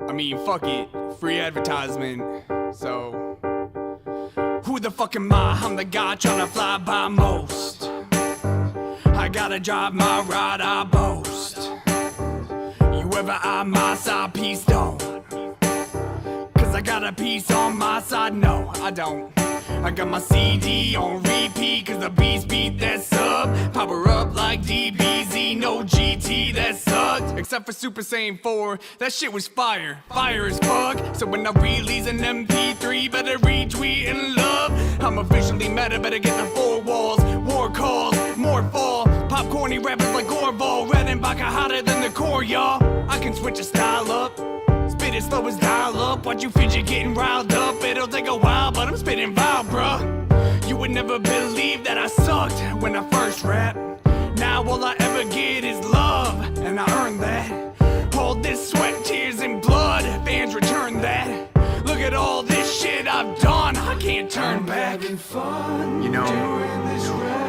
I mean, fuck it, free advertisement, so who the fuck am I? I'm the guy tryna fly by most. I gotta drive my ride, I boast. You ever eye my side, peace don't. Cause I got a piece on my side, no, I don't. I got my CD on repeat, cause the beats beat that sub. Power up like DBZ, no GT, that sucked. Except for Super Saiyan 4, that shit was fire, fire as fuck. So when I release an MP3, better retweet and love. I'm officially meta, better get the four walls. War calls, more fall. Popcorny rappers like Orval, Red and Baka hotter than the core, y'all. I can switch a style up. Spit it slow as dial up. Watch you fidget getting riled up. It'll take a while, but I'm spitting vile, bruh. You would never believe that I sucked when I first rap. Now all I ever get is love, and I earned that. All this sweat, tears, and blood, fans return that. Look at all this shit I've done, I can't turn back. You know,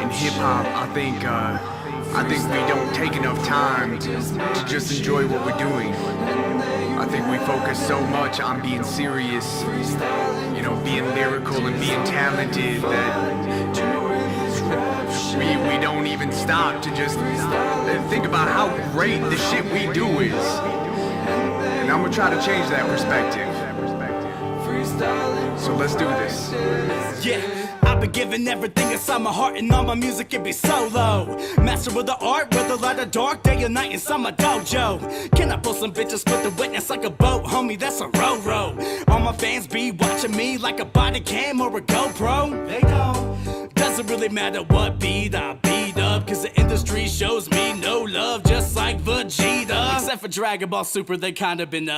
in hip-hop, I think we don't take enough time to just enjoy what we're doing. I think we focus so much on being serious, you know, being lyrical and being talented that we don't even stop to just think about how great the shit we do is. And I'm gonna try to change that perspective. So let's do this. Yeah, I've been giving everything inside my heart, and all my music it be solo. Master of the art, whether light or dark, day or night inside my dojo. Can I pull some bitches with the witness like a boat, homie? That's a row. All my fans be watching me like a body cam or a GoPro. They don't. Doesn't really matter what beat I beat up, cause the industry shows me no love, just like Vegeta. Except for Dragon Ball Super, they kinda been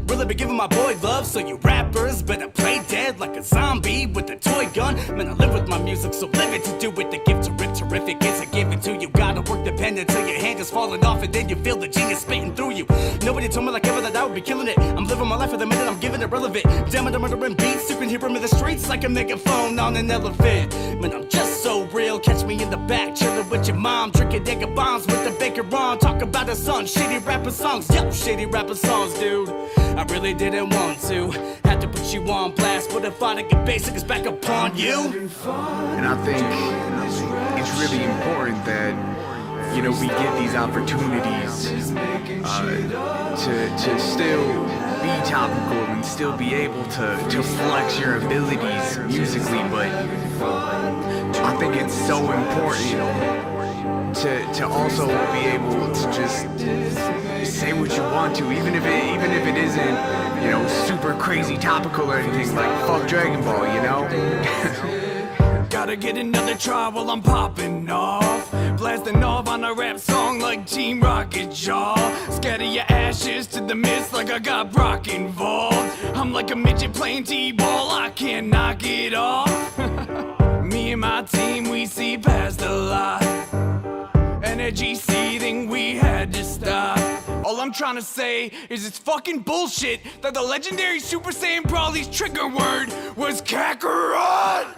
really been giving my boy love. So you rappers better play dead like a zombie with a toy gun. Man, I live with my music, so live it to do it. The gift to rip terrific, it's a given to you. Gotta work the pen until your hand is falling off, and then you feel the genius spitting through you. Nobody told me like ever that I would be killing it. I'm living my life for the minute, I'm giving it relevant. Damn it, I'm murdering beats, you can hear 'em in the streets like a megaphone on an elephant. Man, I'm just so real, catch me in the back, chillin' with your mom, drinking nigga bombs with the baker on. Talk about a son, shitty rapper songs, yo, shitty rapper songs, dude. I really didn't want to, had to put you on blast, but if I didn't get basic, it's back upon you. And I think it's really important that, you know, we get these opportunities to still be topical and still be able to flex your abilities musically, but I think it's so important to also be able to just say what you want to, even if it isn't, you know, super crazy topical or anything, like fuck Dragon Ball, you know? Gotta get another try while I'm popping off. Blasting off on a rap song like Team Rocket Jaw. Scatter your ashes to the mist like I got Brock involved. I'm like a midget playing T-ball, I can't knock it off. Me and my team, we see past a lot. Energy seething, we had to stop. All I'm trying to say is it's fucking bullshit that the legendary Super Saiyan Brawly's trigger word was Kakarot!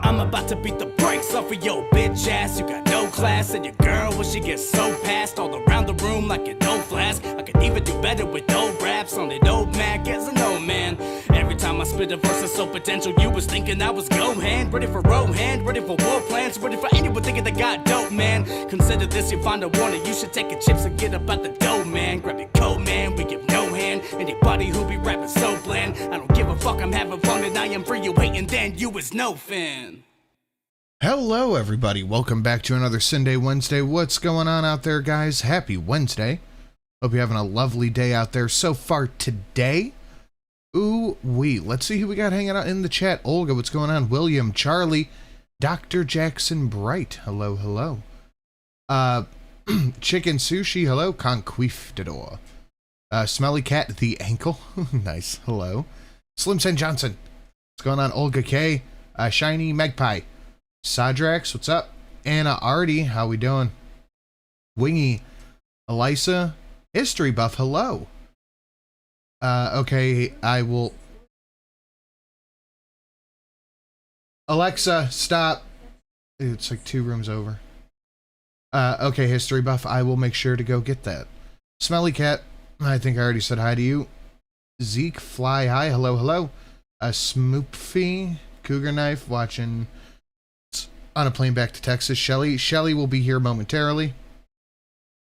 I'm about to beat the brakes off of your bitch ass. You got no class, and your girl, when she gets so passed all around the room like an old flask. I could even do better with old raps on an old Mac as an old man. Every time I spit a verse of so potential, you was thinking I was Gohan. Ready for Rohan, ready for war plans, ready for anyone thinking they got dope, man. Consider this your final warning, you should take your chips and get up out the dough, man. Grab your coat, man, we give no hand. Anybody who be rapping so bland, I don't give a fuck, I'm having fun and I am free. You waiting, then you is no fan. Hello everybody, welcome back to another Sunday Wednesday. What's going on out there, guys? Happy Wednesday. Hope you're having a lovely day out there so far today. Ooh-wee. Let's see who we got hanging out in the chat. Olga, what's going on? William, Charlie, Dr. Jackson Bright. Hello, hello. Chicken Sushi, hello. Conquistador. Smelly Cat, the ankle. Nice, hello. Slim St. Johnson. What's going on? Olga K. Shiny Magpie. Sadrax, what's up? Anna Artie, how we doing? Wingy, Elisa, History Buff, hello. Okay, I will... Alexa, stop. It's like 2 rooms over. Okay, History Buff, I will make sure to go get that. Smelly Cat, I think I already said hi to you. Zeke, Fly, hi, hello, hello. Smoopfy, Cougar Knife, watching on a plane back to Texas. Shelly will be here momentarily.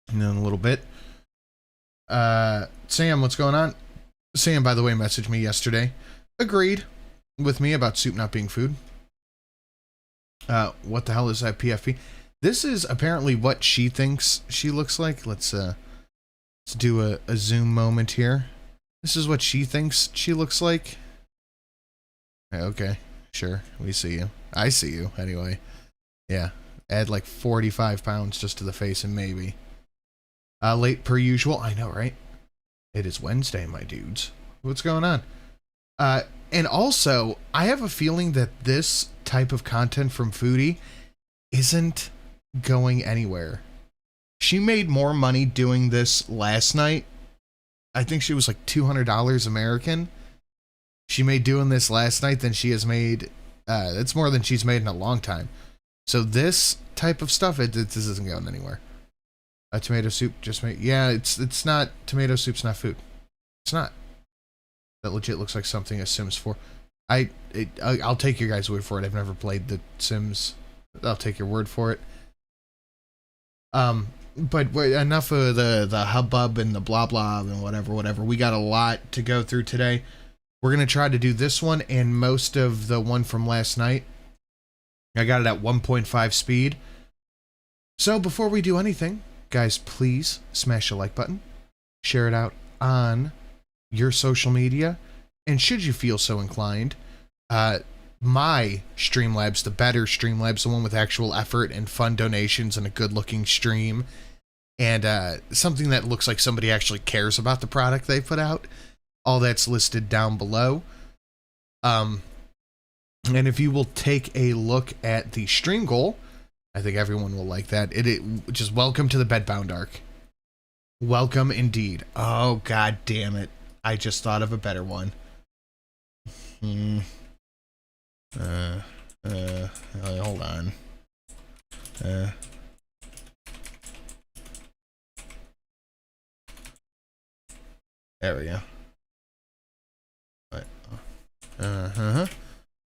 And then a little bit. Sam, what's going on? Sam, by the way, messaged me yesterday. Agreed with me about soup not being food. What the hell is that PFP? This is apparently what she thinks she looks like. Let's do a zoom moment here. This is what she thinks she looks like. Okay, sure. We see you. I see you, anyway. Yeah. Add like 45 pounds just to the face and maybe. Late per usual. I know, right? It is Wednesday, my dudes. What's going on? And also, I have a feeling that this type of content from Foodie isn't going anywhere. She made more money doing this last night. I think she was like $200 American. She made doing this last night than she has made. It's more than she's made in a long time. So this type of stuff, this isn't going anywhere. Tomato soup just made. Yeah, it's not. Tomato soup's not food. It's not. That legit looks like something a Sims 4. I'll take your guys' word for it. I've never played the Sims. I'll take your word for it. But enough of the hubbub and the blah blah and whatever. We got a lot to go through today. We're gonna try to do this one and most of the one from last night. I got it at 1.5 speed. So before we do anything, guys, please smash the like button, share it out on your social media, and should you feel so inclined, my Streamlabs, the better Streamlabs, the one with actual effort and fun donations and a good-looking stream, and something that looks like somebody actually cares about the product they put out. All that's listed down below. And if you will take a look at the stream goal, I think everyone will like that. Just welcome to the Bedbound arc. Welcome indeed. Oh, god damn it. I just thought of a better one. Hold on. There we go.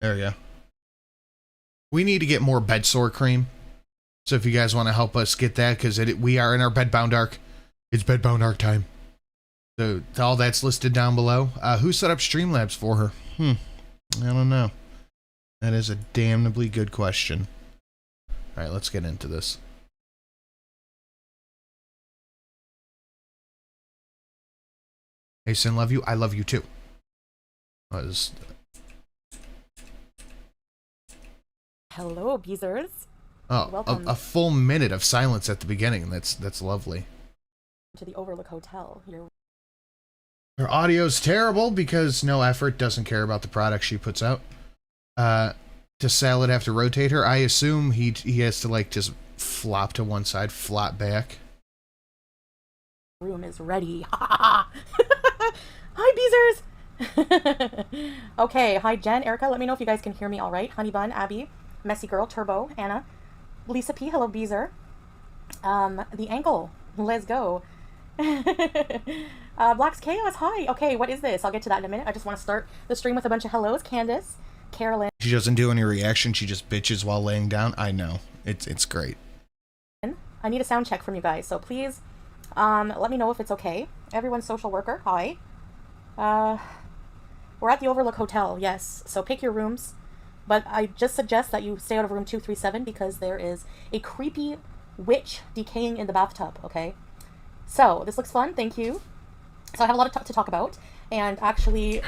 There we go. We need to get more bedsore cream. So if you guys want to help us get that, because we are in our Bedbound arc. It's Bedbound arc time. So all that's listed down below. Who set up Streamlabs for her? I don't know. That is a damnably good question. Alright, let's get into this. Hey, Sin, love you. I love you too. Hello, abusers. Oh, welcome a full minute of silence at the beginning. That's lovely. To the Overlook Hotel. Her audio's terrible because no effort, doesn't care about the product she puts out. Does Salad have to rotate her? I assume he has to like just flop to one side, flop back. Room is ready. Hi, Beezers. Okay, hi Jen, Erica. Let me know if you guys can hear me all right. Honey Bun, Abby, Messy Girl, Turbo, Anna, Lisa P. Hello, Beezer. The ankle. Let's go. Black's Chaos. Hi. Okay, what is this? I'll get to that in a minute. I just want to start the stream with a bunch of hellos. Candace, Carolyn. She doesn't do any reaction. She just bitches while laying down. I know. It's great. I need a sound check from you guys, so please let me know if it's okay. Everyone's social worker. Hi. We're at the Overlook Hotel. Yes. So pick your rooms, but I just suggest that you stay out of room 237 because there is a creepy witch decaying in the bathtub. Okay. So this looks fun. Thank you. So I have a lot to talk about. And actually,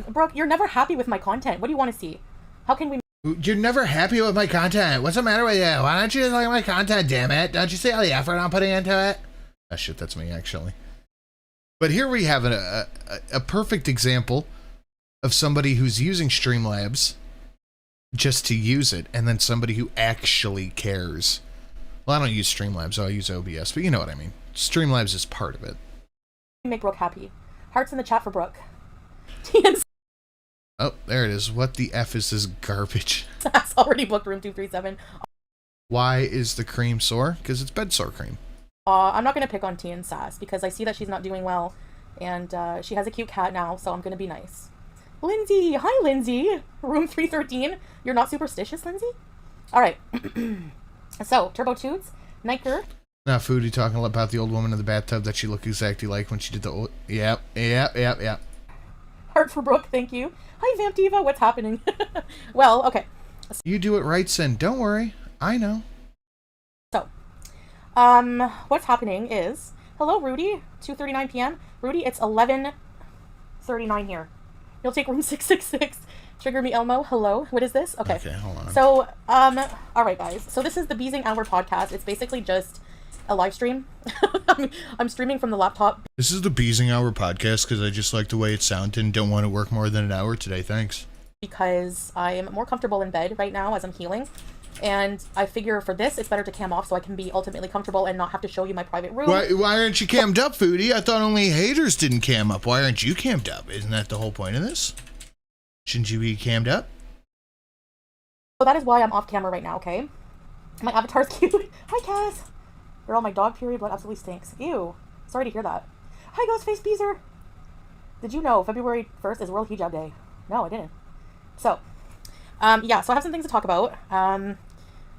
Brooke, you're never happy with my content. What do you want to see? How can we... You're never happy with my content. What's the matter with you? Why don't you just like my content, damn it? Don't you see all the effort I'm putting into it? Oh shit, that's me actually. But here we have a perfect example of somebody who's using Streamlabs just to use it, and then somebody who actually cares. Well, I don't use Streamlabs, so I use OBS, but you know what I mean. Streamlabs is part of it. Make Brooke happy. Hearts in the chat for Brooke. Oh, there it is. What the F is this garbage? That's already booked room 237. Why is the cream sore? Because it's bed sore cream. I'm not going to pick on T and Sass because I see that she's not doing well. And she has a cute cat now, so I'm going to be nice. Lindsay! Hi, Lindsay! Room 313. You're not superstitious, Lindsay? Alright. So, Turbo Toots, Niker. Now, Foodie talking about the old woman in the bathtub that she looked exactly like when she did the old... Yep. Heart for Brooke, thank you. Hi, Vamp Diva, what's happening? Well, okay. You do it right, Sin. Don't worry. I know. So, what's happening is... Hello, Rudy. 2:39 p.m. Rudy, it's 11:39 here. You'll take room 666. Trigger me, Elmo. Hello. What is this? Okay. Okay, hold on. So, all right, guys. So this is the Beezing Hour podcast. It's basically just a live stream. I'm streaming from the laptop. This is the Beezing Hour podcast because I just like the way it sounded and don't want to work more than an hour today. Thanks. Because I am more comfortable in bed right now as I'm healing. And I figure for this, it's better to cam off so I can be ultimately comfortable and not have to show you my private room. Why aren't you cammed up, Foodie? I thought only haters didn't cam up. Why aren't you cammed up? Isn't that the whole point of this? Shouldn't you be cammed up? So that is why I'm off camera right now, okay? My avatar's cute. Hi, Cass. Girl, my dog period blood absolutely stinks. Ew. Sorry to hear that. Hi, Ghostface Beezer. Did you know February 1st is World Hijab Day? No, I didn't. So, yeah, so I have some things to talk about.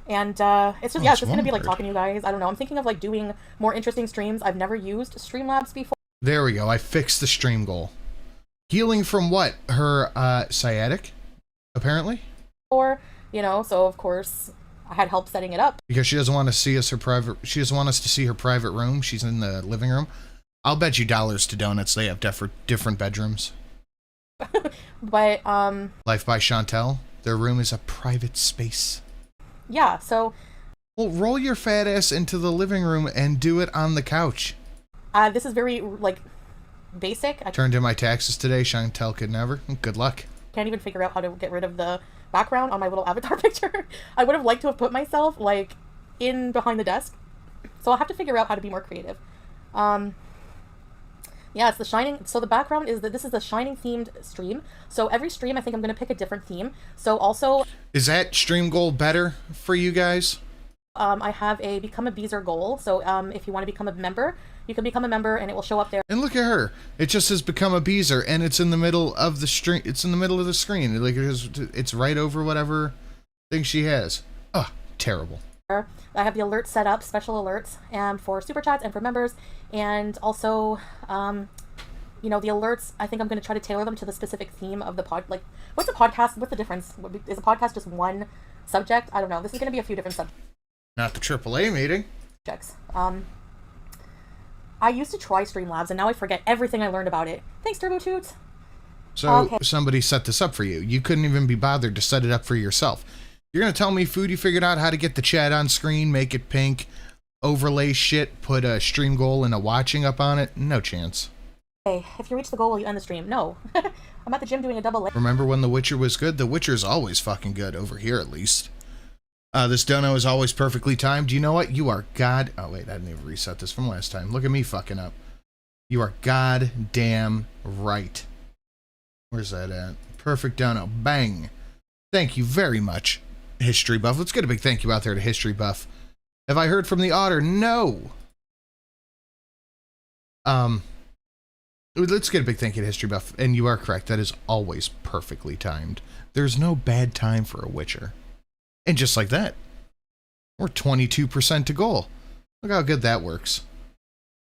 It's just, it's just going to be like talking to you guys. I don't know. I'm thinking of like doing more interesting streams. I've never used Streamlabs before. There we go. I fixed the stream goal. Healing from what? Her sciatic, apparently? Or, you know, so of course I had help setting it up. Because she doesn't want to see us she doesn't want us to see her private room. She's in the living room. I'll bet you dollars to donuts they have different bedrooms. But, Life by Chantel. Their room is a private space. Yeah, so... Well, roll your fat ass into the living room and do it on the couch. This is very, like, basic. I turned in my taxes today. Chantel could never. Good luck. Can't even figure out how to get rid of the background on my little avatar picture. I would have liked to have put myself, like, in behind the desk. So I'll have to figure out how to be more creative. Yeah, it's The Shining. So the background is that this is the Shining themed stream. So every stream, I think I'm going to pick a different theme. So also... Is that stream goal better for you guys? I have a Become a Beezer goal. So if you want to become a member, you can become a member and it will show up there. And look at her. It just says Become a Beezer and it's in the middle of the stream. It's in the middle of the screen. Like it's right over whatever thing she has. Ugh, terrible. I have the alerts set up, special alerts, and for super chats and for members, and also, you know, the alerts. I think I'm going to try to tailor them to the specific theme of the pod. Like, what's a podcast? What's the difference? Is a podcast just one subject? I don't know. This is going to be a few different subjects. Not the AAA meeting. I used to try Streamlabs, and now I forget everything I learned about it. Thanks, Turbo Toots. So okay. Somebody set this up for you. You couldn't even be bothered to set it up for yourself. You're going to tell me Foodie figured out how to get the chat on screen, make it pink, overlay shit, put a stream goal and a watching up on it? No chance. Hey, if you reach the goal, will you end the stream? No. I'm at the gym doing a double... Remember when The Witcher was good? The Witcher's always fucking good, over here at least. This dono is always perfectly timed. You know what? You are god... Oh, wait, I didn't even reset this from last time. Look at me fucking up. You are goddamn right. Where's that at? Perfect dono. Bang. Thank you very much. History Buff. Let's get a big thank you out there to History Buff. Have I heard from the otter? No. Let's get a big thank you to History Buff. And you are correct. That is always perfectly timed. There's no bad time for a Witcher. And just like that, we're 22% to goal. Look how good that works.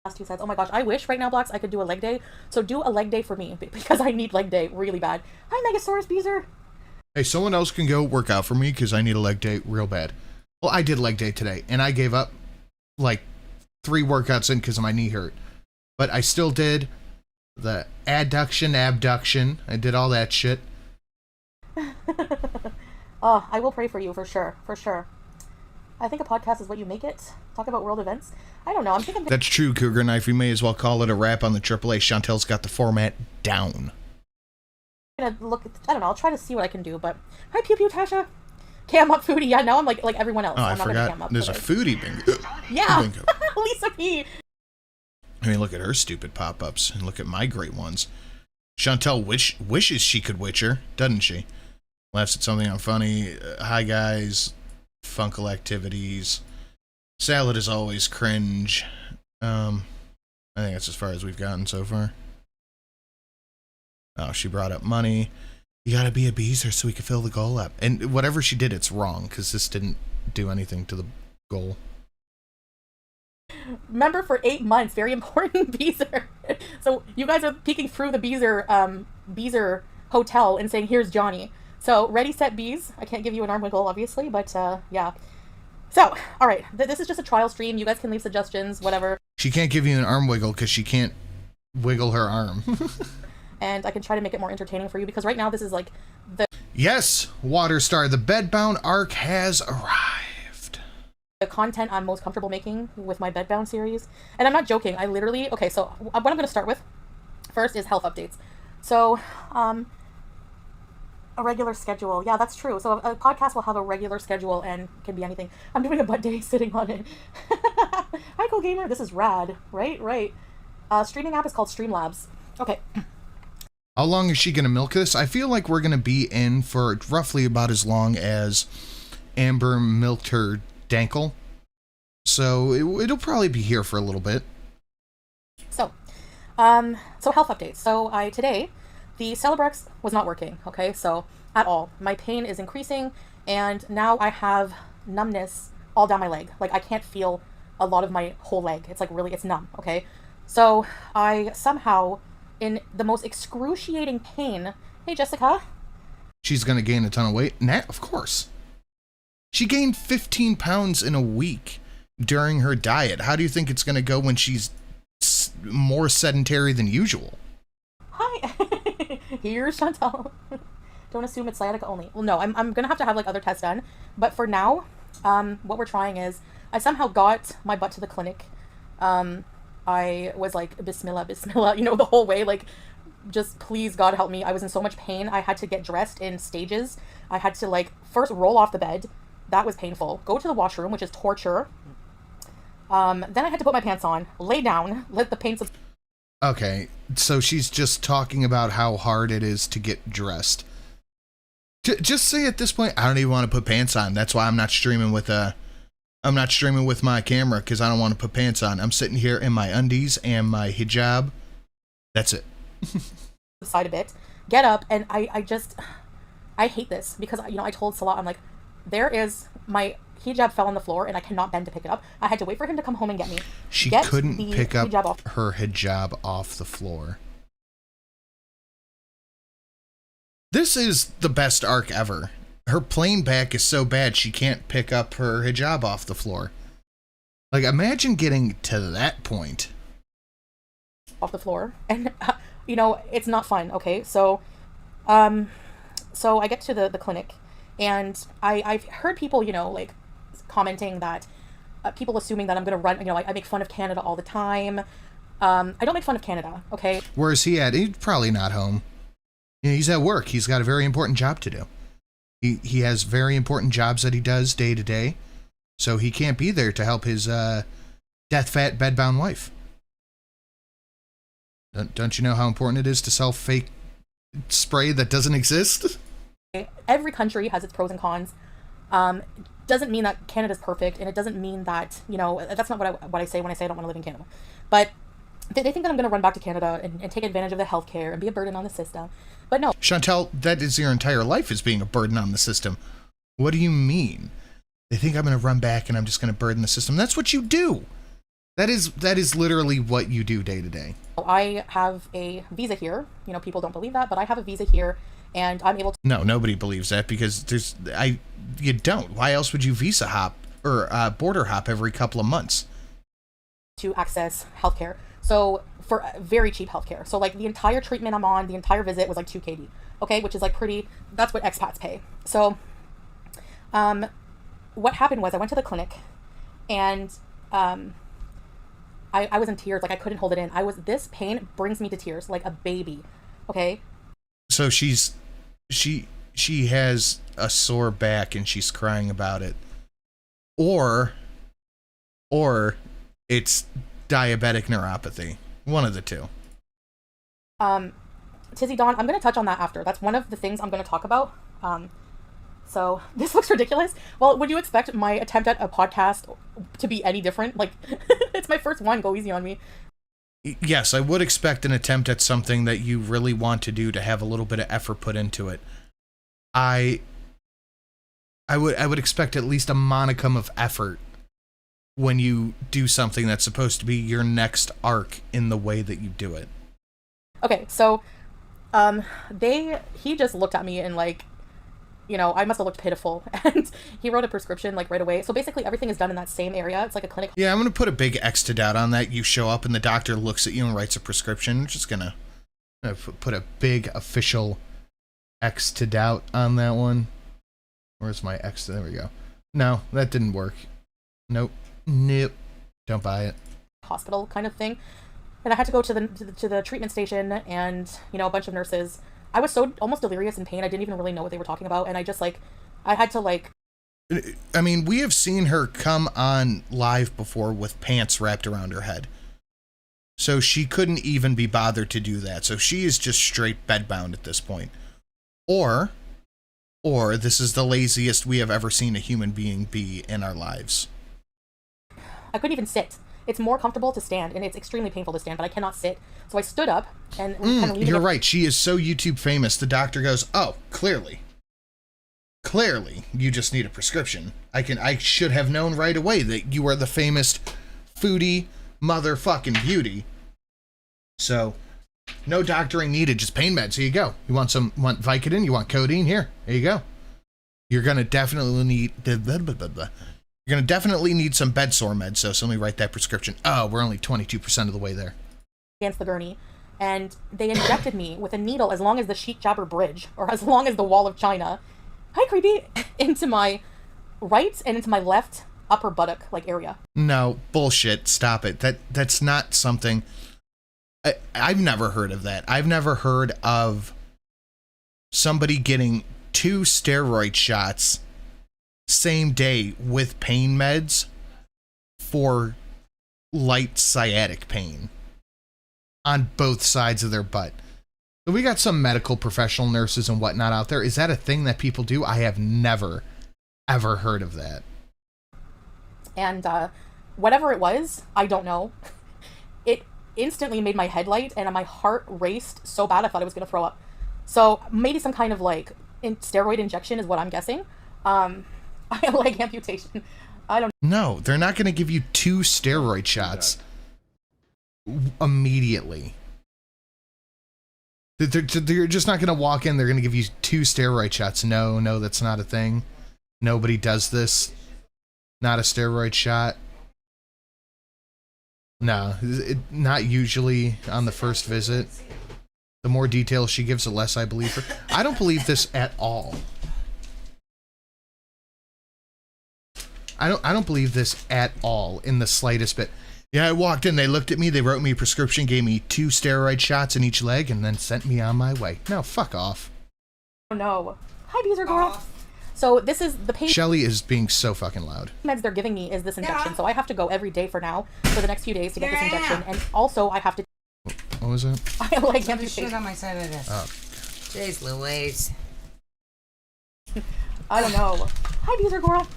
Last 2 sets. Oh my gosh, I wish right now, Blocks, I could do a leg day. So do a leg day for me because I need leg day really bad. Hi, Megasaurus Beezer. Hey, someone else can go work out for me because I need a leg day real bad. Well, I did leg day today, and I gave up like 3 workouts in because my knee hurt. But I still did the adduction, abduction. I did all that shit. Oh, I will pray for you for sure, for sure. I think a podcast is what you make it. Talk about world events. I don't know. I'm thinking... That's true, Cougar Knife. We may as well call it a wrap on the AAA. Chantel's got the format down. Gonna look at, I don't know, I'll try to see what I can do, but hi Pew Pew Tasha. Cam up Foodie. Yeah, now I'm like everyone else. Oh, I'm I forgot. Cam up There's a Foodie bingo. Yeah. Bingo. Lisa P. I mean, look at her stupid pop-ups and look at my great ones. Chantel wishes she could Witcher, doesn't she? Laughs at something I'm funny. Hi guys. Funkle activities. Salad is always cringe. I think that's as far as we've gotten so far. Oh, she brought up money. You gotta be a beezer so we can fill the goal up. And whatever she did, it's wrong, because this didn't do anything to the goal. Member for 8 months, very important, Beezer. So you guys are peeking through the Beezer hotel and saying, here's Johnny. So ready, set, bees. I can't give you an arm wiggle, obviously, but yeah. So, all right, this is just a trial stream. You guys can leave suggestions, whatever. She can't give you an arm wiggle because she can't wiggle her arm. And I can try to make it more entertaining for you, because right now this is like the... Yes, Waterstar, the bedbound arc has arrived. The content I'm most comfortable making with my bedbound series. And I'm not joking, I literally... Okay, so what I'm going to start with first is health updates. So, a regular schedule. Yeah, that's true. So a podcast will have a regular schedule and can be anything. I'm doing a butt day sitting on it. Hi, Cool Gamer. This is rad. Right. Streaming app is called Streamlabs. Okay. How long is she going to milk this? I feel like we're going to be in for roughly about as long as Amber milked her Dankle. So it'll probably be here for a little bit. So health updates. So today, the Celebrex was not working, okay? So, at all. My pain is increasing, and now I have numbness all down my leg. Like, I can't feel a lot of my whole leg. It's like, really, it's numb, okay? So, I somehow, in the most excruciating pain... Hey, Jessica. She's gonna gain a ton of weight? Nah, of course. She gained 15 pounds in a week during her diet. How do you think it's gonna go when she's more sedentary than usual? Hi. Here's Chantal. Don't assume it's sciatica only. Well, no, I'm gonna have to have like other tests done. But for now, what we're trying is I somehow got my butt to the clinic. I was like, Bismillah, Bismillah, you know, the whole way, like, just please God help me. I was in so much pain. I had to get dressed in stages. I had to like first roll off the bed. That was painful. Go to the washroom, which is torture. Then I had to put my pants on, lay down, let the pain subside. Okay, so she's just talking about how hard it is to get dressed. Just say at this point, I don't even want to put pants on. That's why I'm not streaming with my camera, because I don't want to put pants on. I'm sitting here in my undies and my hijab. That's it. Side a bit, get up, and I hate this, because, you know, I told Salah, I'm like, my hijab fell on the floor and I cannot bend to pick it up. I had to wait for him to come home and get me. She couldn't pick up her hijab off the floor. This is the best arc ever. Her plain back is so bad she can't pick up her hijab off the floor. Like, imagine getting to that point. Off the floor. And, you know, it's not fun, okay? So I get to the clinic, and I've heard people, you know, like, commenting that people assuming that I'm going to run, you know, like, I make fun of Canada all the time. I don't make fun of Canada, okay? Where is he at? He's probably not home. You know, he's at work. He's got a very important job to do. He has very important jobs that he does day to day, so he can't be there to help his death fat bedbound wife. Don't you know how important it is to sell fake spray that doesn't exist? Every country has its pros and cons. Doesn't mean that Canada's perfect, and it doesn't mean that, you know, that's not what I say when I say I don't want to live in Canada. But they think that I'm going to run back to Canada and take advantage of the healthcare and be a burden on the system. But no. Chantal, that is your entire life, is being a burden on the system. What do you mean? They think I'm going to run back and I'm just going to burden the system. That's what you do. That is literally what you do day to day. I have a visa here. You know, people don't believe that, but I have a visa here, and I'm able to... No, nobody believes that, because you don't. Why else would you visa hop or border hop every couple of months? To access healthcare. So for very cheap healthcare. So like the entire treatment I'm on, the entire visit was like 2 KD. Okay, which is like that's what expats pay. So what happened was I went to the clinic, and I was in tears. Like, I couldn't hold it in. This pain brings me to tears like a baby. Okay. So she has a sore back and she's crying about it, or it's diabetic neuropathy. One of the two. Tizzy Dawn, I'm going to touch on that after. That's one of the things I'm going to talk about. So this looks ridiculous. Well, would you expect my attempt at a podcast to be any different? Like, it's It's my first one. Go easy on me. Yes, I would expect an attempt at something that you really want to do to have a little bit of effort put into it. I would expect at least a monicum of effort when you do something that's supposed to be your next arc in the way that you do it. Okay, so he just looked at me and like, you know, I must have looked pitiful, and he wrote a prescription like right away. So basically everything is done in that same area. It's like a clinic. Yeah, I'm going to put a big X to doubt on that. You show up and the doctor looks at you and writes a prescription. I'm just going to put a big official X to doubt on that one. Where's my X? There we go. No, that didn't work. Nope. Don't buy it. Hospital kind of thing. And I had to go to the treatment station, and, you know, a bunch of nurses. I was so almost delirious in pain. I didn't even really know what they were talking about. And I just like, I had to like. I mean, we have seen her come on live before with pants wrapped around her head. So she couldn't even be bothered to do that. So she is just straight bedbound at this point. Or this is the laziest we have ever seen a human being be in our lives. I couldn't even sit. It's more comfortable to stand, and it's extremely painful to stand, but I cannot sit. So I stood up and kind of leaned. You're right. She is so YouTube famous. The doctor goes, "Oh, clearly, you just need a prescription. I should have known right away that you are the famous Foodie motherfucking beauty. So, no doctoring needed. Just pain meds. Here you go. You want Vicodin? You want codeine? Here you go. You're gonna definitely need You're going to definitely need some bed sore meds, so let me write that prescription. Oh, we're only 22% of the way there. Against the gurney, and they injected me with a needle as long as the sheet jabber bridge, or as long as the wall of China. Hi, creepy! Into my right and into my left upper buttock, like, area. No, bullshit. Stop it. That's not something... I've never heard of that. I've never heard of somebody getting 2 steroid shots same day with pain meds for light sciatic pain on both sides of their butt. So we got some medical professional nurses and whatnot out there. Is that a thing that people do? I have never, ever heard of that. And whatever it was, I don't know. It instantly made my head light, and my heart raced so bad I thought I was going to throw up. So maybe some kind of like steroid injection is what I'm guessing. Like amputation. I don't. No, they're not going to give you 2 steroid shots immediately. They're just not going to walk in. They're going to give you 2 steroid shots. No, that's not a thing. Nobody does this. Not a steroid shot. No, not usually on the first visit. The more details she gives, the less I believe her. I don't believe this at all. I don't believe this at all in the slightest bit. Yeah, I walked in, they looked at me, they wrote me a prescription, gave me 2 steroid shots in each leg, and then sent me on my way. No, fuck off. Oh no. Hi, Beezer girl. So this is the pain. Shelly is being so fucking loud. Meds they're giving me is this injection, so I have to go every day for now, for the next few days to get this injection, and also I have to. What was it? I like amputation. Shit on my side of this. Oh. Jeez Louise. I don't know. Hi, Beezer girl.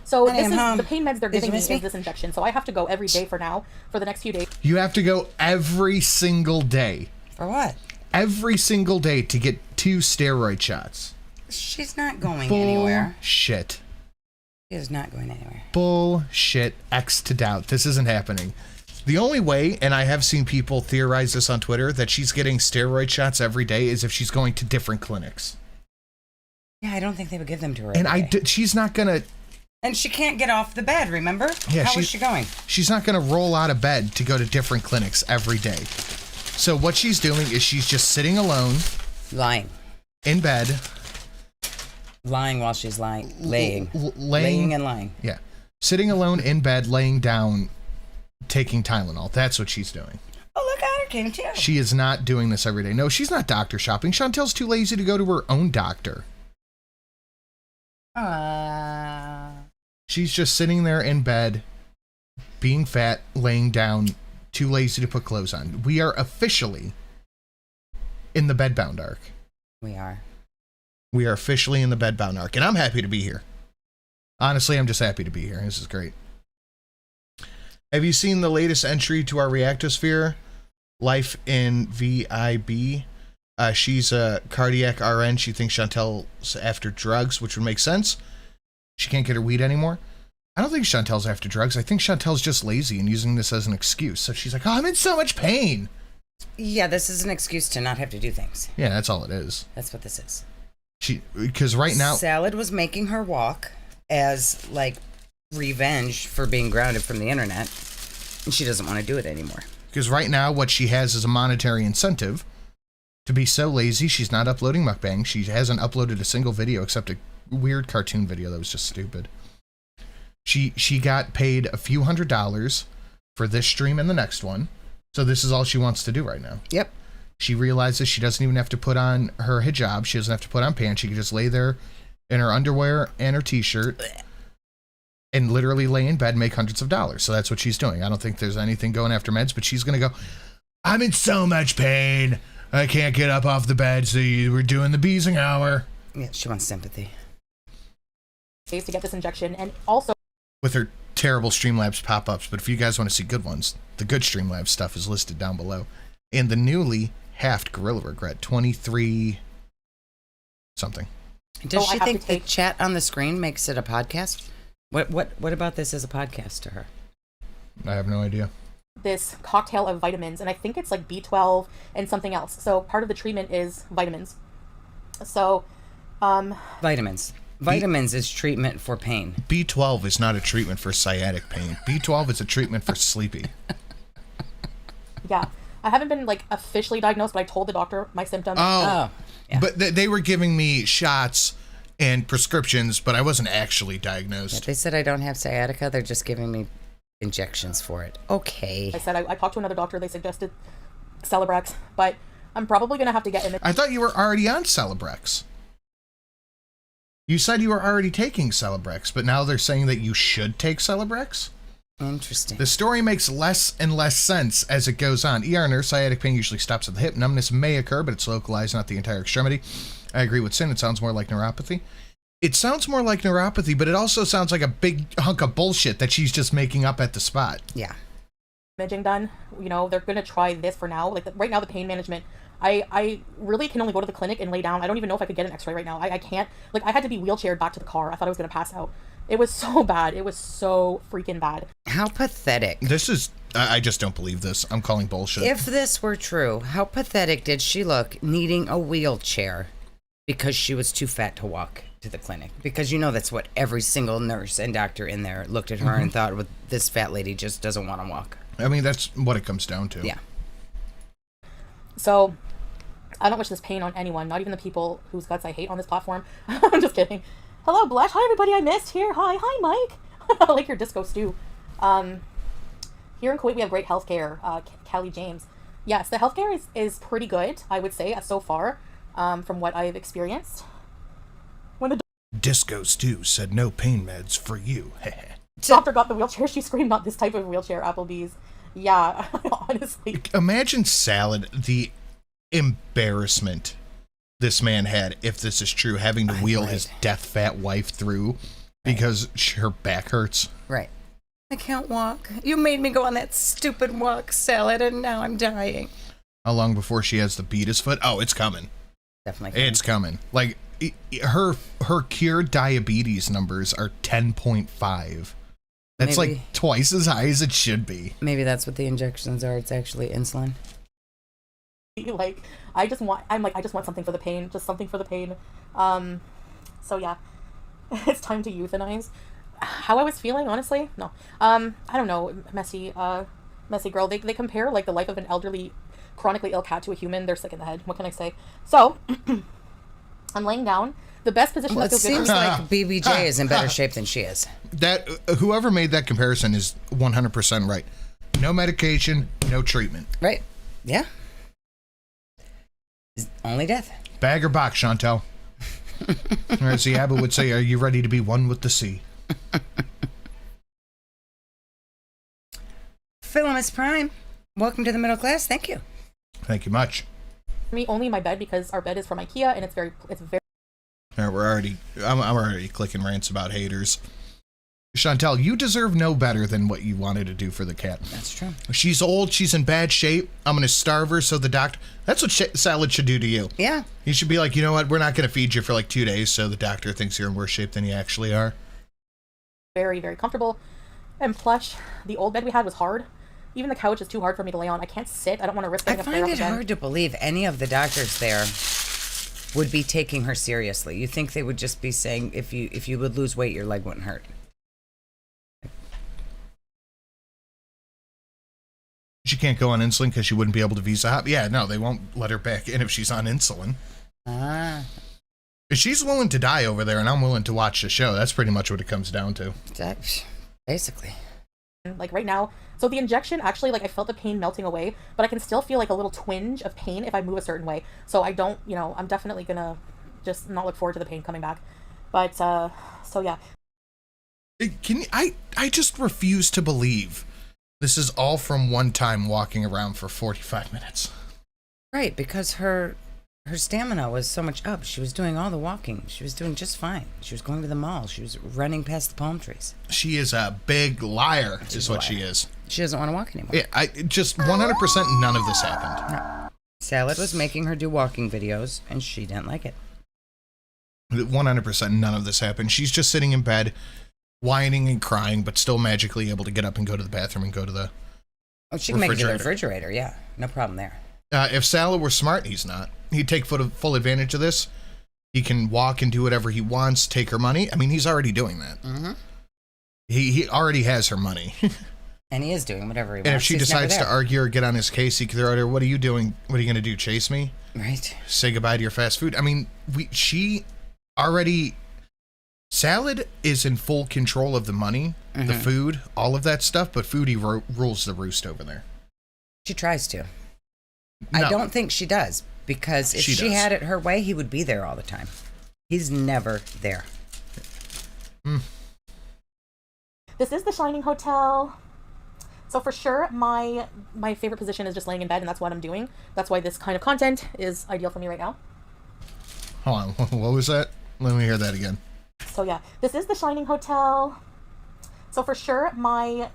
So Honey, this I'm is home. the pain meds they're Did you giving me miss is me? this injection, so I have to go every day for now, for the next few days. You have to go every single day. For what? Every single day to get 2 steroid shots. She's not going anywhere. Bullshit. She is not going anywhere. Bullshit. X to doubt. This isn't happening. The only way, and I have seen people theorize this on Twitter, that she's getting steroid shots every day is if she's going to different clinics. Yeah, I don't think they would give them to her. And she's not gonna. And she can't get off the bed, remember? Yeah, How is she going? She's not gonna roll out of bed to go to different clinics every day. So what she's doing is she's just sitting alone. Lying. In bed. Lying while she's lying. Laying. Laying and lying. Yeah. Sitting alone in bed, laying down, taking Tylenol. That's what she's doing. Oh, look at her, can't you? She is not doing this every day. No, she's not doctor shopping. Chantel's too lazy to go to her own doctor. She's just sitting there in bed, being fat, laying down, too lazy to put clothes on. We are officially in the bedbound arc. We are. We are officially in the bedbound arc, and I'm happy to be here. Honestly, I'm just happy to be here. This is great. Have you seen the latest entry to our Reactosphere? Life in VIB. She's a cardiac RN. She thinks Chantel's after drugs, which would make sense. She can't get her weed anymore. I don't think Chantel's after drugs. I think Chantel's just lazy and using this as an excuse. So she's like, oh, I'm in so much pain. Yeah, this is an excuse to not have to do things. Yeah, that's all it is. That's what this is. Because right now... Salad was making her walk as, like, revenge for being grounded from the internet. And she doesn't want to do it anymore. Because right now, what she has is a monetary incentive to be so lazy, she's not uploading mukbang. She hasn't uploaded a single video except a weird cartoon video that was just stupid. She got paid a few $100s for this stream and the next one. So this is all she wants to do right now. Yep. She realizes she doesn't even have to put on her hijab. She doesn't have to put on pants. She can just lay there in her underwear and her t-shirt and literally lay in bed and make hundreds of dollars. So that's what she's doing. I don't think there's anything going after meds, but she's going to go, I'm in so much pain. I can't get up off the bed, so we're doing the beezing hour. Yeah, she wants sympathy. To get this injection, and also with her terrible Streamlabs pop-ups, but if you guys want to see good ones, the good Streamlabs stuff is listed down below. And the newly halved Gorilla Regret, 23 something. Does she think the chat on the screen makes it a podcast? What about this as a podcast to her? I have no idea. This cocktail of vitamins, and I think it's like B12 and something else. So part of the treatment is vitamins. So, vitamins. Vitamins is treatment for pain. B12 is not a treatment for sciatic pain. B12 is a treatment for sleepy. Yeah. I haven't been, like, officially diagnosed, but I told the doctor my symptoms. Oh. Yeah. But they were giving me shots and prescriptions, but I wasn't actually diagnosed. Yeah, they said I don't have sciatica. They're just giving me injections for it. Okay. I said I talked to another doctor. They suggested Celebrex, but I'm probably going to have to get in. I thought you were already on Celebrex. You said you were already taking Celebrex, but now they're saying that you should take Celebrex? Interesting. The story makes less and less sense as it goes on. ER nurse, sciatic pain usually stops at the hip. Numbness may occur, but it's localized, not the entire extremity. I agree with Sin. It sounds more like neuropathy. It sounds more like neuropathy, but it also sounds like a big hunk of bullshit that she's just making up at the spot. Yeah. Imaging done. You know, they're going to try this for now. Like, right now, the pain management, I really can only go to the clinic and lay down. I don't even know if I could get an x-ray right now. I can't. Like, I had to be wheelchaired back to the car. I thought I was going to pass out. It was so bad. It was so freaking bad. How pathetic. This is... I just don't believe this. I'm calling bullshit. If this were true, how pathetic did she look needing a wheelchair because she was too fat to walk to the clinic? Because you know that's what every single nurse and doctor in there looked at her and thought, well, this fat lady just doesn't want to walk. I mean, that's what it comes down to. Yeah. So, I don't wish this pain on anyone, not even the people whose guts I hate on this platform. I'm just kidding. Hello, Blush. Hi, everybody I missed here. Hi, Mike. I like your disco stew. Here in Kuwait, we have great healthcare. Callie James. Yes, the healthcare is pretty good, I would say, so far, from what I've experienced. When the Disco Stew said no pain meds for you. doctor got the wheelchair, she screamed, not this type of wheelchair, Applebee's. Yeah, honestly. Imagine Salad, the embarrassment this man had, if this is true, having to wheel his death fat wife through because her back hurts. Right. I can't walk. You made me go on that stupid walk, Salad, and now I'm dying. How long before she has the beatus foot? Oh, it's coming. Definitely coming. It's coming. Like, her cured diabetes numbers are 10.5. That's Maybe. like twice as high as it should be. Maybe that's what the injections are. It's actually insulin. Like, I just want something for the pain, just something for the pain. So yeah, it's time to euthanize. How I was feeling, honestly, no. I don't know, messy girl. They compare like the life of an elderly, chronically ill cat to a human. They're sick in the head. What can I say? So, I'm laying down. The best position Well, that it feels good. seems like BBJ is in better shape than she is. That whoever made that comparison is 100% right. No medication, no treatment. Right. Yeah. Only death. Bag or box, Chantel. Or as the abbot would say, are you ready to be one with the sea? Philemus Prime, welcome to the middle class. Thank you. Thank you much. Me only my bed, because our bed is from IKEA and it's very All right, I'm already clicking rants about haters. Chantel, you deserve no better than what you wanted to do for the cat. That's true. She's old. She's in bad shape. I'm going to starve her so the doctor... That's what Salad should do to you. Yeah. You should be like, you know what? We're not going to feed you for like 2 days so the doctor thinks you're in worse shape than you actually are. Very, very comfortable and plush. The old bed we had was hard. Even the couch is too hard for me to lay on. I can't sit. I don't want to risk I getting a flare find up it again. hard to believe any of the doctors there would be taking her seriously. You think they would just be saying, if you would lose weight, your leg wouldn't hurt. She can't go on insulin because she wouldn't be able to visa hop. Yeah, no, they won't let her back in if she's on insulin. Ah. If she's willing to die over there and I'm willing to watch the show, that's pretty much what it comes down to. Basically. Like right now, so the injection actually, like I felt the pain melting away, but I can still feel like a little twinge of pain if I move a certain way. So I don't, you know, I'm definitely gonna just not look forward to the pain coming back. But so yeah. I just refuse to believe this is all from one time walking around for 45 minutes. Right, because her stamina was so much up. She was doing all the walking. She was doing just fine. She was going to the mall. She was running past the palm trees. She is a big liar, is what she is. She doesn't want to walk anymore. Yeah, I just 100% none of this happened. No. Salad was making her do walking videos, and she didn't like it. 100% none of this happened. She's just sitting in bed, whining and crying, but still magically able to get up and go to the bathroom and go to the she can make it to the refrigerator, yeah. No problem there. If Salad were smart, he's not. He'd take full advantage of this. He can walk and do whatever he wants, take her money. I mean, he's already doing that. Mm-hmm. He already has her money. And he is doing whatever he wants. And if she decides to argue or get on his case, he can throw at her, what are you doing? What are you going to do, chase me? Right. Say goodbye to your fast food? I mean, Salad is in full control of the money, the food, all of that stuff, but Foodie rules the roost over there. She tries to. No. I don't think she does, because if she had it her way, he would be there all the time. He's never there. This is the Shining Hotel. So for sure, my favorite position is just laying in bed, and that's what I'm doing. That's why this kind of content is ideal for me right now. Hold on, what was that? Let me hear that again. So yeah, this is the Shining Hotel. So for sure, my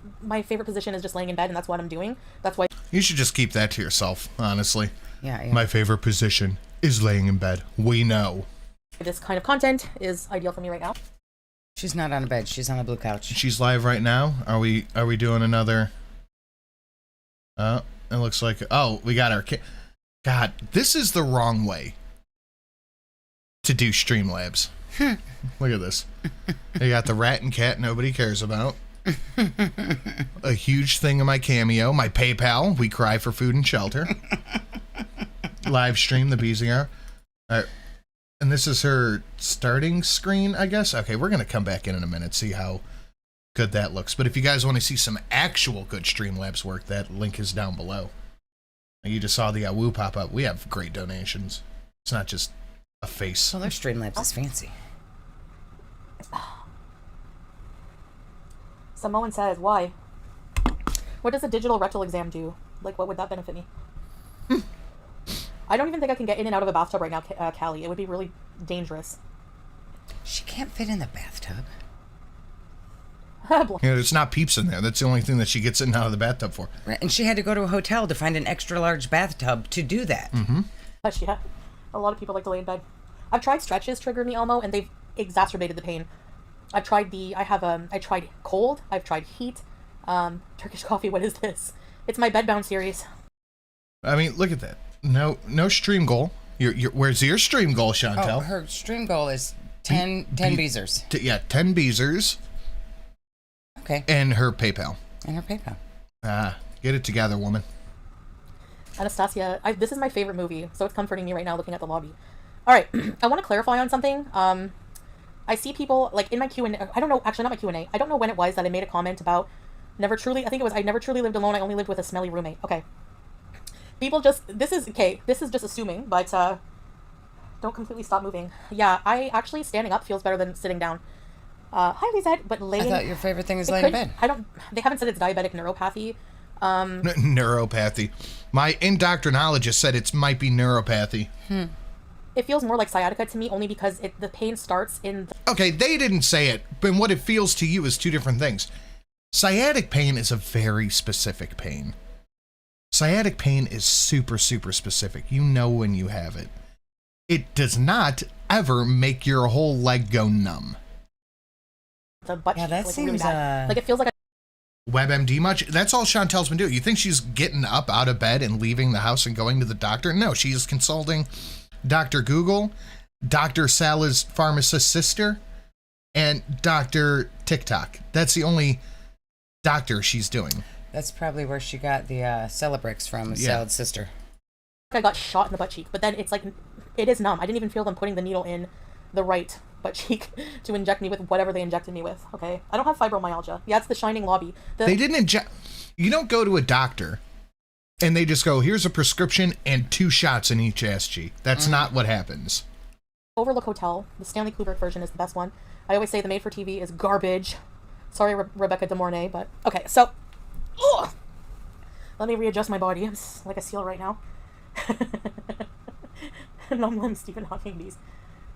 favorite position is just laying in bed, and that's what I'm doing. That's why... You should just keep that to yourself, honestly. Yeah. My favorite position is laying in bed. We know. This kind of content is ideal for me right now. She's not on a bed. She's on a blue couch. She's live right now. Are we doing another... it looks like... Oh, we got our... God, this is the wrong way to do Streamlabs. Look at this. They got the rat and cat nobody cares about. A huge thing of my Cameo, my PayPal. We cry for food and shelter. Live stream, the Beezing Hour. All right. And this is her starting screen, I guess. Okay, we're going to come back in a minute, see how good that looks. But if you guys want to see some actual good Streamlabs work, that link is down below. You just saw the Awoo pop up. We have great donations. It's not just a face. Well, their Streamlabs is fancy. Samoan says, why? What does a digital rectal exam do? Like, what would that benefit me? I don't even think I can get in and out of a bathtub right now, Callie. It would be really dangerous. She can't fit in the bathtub. There's not peeps in there. That's the only thing that she gets in and out of the bathtub for. Right, and she had to go to a hotel to find an extra large bathtub to do that. Mm-hmm. But yeah, a lot of people like to lay in bed. I've tried stretches trigger me, Elmo, and they've exacerbated the pain. I've tried I tried cold, I've tried heat, Turkish coffee, what is this? It's my bedbound series. I mean, look at that. No stream goal. Where's your stream goal, Chantel? Oh, her stream goal is 10 Beezers. 10 Beezers. Okay. And her PayPal. Get it together, woman. Anastasia, this is my favorite movie, so it's comforting me right now looking at the lobby. All right, I want to clarify on something. I see people, like, in my Q&A, I don't know, actually not my Q&A, I don't know when it was that I made a comment about I never truly lived alone, I only lived with a smelly roommate. Okay. People this is just assuming, but, don't completely stop moving. Yeah, actually, standing up feels better than sitting down. Hi, Lizette, but laying... I thought your favorite thing is laying in bed. They haven't said it's diabetic neuropathy. Neuropathy. My endocrinologist said it might be neuropathy. it feels more like sciatica to me, only because the pain starts in the... Okay, they didn't say it, but what it feels to you is two different things. Sciatic pain is a very specific pain. Sciatic pain is super, super specific. You know when you have it. It does not ever make your whole leg go numb. the butt Yeah, cheek, that like, seems, really bad. Like, it feels like a... WebMD much? That's all Chantel's been doing. You think she's getting up out of bed and leaving the house and going to the doctor? No, she's consulting Dr. Google, Dr. Salah's pharmacist sister, and Dr. TikTok. That's the only doctor she's doing. That's probably where she got the Celebrix from, Salad's sister. I got shot in the butt cheek, but then it's like, it is numb. I didn't even feel them putting the needle in the right butt cheek to inject me with whatever they injected me with, okay? I don't have fibromyalgia. Yeah, it's the Shining lobby. They didn't inject... You don't go to a doctor and they just go, here's a prescription and 2 shots in each ass cheek. That's not what happens. Overlook Hotel, the Stanley Kubrick version, is the best one. I always say the made-for-TV is garbage. Sorry, Rebecca De Mornay, but... Okay, so... Ugh. Let me readjust my body. I'm like a seal right now. Numb limb Stephen Hawking bees.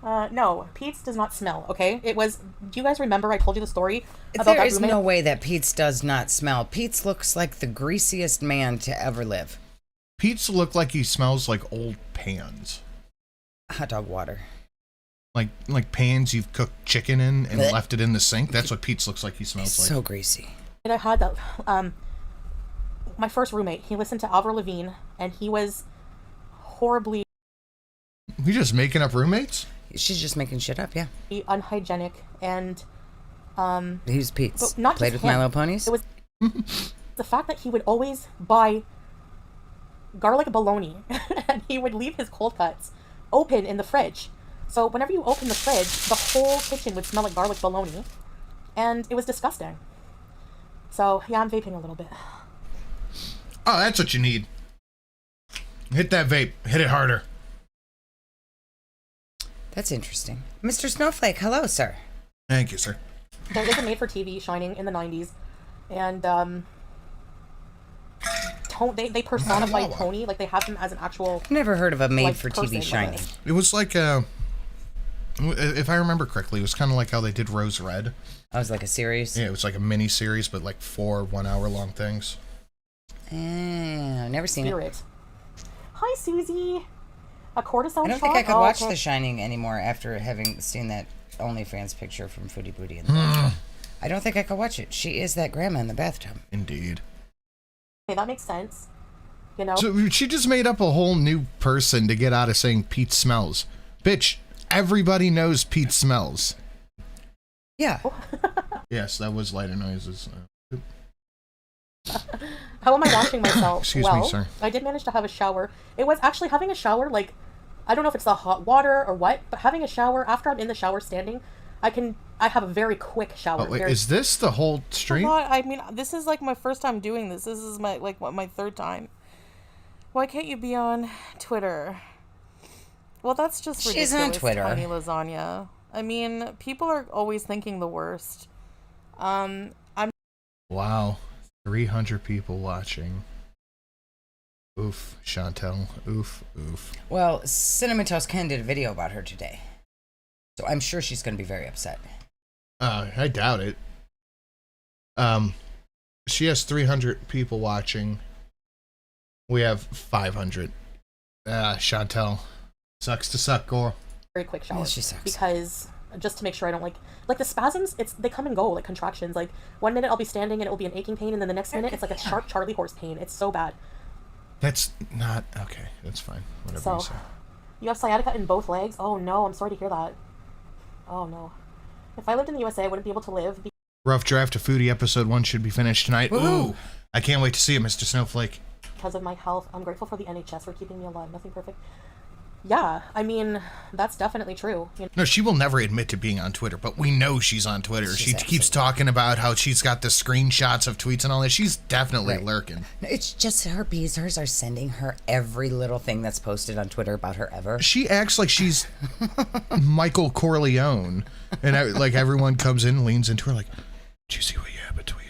No, Pete's does not smell, okay? It was... Do you guys remember I told you the story about There that is roommate? no way that Pete's does not smell. Pete's looks like the greasiest man to ever live. Pete's look like he smells like old pans. Hot dog water. Like pans you've cooked chicken in and Blech. left it in the sink. That's what Pete's looks like he It's smells like. so greasy. And I had that... my first roommate, he listened to Avril Lavigne, and he was horribly We just making up roommates? She's just making shit up, yeah. unhygienic, and... He was Pete's. But not Played just with him. My Little Ponies? It was the fact that he would always buy garlic bologna and he would leave his cold cuts open in the fridge. So whenever you open the fridge, the whole kitchen would smell like garlic bologna, and it was disgusting. So yeah, I'm vaping a little bit. Oh, that's what you need. Hit that vape. Hit it harder. That's interesting. Mr. Snowflake, hello, sir. Thank you, sir. There is a made-for-TV Shining in the 90s, and they personify Tony, like they have him as an actual... I've never heard of a person, made-for-TV Shining. like this. It was like if I remember correctly, it was kind of like how they did Rose Red. Oh, it was like a series? Yeah, it was like a mini series, but like 4 1-hour-long things. I've never seen it. Spirit. Hi, Susie. A cortisone I don't shot? think I could Oh, watch okay. The Shining anymore after having seen that OnlyFans picture from Foodie Booty in the bathtub. I don't think I could watch it. She is that grandma in the bathtub. Indeed. Okay, that makes sense. You know? So she just made up a whole new person to get out of saying Pete smells. Bitch, everybody knows Pete smells. Yeah. Yes, that was lighter noises. How am I washing myself? Excuse me, sir. I did manage to have a shower. It was actually having a shower, like, I don't know if it's the hot water or what, but having a shower, after I'm in the shower standing, I have a very quick shower. Oh, wait, very, is this the whole stream? I mean, this is like my first time doing this. This is my my third time. Why can't you be on Twitter? Well, that's just She's ridiculous, on Twitter. Tiny Lasagna. I mean, people are always thinking the worst. I'm Wow. 300 people watching. Oof, Chantel. Oof, oof. Well, Cinnamon Toast Ken did a video about her today. So I'm sure she's going to be very upset. I doubt it. She has 300 people watching. We have 500. Chantel. Sucks to suck, girl. very quick shower. Yeah, she sucks. Because, just to make sure I don't like the spasms, they come and go, like contractions. Like, 1 minute I'll be standing and it will be an aching pain, and then the next minute it's like a sharp Charlie horse pain. It's so bad. That's not... Okay, that's fine. Whatever So, you say. you have sciatica in both legs? Oh no, I'm sorry to hear that. Oh no. If I lived in the USA, I wouldn't be able to live. Rough draft of Foodie episode 1 should be finished tonight. Ooh! I can't wait to see it, Mr. Snowflake. Because of my health. I'm grateful for the NHS for keeping me alive. Nothing perfect. Yeah, I mean, that's definitely true. You know? No, she will never admit to being on Twitter, but we know she's on Twitter. She's She keeps absolutely- talking about how she's got the screenshots of tweets and all that. She's definitely Right. lurking. No, it's just her bees. Hers are sending her every little thing that's posted on Twitter about her ever. She acts like she's Michael Corleone, and like everyone comes in and leans into her like, "Did you see what Yabba tweeted?"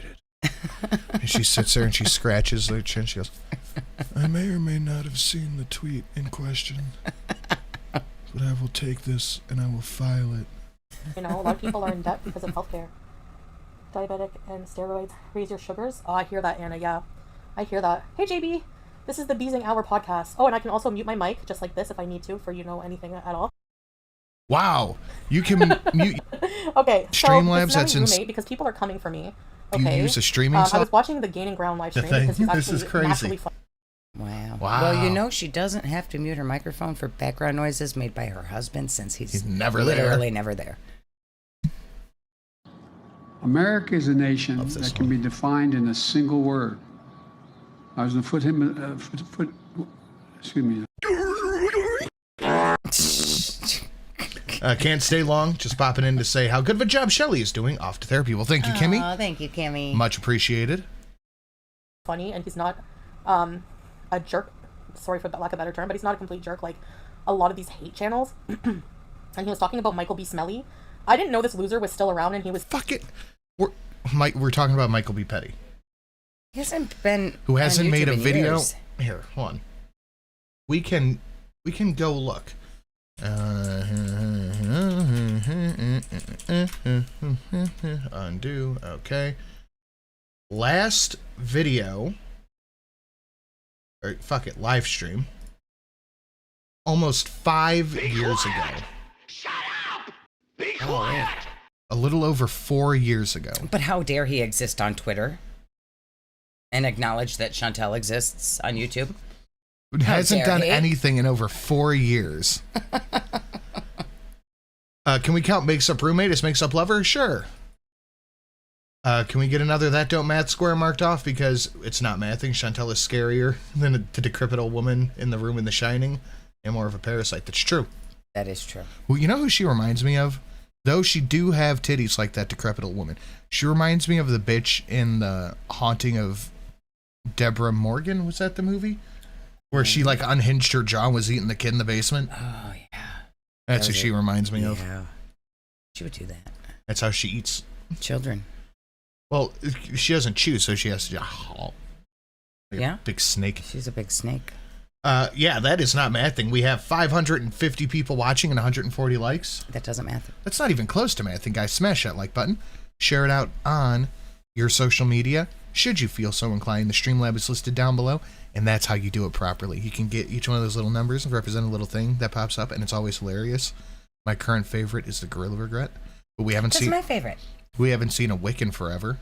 And she sits there and she scratches her chin. She goes, "I may or may not have seen the tweet in question, but I will take this and I will file it. You know, a lot of people are in debt because of healthcare. Diabetic and steroids raise your sugars. Oh, I hear that, Anna. Yeah, I hear that. Hey, JB. This is the Beezing Hour podcast. Oh, and I can also mute my mic just like this if I need to for, you know, anything at all. Wow. You can mute. Okay. Streamlabs, so that's roommate because people are coming for me. Okay. You use a streaming I software? was watching the Gaining Ground live stream because he's This is actually crazy. naturally fun. Wow. Wow. Well, you know, she doesn't have to mute her microphone for background noises made by her husband since he's never there. literally never there. America is a nation Love this that can be defined in a single word. I was going to put him, excuse me. Can't stay long. Just popping in to say how good of a job Shelly is doing. Off to therapy. Well, thank you, Kimmy. Oh, thank you, Kimmy. Much appreciated. Funny, and he's not a jerk. Sorry for lack of a better term, but he's not a complete jerk like a lot of these hate channels. And he was talking about Michael B. Smelly. I didn't know this loser was still around, and he was. Fuck it. We're talking about Michael B. Petty. He hasn't been. Who hasn't on made YouTube a in video. years. Here, hold on. We can go look. Undo. Okay. Last video. Or fuck it, live stream. Almost 5 years ago. Shut up! Be Oh, quiet! yeah. A little over 4 years ago. But how dare he exist on Twitter and acknowledge that Chantel exists on YouTube? Hasn't dare done he? anything in over 4 years. Can we count Makes Up Roommate as Makes Up Lover? Sure. Can we get another That Don't Math square marked off? Because it's not mathing. Chantel is scarier than the decrepit old woman in the room in The Shining and more of a parasite. That's true. That is true. Well, you know who she reminds me of? Though she do have titties like that decrepit old woman. She reminds me of the bitch in The Haunting of Deborah Morgan. Was that the movie? Where she like unhinged her jaw and was eating the kid in the basement. Oh, yeah. That's who Was she it? reminds me of. Yeah. She would do that. That's how she eats. Children. Well, she doesn't chew, so she has to like Yeah. a big snake. She's a big snake. Yeah, that is not mathing. We have 550 people watching and 140 likes. That doesn't matter. That's not even close to mathing, guys. Smash that like button. Share it out on your social media. Should you feel so inclined, the Streamlab is listed down below, and that's how you do it properly. You can get each one of those little numbers and represent a little thing that pops up, and it's always hilarious. My current favorite is the Gorilla Regret, but we haven't That's seen my favorite. we haven't seen a Wiccan forever.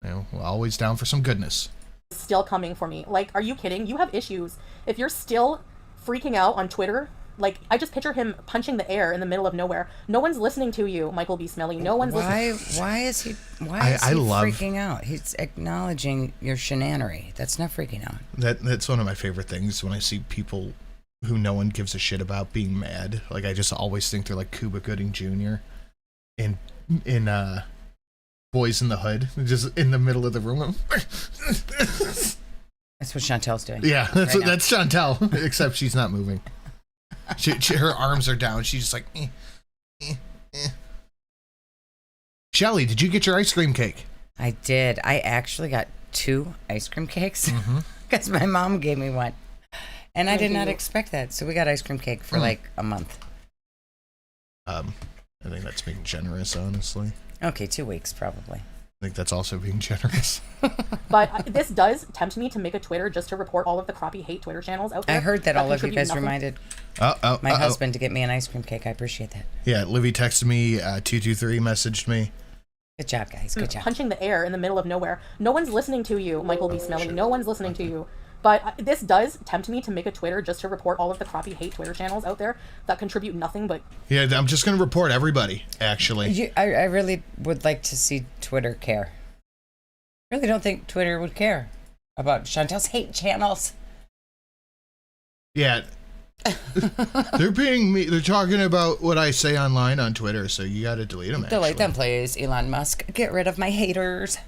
You know, we're always down for some goodness. Still coming for me. Like, are you kidding? You have issues. If you're still freaking out on Twitter, like, I just picture him punching the air in the middle of nowhere. No one's listening to you, Michael B. Smelly. No one's listening. Why is he I love- freaking out? He's acknowledging your shenanery. That's not freaking out. That's one of my favorite things when I see people who no one gives a shit about being mad. Like, I just always think they're like Cuba Gooding Jr. in Boys in the Hood, just in the middle of the room. That's what Chantel's doing. Yeah, that's right now. that's Chantel, except she's not moving. Her arms are down. She's just like, Shelly, did you get your ice cream cake? I did. I actually got 2 ice cream cakes Mm-hmm. because my mom gave me one. And I did not you. expect that. So we got ice cream cake for like a month. I think that's being generous, honestly. Okay, 2 weeks probably. I think that's also being generous. But this does tempt me to make a Twitter just to report all of the crappy hate Twitter channels out there. I heard that all of you contribute guys nothing. reminded My my husband to get me an ice cream cake. I appreciate that. Yeah, Livy texted me, 223 messaged me. Good job, guys. Good job. Punching the air in the middle of nowhere. No one's listening to you, Michael B. Smelly. No one's listening to you. But this does tempt me to make a Twitter just to report all of the crappy hate Twitter channels out there that contribute nothing but... Yeah, I'm just going to report everybody, actually. I really would like to see Twitter care. I really don't think Twitter would care about Chantel's hate channels. Yeah. They're being me. They're talking about what I say online on Twitter, so you got to delete them. Delete actually. them, please, Elon Musk. Get rid of my haters.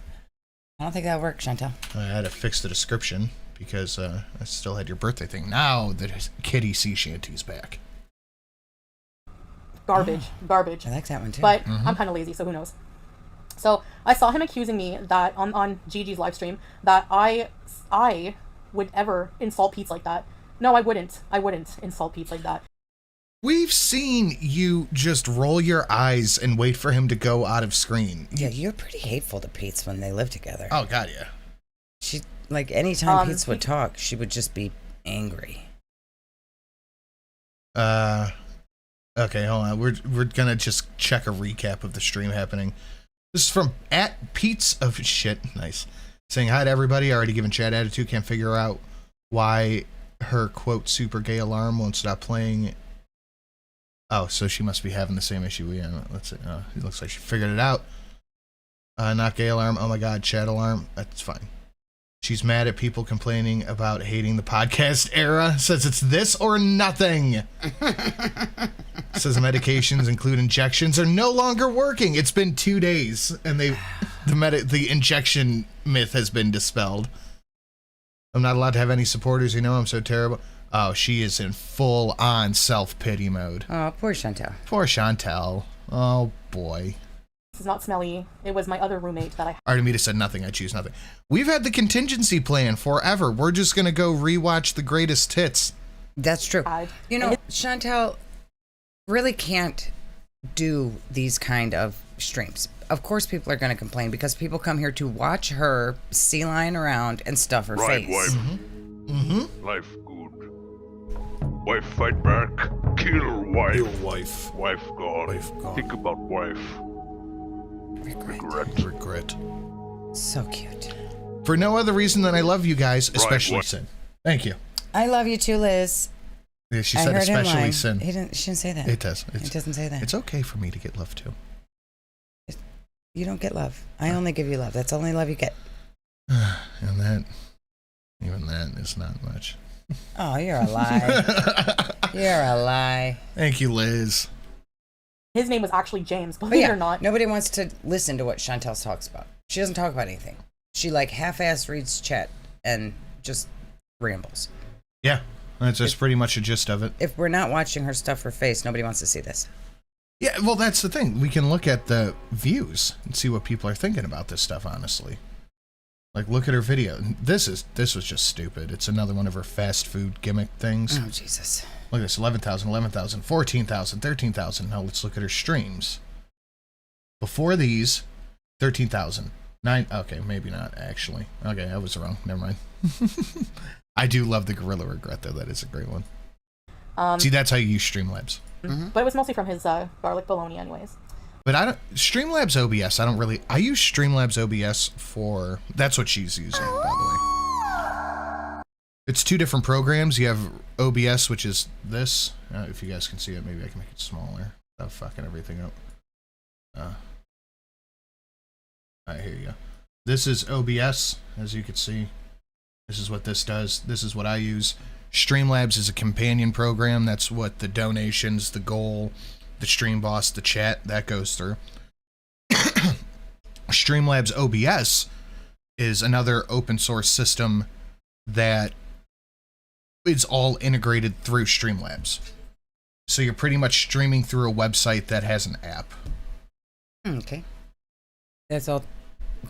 I don't think that works, Chantel. I had to fix the description because I still had your birthday thing. Now the Kitty Sea Shanty's back. Garbage. Garbage. I like that one too. But I'm kind of lazy, so who knows? So I saw him accusing me that on Gigi's live stream that I would ever insult Pete's like that. No, I wouldn't. I wouldn't insult Pete's like that. We've seen you just roll your eyes and wait for him to go out of screen. Yeah, you're pretty hateful to Pete's when they live together. Oh, God, yeah. She, like, anytime Pete's would talk, she would just be angry. Okay, hold on. We're gonna just check a recap of the stream happening. This is from @Pete's of shit. Nice. Saying hi to everybody. Already given chat attitude. Can't figure out why her quote super gay alarm won't stop playing. Oh, so she must be having the same issue we have. Let's see. It looks like she figured it out. Not gay alarm. Oh my God, chat alarm. That's fine. She's mad at people complaining about hating the podcast era. Says it's this or nothing. Says medications, include injections, are no longer working. It's been 2 days, and the injection myth has been dispelled. I'm not allowed to have any supporters. You know I'm so terrible. Oh, she is in full-on self-pity mode. Oh, poor Chantel. Poor Chantel. Oh, boy. This is not Smelly. It was my other roommate that I... Artemita said nothing. I choose nothing. We've had the contingency plan forever. We're just going to go rewatch the greatest hits. That's true. You know, Chantel really can't do these kind of streams. Of course people are going to complain because people come here to watch her sea lion around and stuff her face. Wife. Life good. Wife fight back. Kill wife. Kill wife. Wife gone. Wife gone. Think about wife. Regret. So cute. For no other reason than I love you guys, especially Sin. Thank you. I love you too, Liz. Yeah, she said especially Sin. She didn't say that. It does. It doesn't say that. It's okay for me to get love too. You don't get love. I only give you love. That's the only love you get. And even that is not much. Oh, you're a lie. You're a lie. Thank you, Liz. His name was actually James, believe it or not. Nobody wants to listen to what Chantel talks about. She doesn't talk about anything. She like half-ass reads chat and just rambles. Yeah, that's pretty much the gist of it. If we're not watching her stuff her face, nobody wants to see this. Yeah, well, that's the thing. We can look at the views and see what people are thinking about this stuff, honestly. Like, look at her video. This was just stupid. It's another one of her fast food gimmick things. Oh, Jesus. Look at this, 11,000, 14,000, 13,000. Now let's look at her streams. Before these, 13,000. 9, okay, maybe not, actually. Okay, I was wrong. Never mind. I do love the Gorilla Regret, though. That is a great one. See, that's how you use Streamlabs. But it was mostly from his garlic bologna anyways. But Streamlabs OBS, I use Streamlabs OBS for, that's what she's using, by the way. It's 2 different programs. You have OBS, which is this. If you guys can see it, maybe I can make it smaller. Without fucking everything up. Alright, here you go. This is OBS, as you can see. This is what this does. This is what I use. Streamlabs is a companion program. That's what the donations, the goal, the stream boss, the chat, that goes through. Streamlabs OBS is another open source system that is all integrated through Streamlabs. So you're pretty much streaming through a website that has an app. Okay. That's all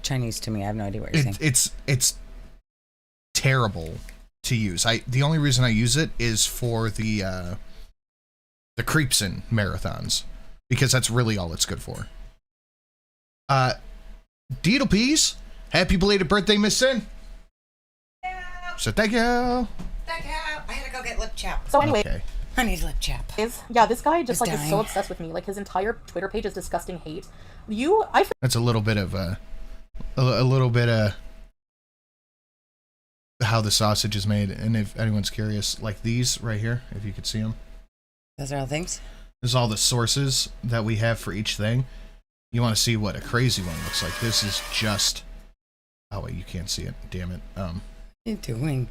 Chinese to me. I have no idea what you're saying. It's terrible to use. The only reason I use it is for the Creepsin marathons, because that's really all it's good for. Deedle Peas, happy belated birthday, Miss Sin. So thank you. Thank you. I had to go get lip chap. So anyway, Okay. I need lip chap. Yeah, this guy just He's like is so dying. obsessed with me. Like his entire Twitter page is disgusting hate. That's a little bit of a little bit of how the sausage is made, and if anyone's curious, like these right here, if you could see them. Those are all things? This is all the sources that we have for each thing. You want to see what a crazy one looks like. This is just... Oh, wait, you can't see it. Damn it. What are you doing?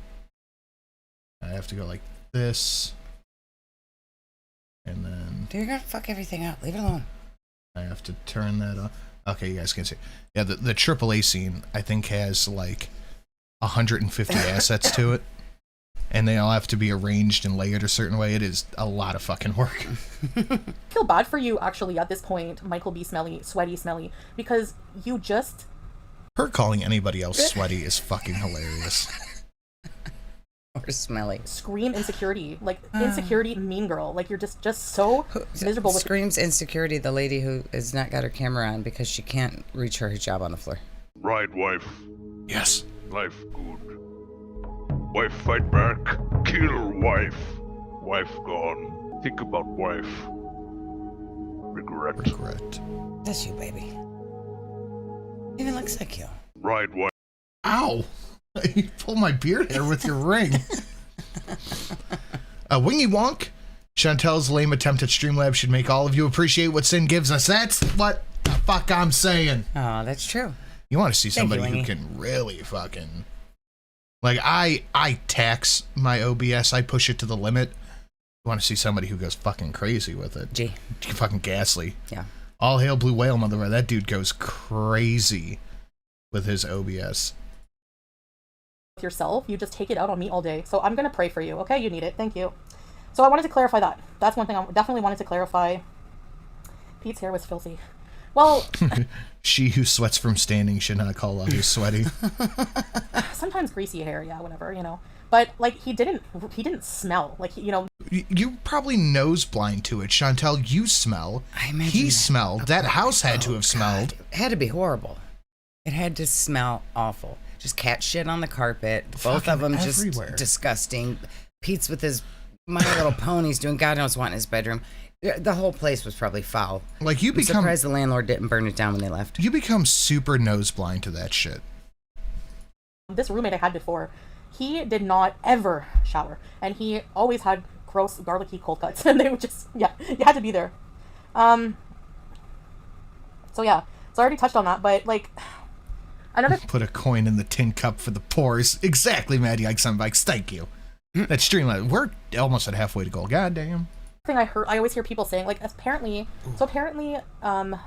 I have to go like this. And then... You're gonna fuck everything up. Leave it alone. I have to turn that on. Okay, you guys can see. Yeah, the AAA scene, I think, has like 150 assets to it. And they all have to be arranged and layered a certain way. It is a lot of fucking work. I feel bad for you, actually, at this point, Michael B. Smelly, Sweaty Smelly, because you just... Her calling anybody else sweaty is fucking hilarious. Poor Smelly. scream insecurity, like insecurity, mean girl. Like you're just so miserable. With Screams insecurity, the lady who has not got her camera on because she can't reach her hijab on the floor. Right, wife. Yes. Life good. Wife fight back. Kill wife. Wife gone. Think about wife. Regret. Regret. That's you, baby. Even looks like you. Right, wife. Ow! You pull my beard hair with your ring. Wingy Wonk. Chantel's lame attempt at Streamlabs should make all of you appreciate what Sin gives us. That's what the fuck I'm saying. Oh, that's true. You want to see Thank you, somebody who Wingy. can really fucking... Like, I tax my OBS. I push it to the limit. You want to see somebody who goes fucking crazy with it. Gee. Fucking ghastly. Yeah. All hail Blue Whale, motherfucker. That dude goes crazy with his OBS. yourself, you just take it out on me all day. So I'm gonna pray for you. Okay, you need it. Thank you. So I wanted to clarify that. That's one thing I definitely wanted to clarify. Pete's hair was filthy. Well, she who sweats from standing should not call others sweaty. sometimes greasy hair, yeah, whatever, you know. But like he didn't smell like you know. You're probably nose blind to it, Chantel. You smell. I imagine He smelled. That house had to have smelled. It had to be horrible. It had to smell awful. Just cat shit on the carpet. Both of them everywhere. just disgusting. Pete's with his My Little Ponies doing God knows what in his bedroom. The whole place was probably foul. Like I'm surprised the landlord didn't burn it down when they left. You become super nose blind to that shit. This roommate I had before, he did not ever shower, and he always had gross garlicky cold cuts, and they would just you had to be there. So yeah, so I already touched on that, but like another Put a coin in the tin cup for the pores. Exactly, Maddie Ike Sunbikes. Thank you. That Streamline. We're almost at halfway to goal. God damn. thing I always hear people saying, like apparently Yaba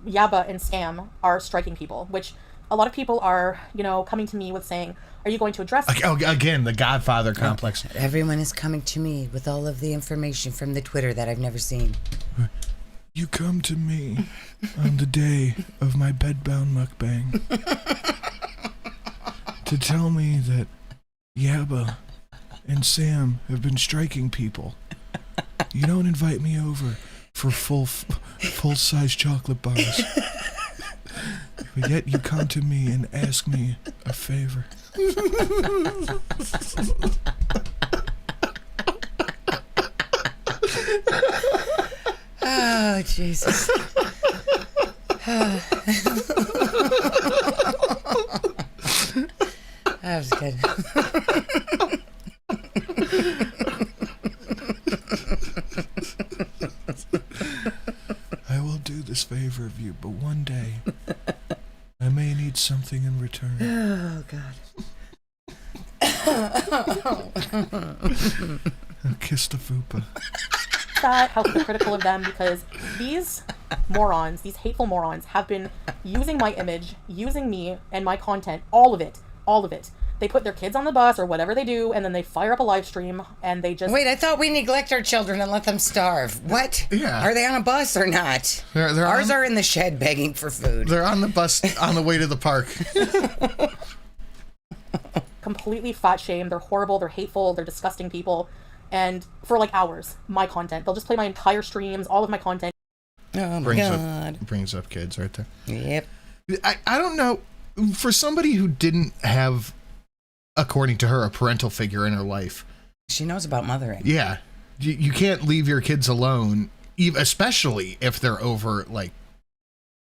and Scam are striking people, which a lot of people are, you know, coming to me with saying, are you going to address Again, the Godfather complex. Everyone is coming to me with all of the information from the Twitter that I've never seen. You come to me on the day of my bedbound mukbang to tell me that Yaba and Sam have been striking people. You don't invite me over for full-size chocolate bars. But yet you come to me and ask me a favor. Oh, Jesus. That was good. I will do this favor of you, but one day I may need something in return. Oh, God. Kiss the fupa. that, how critical of them, because these morons, these hateful morons, have been using my image, using me and my content, all of it. They put their kids on the bus or whatever they do, and then they fire up a live stream, and they just... Wait, I thought we neglect our children and let them starve. What? Yeah. Are they on a bus or not? Ours are in the shed begging for food. They're on the bus on the way to the park. completely fat shame. They're horrible, they're hateful, they're disgusting people. And for like hours, my content. They'll just play my entire streams, all of my content. Oh my God. Brings up kids right there. Yep. I don't know. For somebody who didn't have, according to her, a parental figure in her life. She knows about mothering. Yeah. You can't leave your kids alone, especially if they're over, like,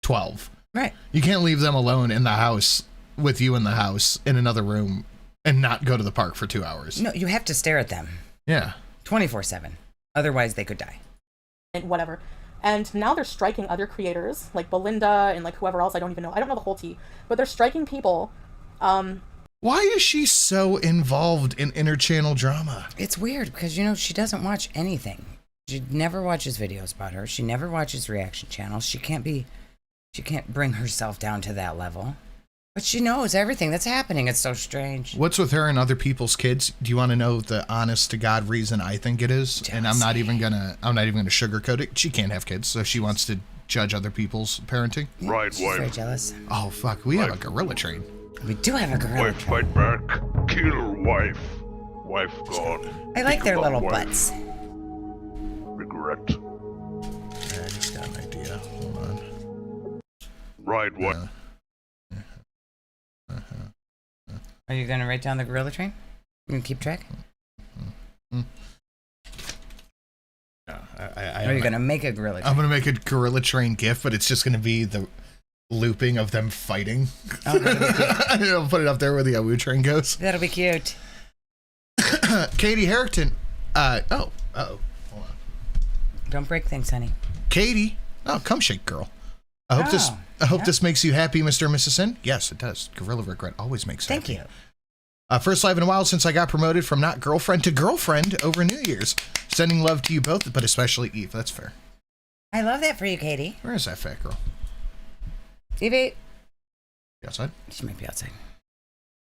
12. Right. You can't leave them alone in the house, with you in the house, in another room, and not go to the park for 2 hours. No, you have to stare at them. Yeah. 24/7. Otherwise, they could die. And whatever. And now they're striking other creators, like Belinda and like whoever else, I don't even know. I don't know the whole tea. But they're striking people. Why is she so involved in inter-channel drama? It's weird because, you know, she doesn't watch anything. She never watches videos about her. She never watches reaction channels. She can't bring herself down to that level. But she knows everything that's happening. It's so strange. What's with her and other people's kids? Do you want to know the honest to God reason I think it is? Jealousy. And I'm not even gonna sugarcoat it. She can't have kids, so she wants to judge other people's parenting. Right, She's very wife. jealous. Oh fuck, we have a gorilla train. We do have a gorilla. Wife, fight back. Killer wife. Wife gone. I like Think their about little wife. butts. Regret. I just got an idea. Hold on. Ride what? Are you going to write down the gorilla train? You can keep track? Are you going to make a gorilla train? I'm going to make a gorilla train gif, but it's just going to be the looping of them fighting. Oh, that'll be cute. I'll put it up there where the Awoo train goes. That'll be cute. Katie Harrington. Hold on. Don't break things, honey. Katie. Oh, come shake, girl. I hope this makes you happy, Mr. and Mrs. Sin. Yes, it does. Gorilla Regret always makes Thank happy. you. First live in a while since I got promoted from not girlfriend to girlfriend over New Year's. Sending love to you both, but especially Eve. That's fair. I love that for you, Katie. Where is that fat girl? Evie. You outside? She might be outside.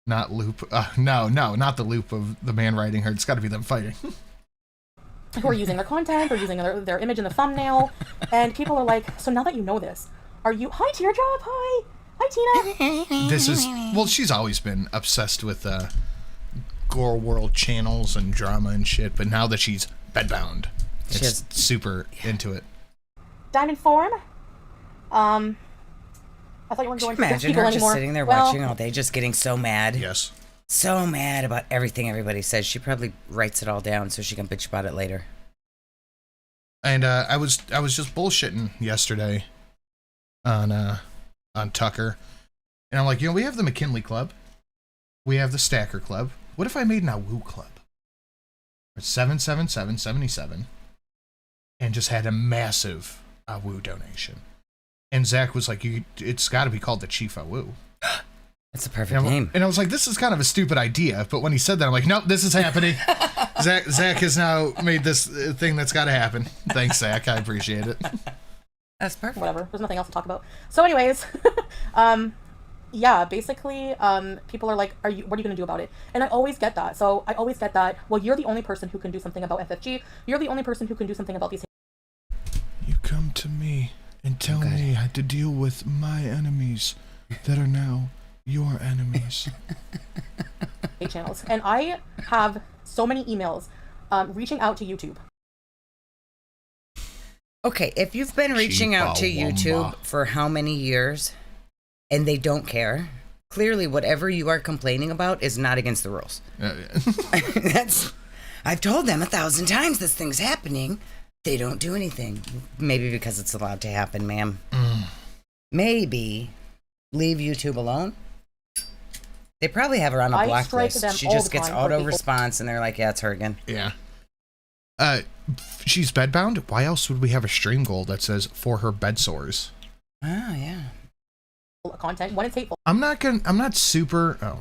Not loop. No, not the loop of the man riding her. It's got to be them fighting. Who are using their content or using their image in the thumbnail. And people are like, so now that you know this, are you... Hi, Teardrop. Hi, Tina. This is... Well, she's always been obsessed with Gore World channels and drama and shit, but now that she's bedbound, it's super into it. Diamond Form. I thought you weren't going to Imagine people her anymore. just sitting there Well, watching all day, just getting so mad. Yes. So mad about everything everybody says. She probably writes it all down so she can bitch about it later. And I was just bullshitting yesterday on Tucker, and I'm like, we have the McKinley Club, we have the Stacker Club. What if I made an Awoo Club? It's 77777, and just had a massive Awoo donation. And Zach was like, it's got to be called the Chief Awoo. That's a perfect name. And I was like, this is kind of a stupid idea. But when he said that, I'm like, nope, this is happening. Zach has now made this thing that's got to happen. Thanks, Zach. I appreciate it. That's perfect. Whatever. There's nothing else to talk about. So anyways, yeah, basically, people are like, what are you going to do about it? And I always get that. So I always get that, well, you're the only person who can do something about FFG. You're the only person who can do something about these. You come to me and tell me how to deal with my enemies that are now your enemies. channels. And I have so many emails reaching out to YouTube. Okay, if you've been reaching out to YouTube for how many years and they don't care, clearly whatever you are complaining about is not against the rules. I've told them 1,000 times this thing's happening. They don't do anything. Maybe because it's allowed to happen, ma'am. Maybe leave YouTube alone. They probably have her on a block list. She just gets auto response and they're like, yeah, it's her again. Yeah. She's bedbound. Why else would we have a stream goal that says for her bed sores? Oh, yeah. Content when it's hateful. I'm not super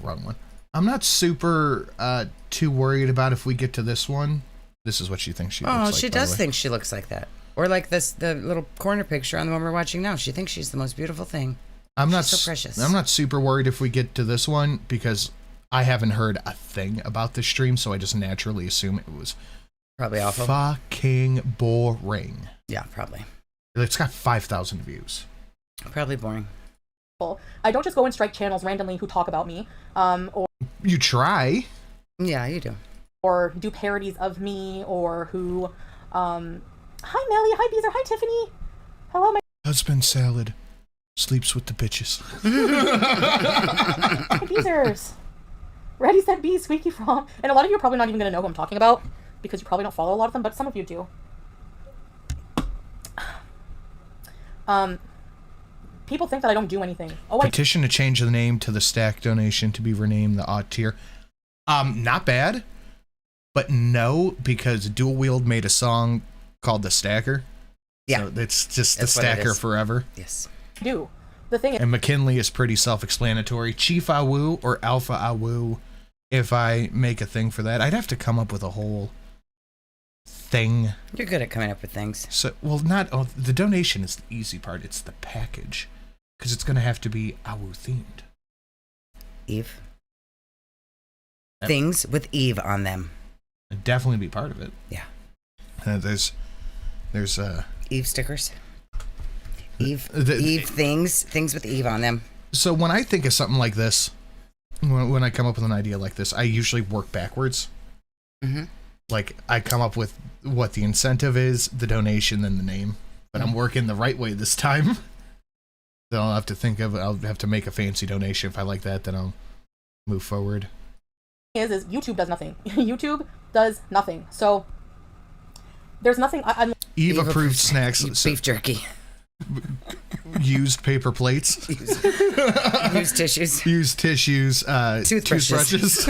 too worried about if we get to this one. This is what she thinks she looks like. Oh, she does think she looks like that. Or like the little corner picture on the one we're watching now. She thinks she's the most beautiful thing. She's so precious. I'm not super worried if we get to this one because I haven't heard a thing about this stream, so I just naturally assume it was probably awful. Fucking boring. Yeah, probably. It's got 5,000 views. Probably boring. I don't just go and strike channels randomly who talk about me, or you try. Yeah, you do. Or do parodies of me, or who, hi Melly, hi Beezer, hi Tiffany, hello my husband salad, sleeps with the bitches. Hi Beezers, Ready Set B, Squeaky From, and a lot of you are probably not even going to know who I'm talking about, because you probably don't follow a lot of them, but some of you do. People think that I don't do anything. Petition to change the name to the Stack donation to be renamed the Odd Tier. Not bad, but no, because Dual Wield made a song called The Stacker. Yeah. So it's just The Stacker forever. Yes. Do. The thing is, and McKinley is pretty self-explanatory. Chief Awoo or Alpha Awoo, if I make a thing for that. I'd have to come up with a whole thing. You're good at coming up with things. So, well, the donation is the easy part. It's the package. Because it's going to have to be Awoo themed. Eve. Yep. Things with Eve on them. It'd definitely be part of it. Yeah. There's Eve stickers. Eve things with Eve on them. So when I think of something like this, when I come up with an idea like this, I usually work backwards. Like, I come up with what the incentive is, the donation, then the name. But I'm working the right way this time. So I'll have to make a fancy donation. If I like that, then I'll move forward. Is YouTube does nothing. YouTube does nothing. So there's nothing. Eve approved snacks. Beef jerky. Used paper plates. Used tissues. Used tissues. Toothbrushes.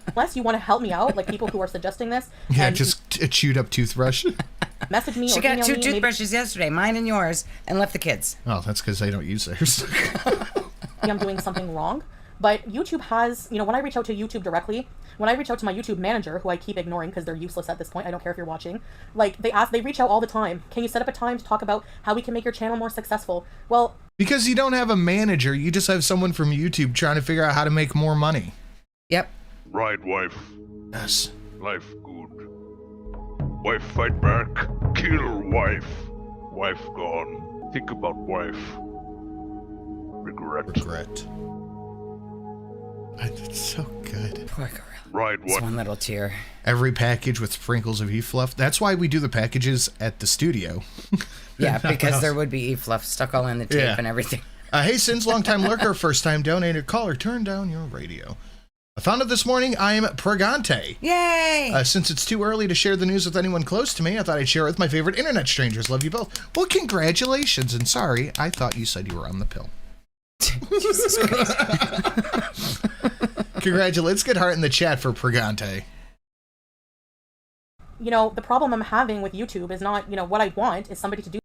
Unless you want to help me out, like people who are suggesting this. Yeah, just a chewed up toothbrush. Message me. She or got email 2 me, toothbrushes yesterday, mine and yours, and left the kids. Oh, that's because they don't use theirs. Maybe I'm doing something wrong. But YouTube has, when I reach out to YouTube directly, when I reach out to my YouTube manager, who I keep ignoring because they're useless at this point, I don't care if you're watching, like, they reach out all the time. Can you set up a time to talk about how we can make your channel more successful? Well... Because you don't have a manager, you just have someone from YouTube trying to figure out how to make more money. Yep. Right, wife. Yes. Life good. Wife fight back. Kill wife. Wife gone. Think about wife. Regret. It's so good. Poor girl. Right, It's one little tear. Every package with sprinkles of e-fluff. That's why we do the packages at the studio. Yeah, because there would be e-fluff stuck all in the tape and everything. Hey, Sins, long-time lurker, first-time donator, caller, turn down your radio. I found out this morning I'm pregante. Yay! Since it's too early to share the news with anyone close to me, I thought I'd share it with my favorite internet strangers. Love you both. Well, congratulations, and sorry, I thought you said you were on the pill. Jesus Christ. Congratulations. Let's get heart in the chat for pregante. The problem I'm having with YouTube is not, what I want is somebody to do.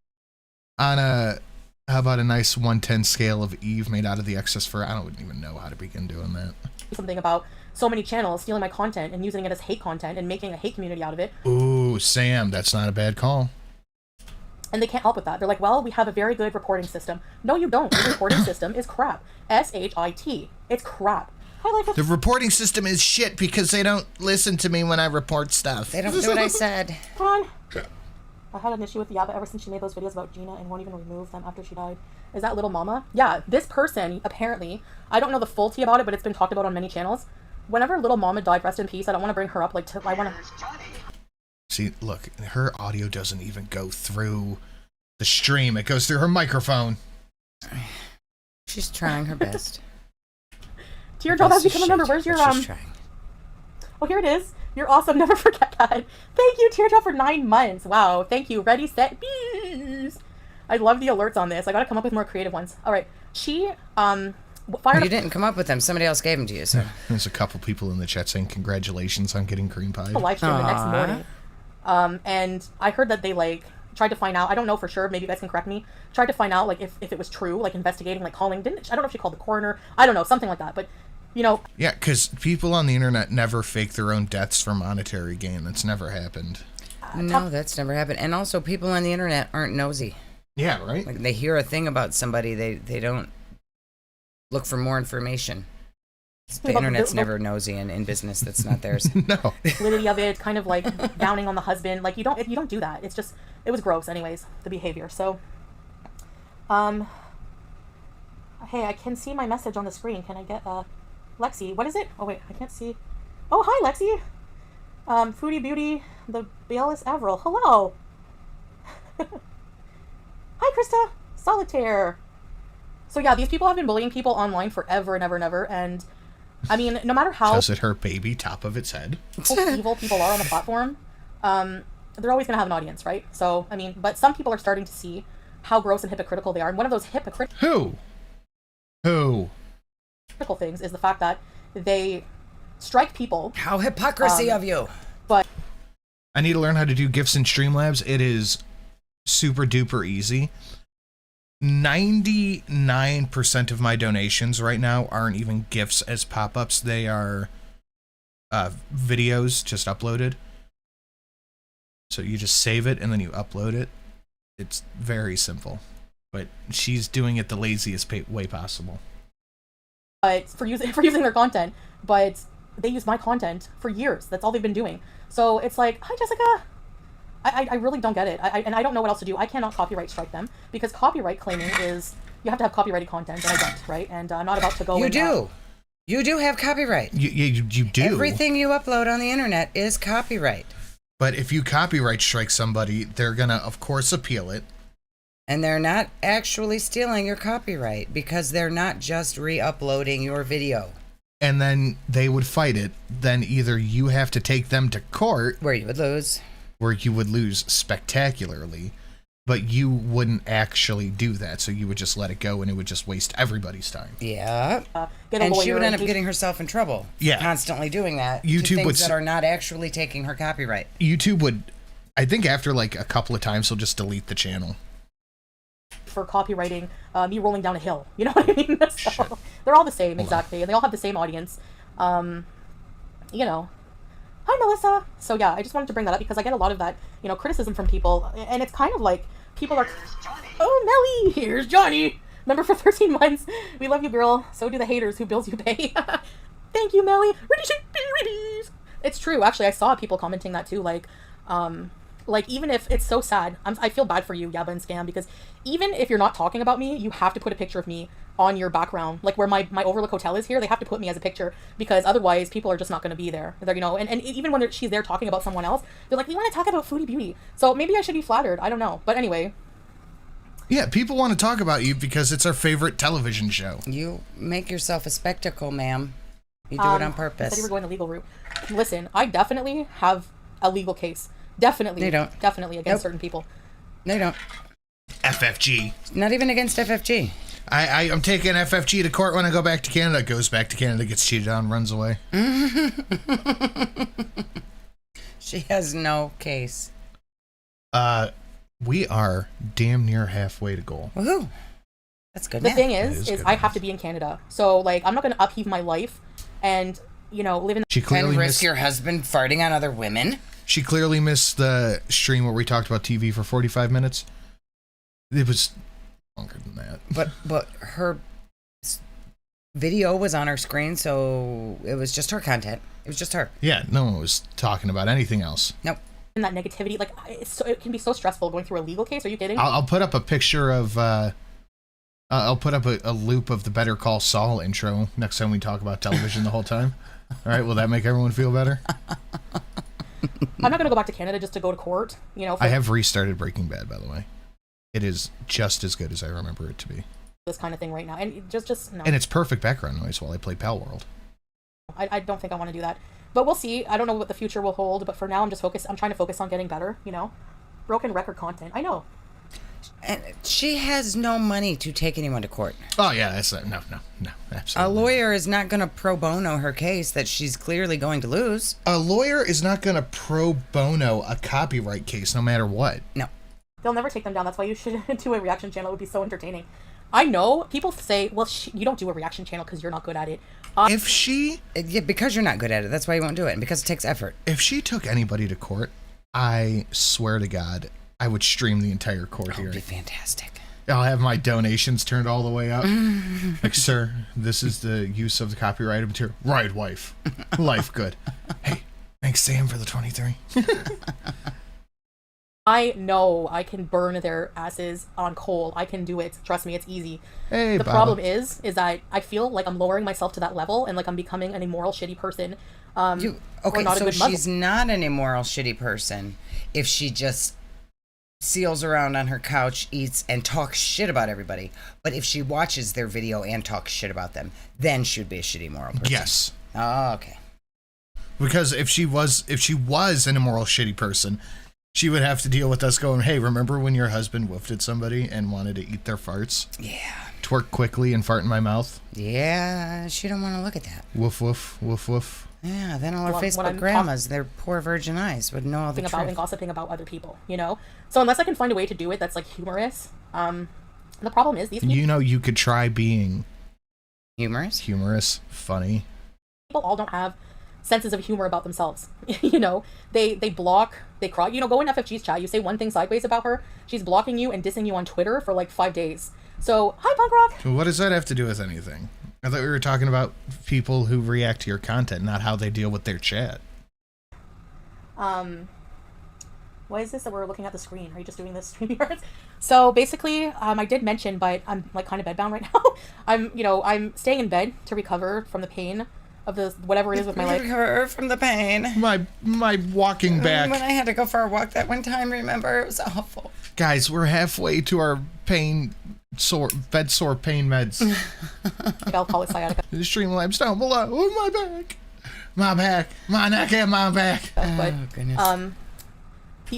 On a, how about a nice 1/10 scale of Eve made out of the excess fur? I don't even know how to begin doing that. Something about so many channels stealing my content and using it as hate content and making a hate community out of it. Ooh, Sam, that's not a bad call. And they can't help with that. They're like, well, we have a very good reporting system. No, you don't. The reporting system is crap. S-H-I-T. It's crap. I like it. The reporting system is shit because they don't listen to me when I report stuff. They don't do what I said. Come on. I had an issue with Yaba ever since she made those videos about Gina and won't even remove them after she died. Is that Little Mama? Yeah, this person, apparently, I don't know the full tea about it, but it's been talked about on many channels. Whenever Little Mama died, rest in peace, I don't want to bring her up, I want to... See, look, her audio doesn't even go through the stream. It goes through her microphone. She's trying her best. Teardrop has become a member. Where's your, She's trying. Oh, here it is. You're awesome. Never forget that. Thank you, Teardrop, for 9 months. Wow. Thank you. Ready, set, bees. I love the alerts on this. I gotta come up with more creative ones. All right. She, fired... You didn't come up with them. Somebody else gave them to you, so... There's a couple people in the chat saying congratulations on getting cream pie. A live stream the next morning. And I heard that they, tried to find out, I don't know for sure, maybe you guys can correct me, tried to find out, if it was true, investigating, calling, I don't know if she called the coroner, I don't know, something like that, but, Yeah, because people on the internet never fake their own deaths for monetary gain. That's never happened. No, that's never happened. And also, people on the internet aren't nosy. Yeah, right? They hear a thing about somebody, they don't look for more information. The internet's never nosy in business that's not theirs. No. Validity of it, kind of downing on the husband. You don't do that. It's just, it was gross anyways, the behavior. So, hey, I can see my message on the screen. Can I get, Lexi, what is it? Oh wait, I can't see. Oh, hi Lexi. Foodie Beauty, the Bayless Avril. Hello. Hi Krista. Solitaire. So yeah, these people have been bullying people online forever and ever and ever, and I mean, no matter how Does it hurt baby top of its head? evil people are on the platform, they're always going to have an audience, right? So, I mean, but some people are starting to see how gross and hypocritical they are, and one of those hypocritical things is the fact that they strike people. How hypocrisy of you! But I need to learn how to do GIFs in Streamlabs. It is super duper easy. 99% of my donations right now aren't even GIFs as pop-ups. They are videos just uploaded. So you just save it and then you upload it. It's very simple. But she's doing it the laziest way possible. But for using their content, but they use my content for years. That's all they've been doing. So it's like, hi Jessica. I really don't get it. And I don't know what else to do. I cannot copyright strike them because copyright claiming is, you have to have copyrighted content, and I don't, right? And I'm not about to go. You do. You do have copyright. You do. Everything you upload on the internet is copyright. But if you copyright strike somebody, they're gonna, of course, appeal it. And they're not actually stealing your copyright because they're not just re-uploading your video. And then they would fight it. Then either you have to take them to court, where you would lose spectacularly, but you wouldn't actually do that. So you would just let it go, and it would just waste everybody's time. Yeah. Get a And she lawyer would end and up getting herself in trouble. Yeah. Constantly doing that. YouTube to things would that are not actually taking her copyright. YouTube would, I think, after like a couple of times, he'll just delete the channel. For copywriting me rolling down a hill. You know what I mean? So, they're all the same, exactly. And they all have the same audience. You know. Hi, Melissa. So, yeah, I just wanted to bring that up because I get a lot of that, you know, criticism from people. And it's kind of like people are... Oh, Melly! Here's Johnny! Member for 13 months. We love you, girl. So do the haters who bills you pay. Thank you, Melly. It's true. Actually, I saw people commenting that too. Like, even if it's so sad, I feel bad for you, Yabba and Scam, because even if you're not talking about me, you have to put a picture of me on your background. Like where my Overlook Hotel is here, they have to put me as a picture because otherwise people are just not going to be there. They're, you know, and even when she's there talking about someone else, they're like, we want to talk about Foodie Beauty. So maybe I should be flattered. I don't know. But anyway. Yeah, people want to talk about you because it's our favorite television show. You make yourself a spectacle, ma'am. You do it on purpose. I said you were going the legal route. Listen, I definitely have a legal case. Definitely. They don't. Definitely against certain people. They don't. FFG. Not even against FFG. I'm taking FFG to court when I go back to Canada. Goes back to Canada, gets cheated on, runs away. She has no case. We are damn near halfway to goal. Woohoo! That's good. The thing is I have to be in Canada, so like I'm not going to upheave my life, and you know live in. She clearly and risk your husband farting on other women. She clearly missed the stream where we talked about TV for 45 minutes. It was longer than that. But her video was on her screen, so it was just her content. It was just her. Yeah, no one was talking about anything else. Nope. And that negativity, like it can be so stressful going through a legal case. Are you kidding? I'll put up a picture of. I'll put up a loop of the Better Call Saul intro next time we talk about television the whole time. All right, will that make everyone feel better? I'm not going to go back to Canada just to go to court, you know. I have restarted Breaking Bad, by the way. It is just as good as I remember it to be. This kind of thing right now. And just no. And it's perfect background noise while I play Pal World. I don't think I want to do that. But we'll see. I don't know what the future will hold, but for now I'm trying to focus on getting better, you know. Broken record content. I know. And she has no money to take anyone to court. Oh, yeah, that's no, absolutely. A lawyer is not going to pro bono her case that she's clearly going to lose. A lawyer is not going to pro bono a copyright case no matter what. No. They'll never take them down. That's why you should do a reaction channel. It would be so entertaining. I know people say, well, you don't do a reaction channel because you're not good at it. If she... Yeah, because you're not good at it. That's why you won't do it. And because it takes effort. If she took anybody to court, I swear to God, I would stream the entire court hearing. That would be fantastic. I'll have my donations turned all the way up. Like, sir, this is the use of the copyrighted material. Right, wife. Life good. Hey, thanks, Sam, for the 23. I know I can burn their asses on coal. I can do it. Trust me, it's easy. Hey, the Baba. problem is that I feel like I'm lowering myself to that level and like I'm becoming an immoral, shitty person. Okay, not so a good she's not an immoral, shitty person if she just seals around on her couch, eats, and talks shit about everybody. But if she watches their video and talks shit about them, then she would be a shitty, moral person. Yes. Oh, okay. Because if she was an immoral, shitty person, she would have to deal with us going, hey, remember when your husband woofed at somebody and wanted to eat their farts? Yeah. Twerk quickly and fart in my mouth? Yeah, she don't want to look at that. Woof, woof, woof, woof. Yeah, then all her Facebook grandmas, their poor virgin eyes, would know all the truth. And gossiping about other people, you know? So unless I can find a way to do it that's, like, humorous, the problem is these people... You know, you could try being... Humorous, funny. People all don't have senses of humor about themselves. You know, they block, they cry. You know, go in FFG's chat, you say one thing sideways about her, she's blocking you and dissing you on Twitter for like 5 days. So, hi, Punk Rock! What does that have to do with anything? I thought we were talking about people who react to your content, not how they deal with their chat. Why is this that we're looking at the screen? Are you just doing this, StreamYards? So basically, I did mention, but I'm like kind of bedbound right now. I'm staying in bed to recover from the pain of the whatever it is with my leg. Recover from the pain. My walking back. When I had to go for a walk that one time, remember? It was awful. Guys, we're halfway to our bed sore pain meds. I'll call it sciatica. The Streamlabs down below. Oh, my back, my neck, and my back. But, Oh, goodness.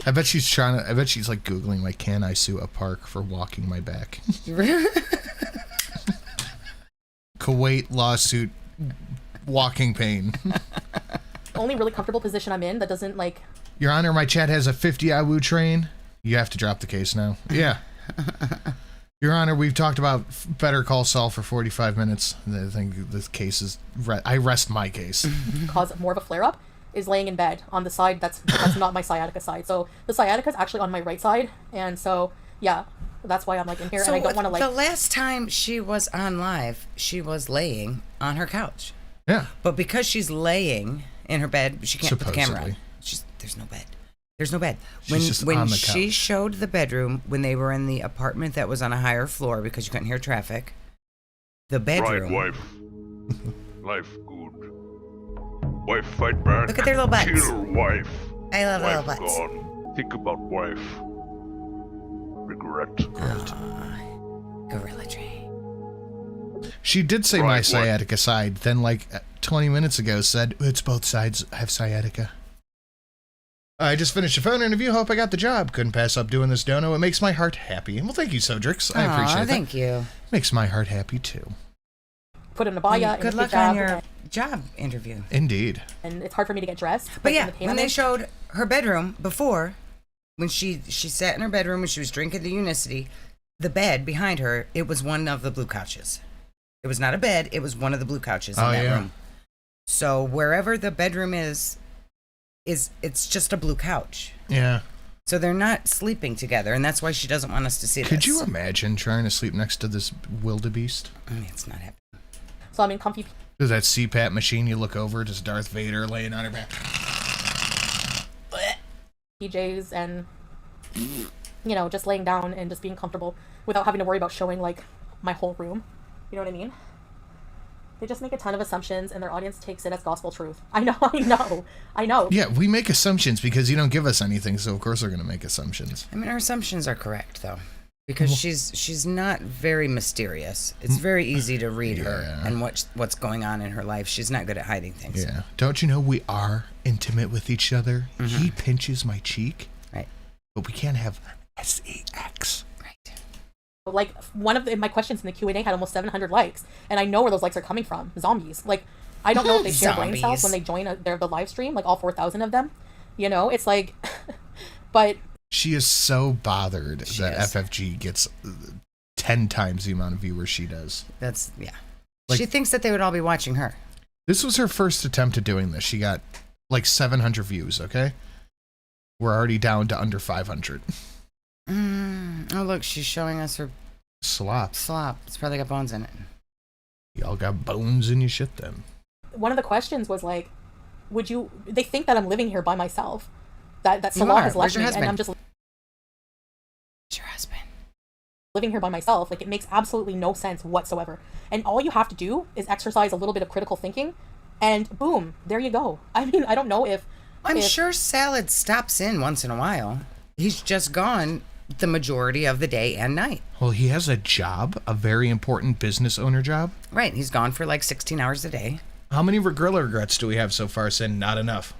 I bet she's like Googling, like, can I sue a park for walking my back? Kuwait lawsuit, walking pain. only really comfortable position I'm in that doesn't like. Your Honor, my chat has a 50 Awoo train. You have to drop the case now. Yeah. Your Honor, we've talked about Better Call Saul for 45 minutes. I think this case is... I rest my case. Cause more of a flare-up is laying in bed on the side that's not my sciatica side. So the sciatica is actually on my right side. And so, yeah, that's why I'm like in here. So and I don't want to like... The last time she was on live, she was laying on her couch. Yeah. But because she's laying in her bed, she can't put the camera on. Supposedly. There's no bed. There's no bed. She's just when on the she couch. showed the bedroom, when they were in the apartment that was on a higher floor because you couldn't hear traffic, the bedroom... Right, wife. Life good. Wife fight back. Look at their little butts. Kill wife. I love Wife little butts. gone. Think about wife. Regret. Gorilla tree. She did say Right, my what? sciatica side, then like 20 minutes ago said, it's both sides have sciatica. I just finished a phone interview. Hope I got the job. Couldn't pass up doing this dono. It makes my heart happy. Well, thank you, Sodrix. I appreciate that. Thank you. Makes my heart happy, too. Put in a baya. Good luck on your job interview. Indeed. And it's hard for me to get dressed. But yeah, in the pain when I'm they in. showed her bedroom before, when she sat in her bedroom when she was drinking the Unicity, the bed behind her, it was one of the blue couches. It was not a bed, it was one of the blue couches in that room. So wherever the bedroom is it's just a blue couch. Yeah. So they're not sleeping together, and that's why she doesn't want us to see this. Could you imagine trying to sleep next to this wildebeest? I mean, it's not happening. So I'm in comfy There's that CPAP machine, you look over, just Darth Vader laying on her back. PJs and, you know, just laying down and just being comfortable without having to worry about showing, like, my whole room. You know what I mean? They just make a ton of assumptions and their audience takes it as gospel truth. I know. Yeah, we make assumptions because you don't give us anything, so of course we're going to make assumptions. I mean, her assumptions are correct, though. Because she's not very mysterious. It's very easy to read her and what's going on in her life. She's not good at hiding things. Yeah. Don't you know we are intimate with each other? He pinches my cheek. Right. But we can't have sex. Right. Like, one of my questions in the Q&A had almost 700 likes, and I know where those likes are coming from. Zombies. Like, I don't know if they share brain cells when they join the live stream, like all 4,000 of them. You know, it's like, but... She is so bothered that FFG gets 10 times the amount of viewers she does. That's, yeah. Like, she thinks that they would all be watching her. This was her first attempt at doing this. She got like 700 views, okay? We're already down to under 500. Oh, look, she's showing us her slop. It's probably got bones in it. Y'all got bones in your shit then. One of the questions was like, they think that I'm living here by myself. That Salah has left me, and I'm just... It's your husband. Living here by myself, like, it makes absolutely no sense whatsoever. And all you have to do is exercise a little bit of critical thinking, and boom, there you go. I mean, I don't know if... I'm sure Salad stops in once in a while. He's just gone the majority of the day and night. Well, he has a job, a very important business owner job. Right, he's gone for like 16 hours a day. How many Gorilla regrets do we have so far, Sin? Not enough.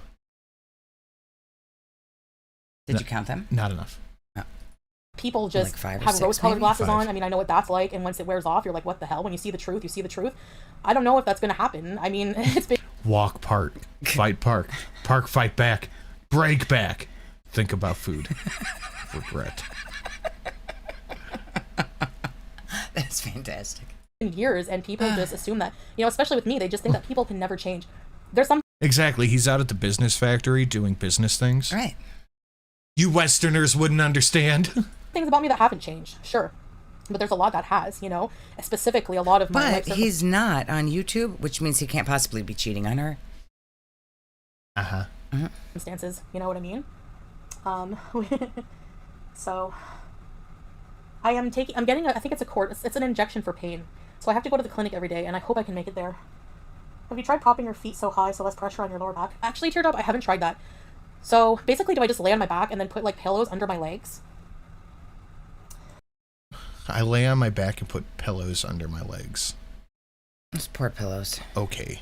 Did you count them? Not enough. No. People just like 5 or have 6, rose-colored maybe? glasses 5. on. I mean, I know what that's like, and once it wears off, you're like, what the hell? When you see the truth, you see the truth. I don't know if that's going to happen. I mean, it's been... Walk, park, fight, park. Park, fight back. Break back. Think about food. Regret. That's fantastic. years, and people just assume that, you know, especially with me, they just think that people can never change. There's some... Exactly. He's out at the business factory doing business things. Right. You Westerners wouldn't understand. things about me that haven't changed, sure. But there's a lot that has, you know, specifically a lot of my But he's not on YouTube, which means he can't possibly be cheating on her. Uh-huh. circumstances, you know what I mean? So I'm getting I think it's a it's an injection for pain. So I have to go to the clinic every day, and I hope I can make it there. Have you tried propping your feet so high so less pressure on your lower back? Actually, Teardrop, I haven't tried that. So basically, do I just lay on my back and then put like pillows under my legs? I lay on my back and put pillows under my legs. Those poor pillows. Okay.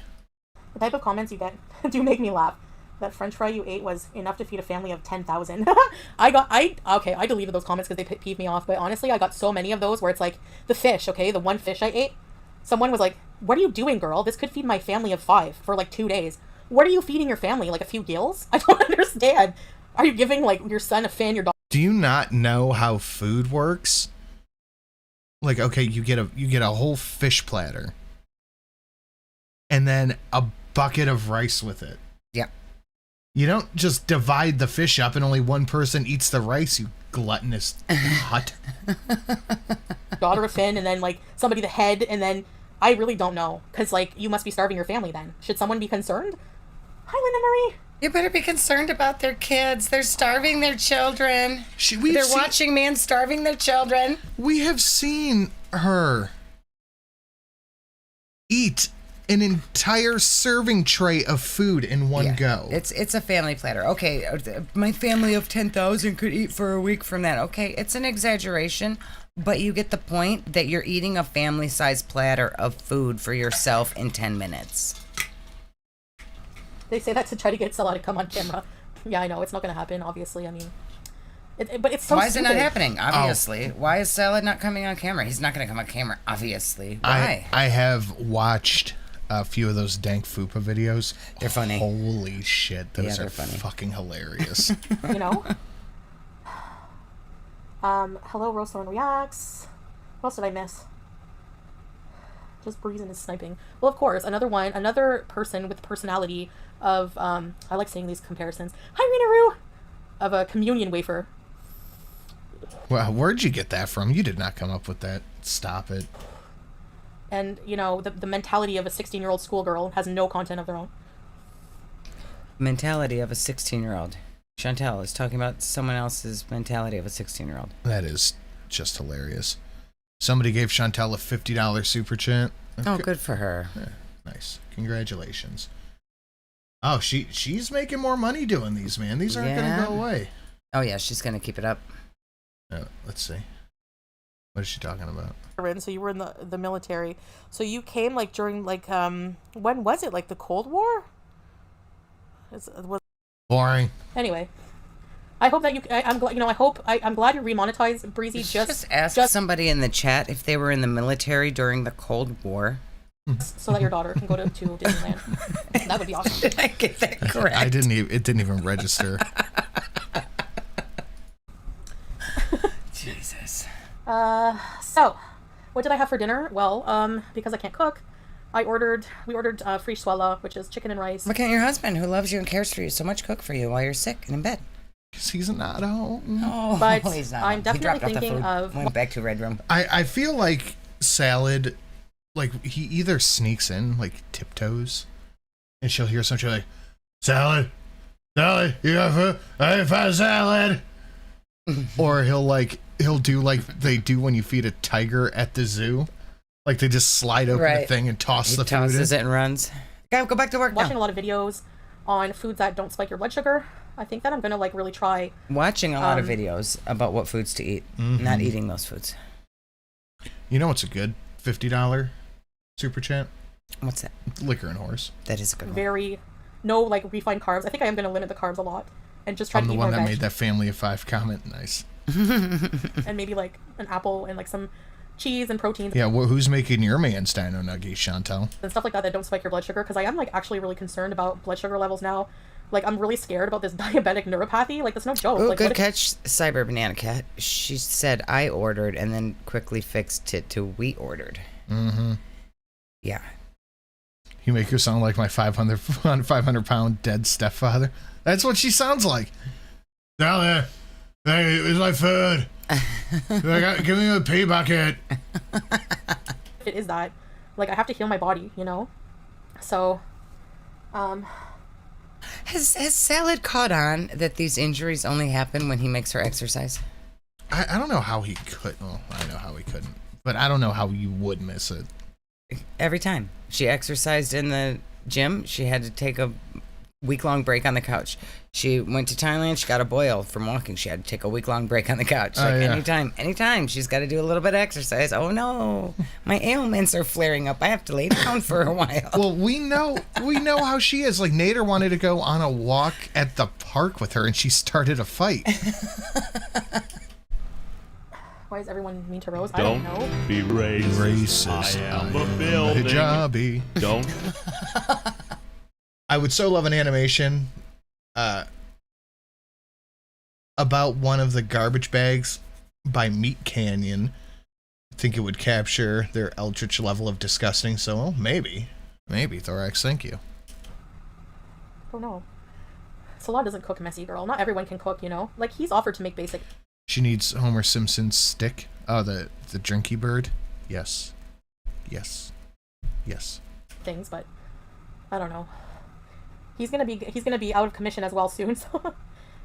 The type of comments you get do make me laugh. That French fry you ate was enough to feed a family of 10,000. I deleted those comments because they peeved me off, but honestly, I got so many of those where it's like, the fish, okay, the one fish I ate, someone was like, what are you doing, girl? This could feed my family of 5 for like 2 days. What are you feeding your family? Like a few gills? I don't understand. Are you giving like your son a fan, your dog? Do you not know how food works? Like, okay, you get a whole fish platter. And then a bucket of rice with it. Yeah. You don't just divide the fish up and only one person eats the rice, you gluttonous hut. Daughter a fin, and then like somebody the head, and then I really don't know. Because like, you must be starving your family then. Should someone be concerned? Hi, Linda Marie. You better be concerned about their kids. They're starving their children. They're watching man starving their children. We have seen her eat an entire serving tray of food in one go. It's a family platter. Okay, my family of 10,000 could eat for a week from that. Okay, it's an exaggeration, but you get the point that you're eating a family-sized platter of food for yourself in 10 minutes. They say that to try to get Salah to come on camera. Yeah, I know. It's not going to happen, obviously. I mean, but it's so Why is it not stupid. happening? Obviously. Why is Salad not coming on camera? He's not going to come on camera, obviously. Why? I have watched a few of those dank Fupa videos. They're funny. Holy shit, those they're are funny. fucking hilarious. You know? Hello, Rosethorn Reacts. What else did I miss? Just Breezing is sniping. Well, of course, another person with personality of, I like saying these comparisons. Hi, Rinaru! Of a communion wafer. Well, where'd you get that from? You did not come up with that. Stop it. And, you know, the mentality of a 16-year-old schoolgirl has no content of their own. Mentality of a 16-year-old. Chantel is talking about someone else's mentality of a 16-year-old. That is just hilarious. Somebody gave Chantel a $50 super chat. Oh, good for her. Yeah, nice. Congratulations. Oh, she's making more money doing these, man. These aren't going to go away. Oh, yeah, she's going to keep it up. Let's see. What is she talking about? So you were in the military. So you came like during like when was it? Like the Cold War? Boring. Anyway, I hope that I'm glad. You know, I'm glad you remonetized Breezy. Just ask somebody in the chat if they were in the military during the Cold War, so that your daughter can go to Disneyland. That would be awesome. Did I get that correct? It didn't even register. Jesus. So, what did I have for dinner? Well, because I can't cook, we ordered frisch swella, which is chicken and rice. Why can't your husband, who loves you and cares for you so much, cook for you while you're sick and in bed? Because he's not home. Oh, but he's not. I'm definitely he dropped thinking off the food, of... went back to Red Room. I feel like Salad, like, he either sneaks in, like, tiptoes, and she'll hear something like, Salad, you got food? I found salad. Or he'll do like they do when you feed a tiger at the zoo. Like they just slide open the thing and toss the food in. He tosses it and runs. Go back to work Watching now. a lot of videos on foods that don't spike your blood sugar. I think that I'm going to like really try. Watching a lot of videos about what foods to eat. Not eating those foods. You know what's a good $50 super chat? What's that? Liquor and Horse. That is a good one. No like refined carbs. I think I am going to limit the carbs a lot. And just try to eat more I'm the one that veg. made that family of 5 comment. Nice. And maybe like an apple and like some cheese and proteins. Yeah, who's making your man's dino nuggies, Chantel? And stuff like that don't spike your blood sugar, because I am like actually really concerned about blood sugar levels now. Like I'm really scared about this diabetic neuropathy. Like that's no joke. Oh, like, good catch, Cyber Banana Cat. She said I ordered and then quickly fixed it to we ordered. Mm-hmm. Yeah. You make her sound like my 500-pound dead stepfather. That's what she sounds like. Down there. Hey, it's my food. Give me a pea bucket. It is that. Like I have to heal my body, you know? So, Has Salad caught on that these injuries only happen when he makes her exercise? I don't know how he could. Well, I know how he couldn't, but I don't know how you would miss it. Every time she exercised in the gym, she had to take a week-long break on the couch. She went to Thailand, she got a boil from walking. She had to take a week-long break on the couch. Like anytime she's got to do a little bit of exercise. Oh no, my ailments are flaring up. I have to lay down for a while. Well, we know how she is. Like, Nader wanted to go on a walk at the park with her, and she started a fight. Why is everyone mean to Rose? I don't know. Be racist. I am a building. Hijabby. Don't. I would so love an animation about one of the garbage bags by Meat Canyon. I think it would capture their eldritch level of disgusting. So maybe, Thorax. Thank you. Oh no. Salah doesn't cook messy, girl. Not everyone can cook, you know? Like, he's offered to make basic... She needs Homer Simpson's stick. Oh, the drinky bird. Yes. things, but I don't know. He's gonna be out of commission as well soon, so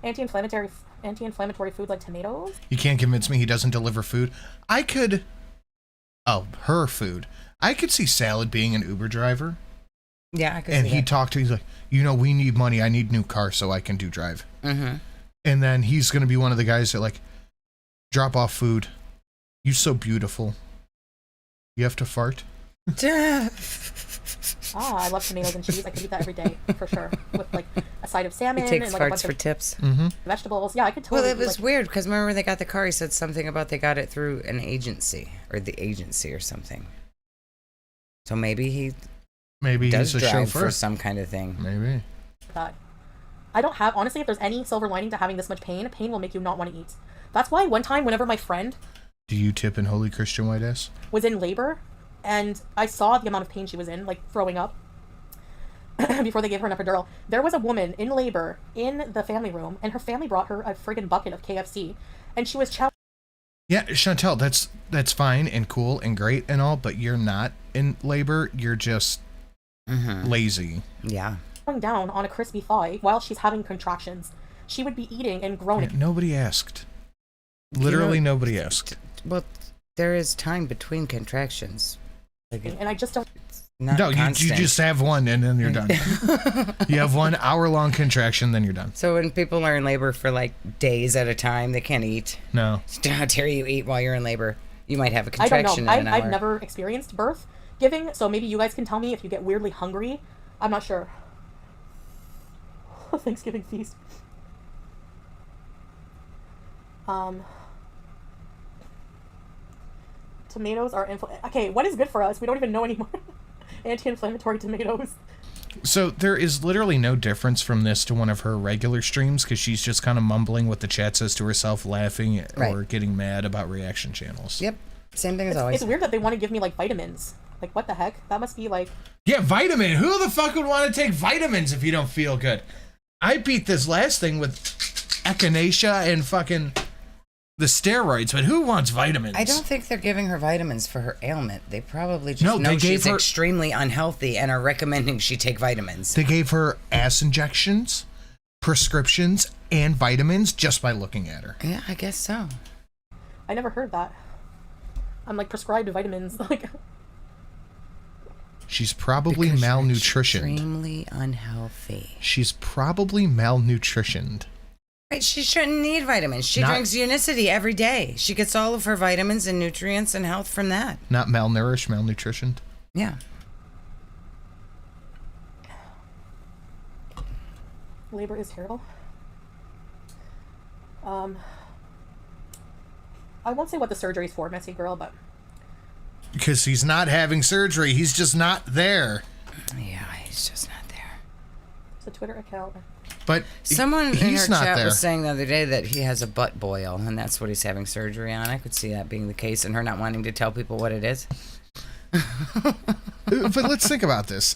anti-inflammatory food like tomatoes. You can't convince me he doesn't deliver food. Her food. I could see Salad being an Uber driver. Yeah, I could and see he that. talked to, he's like, we need money. I need a new car so I can do drive. Mm-hmm. And then he's going to be one of the guys that, like, drop off food. You so beautiful. You have to fart? I love tomatoes and cheese. I could eat that every day, for sure. With, like, a side of salmon He takes and, like, a farts bunch for of tips. Mm-hmm. vegetables. Yeah, I could totally... Well, it was like, weird, because remember when they got the car, he said something about they got it through an agency, or the agency or something. So maybe he does he's a drive chauffeur for some kind of thing. Maybe. that. I don't have... Honestly, if there's any silver lining to having this much pain will make you not want to eat. That's why one time, whenever my friend... Do you tip in Holy Christian White Ass? ...was in labor, and I saw the amount of pain she was in, like, throwing up, before they gave her an epidural. There was a woman in labor in the family room, and her family brought her a friggin' bucket of KFC, and she was chowing... Yeah, Chantel, that's fine and cool and great and all, but you're not in labor. You're just lazy. Yeah. down on a crispy thigh while she's having contractions. She would be eating and groaning. Yeah, nobody asked. Literally nobody asked. Well, there is time between contractions. And I just don't... No, you just have one and then you're done. You have 1 hour-long contraction, then you're done. So when people are in labor for like days at a time, they can't eat. No. How dare you eat while you're in labor? You might have a I contraction don't know. in an hour. I've never experienced birth giving, so maybe you guys can tell me if you get weirdly hungry. I'm not sure. Thanksgiving feast. Tomatoes are okay, what is good for us? We don't even know anymore. Anti-inflammatory tomatoes. So there is literally no difference from this to one of her regular streams because she's just kind of mumbling what the chat says to herself, laughing or getting mad about reaction channels. Yep. Same thing as always. It's weird that they want to give me like vitamins. Like, what the heck? That must be like... Yeah, vitamin. Who the fuck would want to take vitamins if you don't feel good? I beat this last thing with echinacea and fucking the steroids, but who wants vitamins? I don't think they're giving her vitamins for her ailment. They probably just know she's extremely unhealthy and are recommending she take vitamins. They gave her ass injections, prescriptions, and vitamins just by looking at her. Yeah, I guess so. I never heard that. I'm like prescribed vitamins. Like, she's probably because malnutritioned. Extremely unhealthy. She's probably malnutritioned. Right, she shouldn't need vitamins. She drinks Unicity every day. She gets all of her vitamins and nutrients and health from that. Not malnourished, malnutritioned. Yeah. Labor is terrible. I won't say what the surgery's for, messy girl, but... Because he's not having surgery. He's just not there. Yeah, he's just not there. It's a Twitter account. But someone in he's her not chat there. was saying the other day that he has a butt boil, and that's what he's having surgery on. I could see that being the case, and her not wanting to tell people what it is. But let's think about this.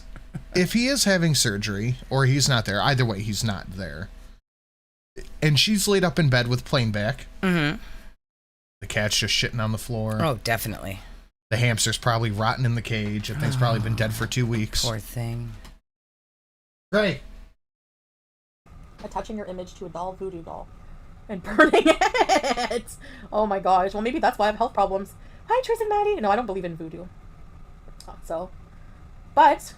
If he is having surgery, or he's not there, either way, he's not there. And she's laid up in bed with plain back. Mm-hmm. The cat's just shitting on the floor. Oh, definitely. The hamster's probably rotting in the cage. The thing's probably been dead for 2 weeks. Poor thing. Right. Attaching your image to a doll voodoo doll. and burning it. Oh my gosh. Well, maybe that's why I have health problems. Hi, Tris and Maddie. No, I don't believe in voodoo. So, but,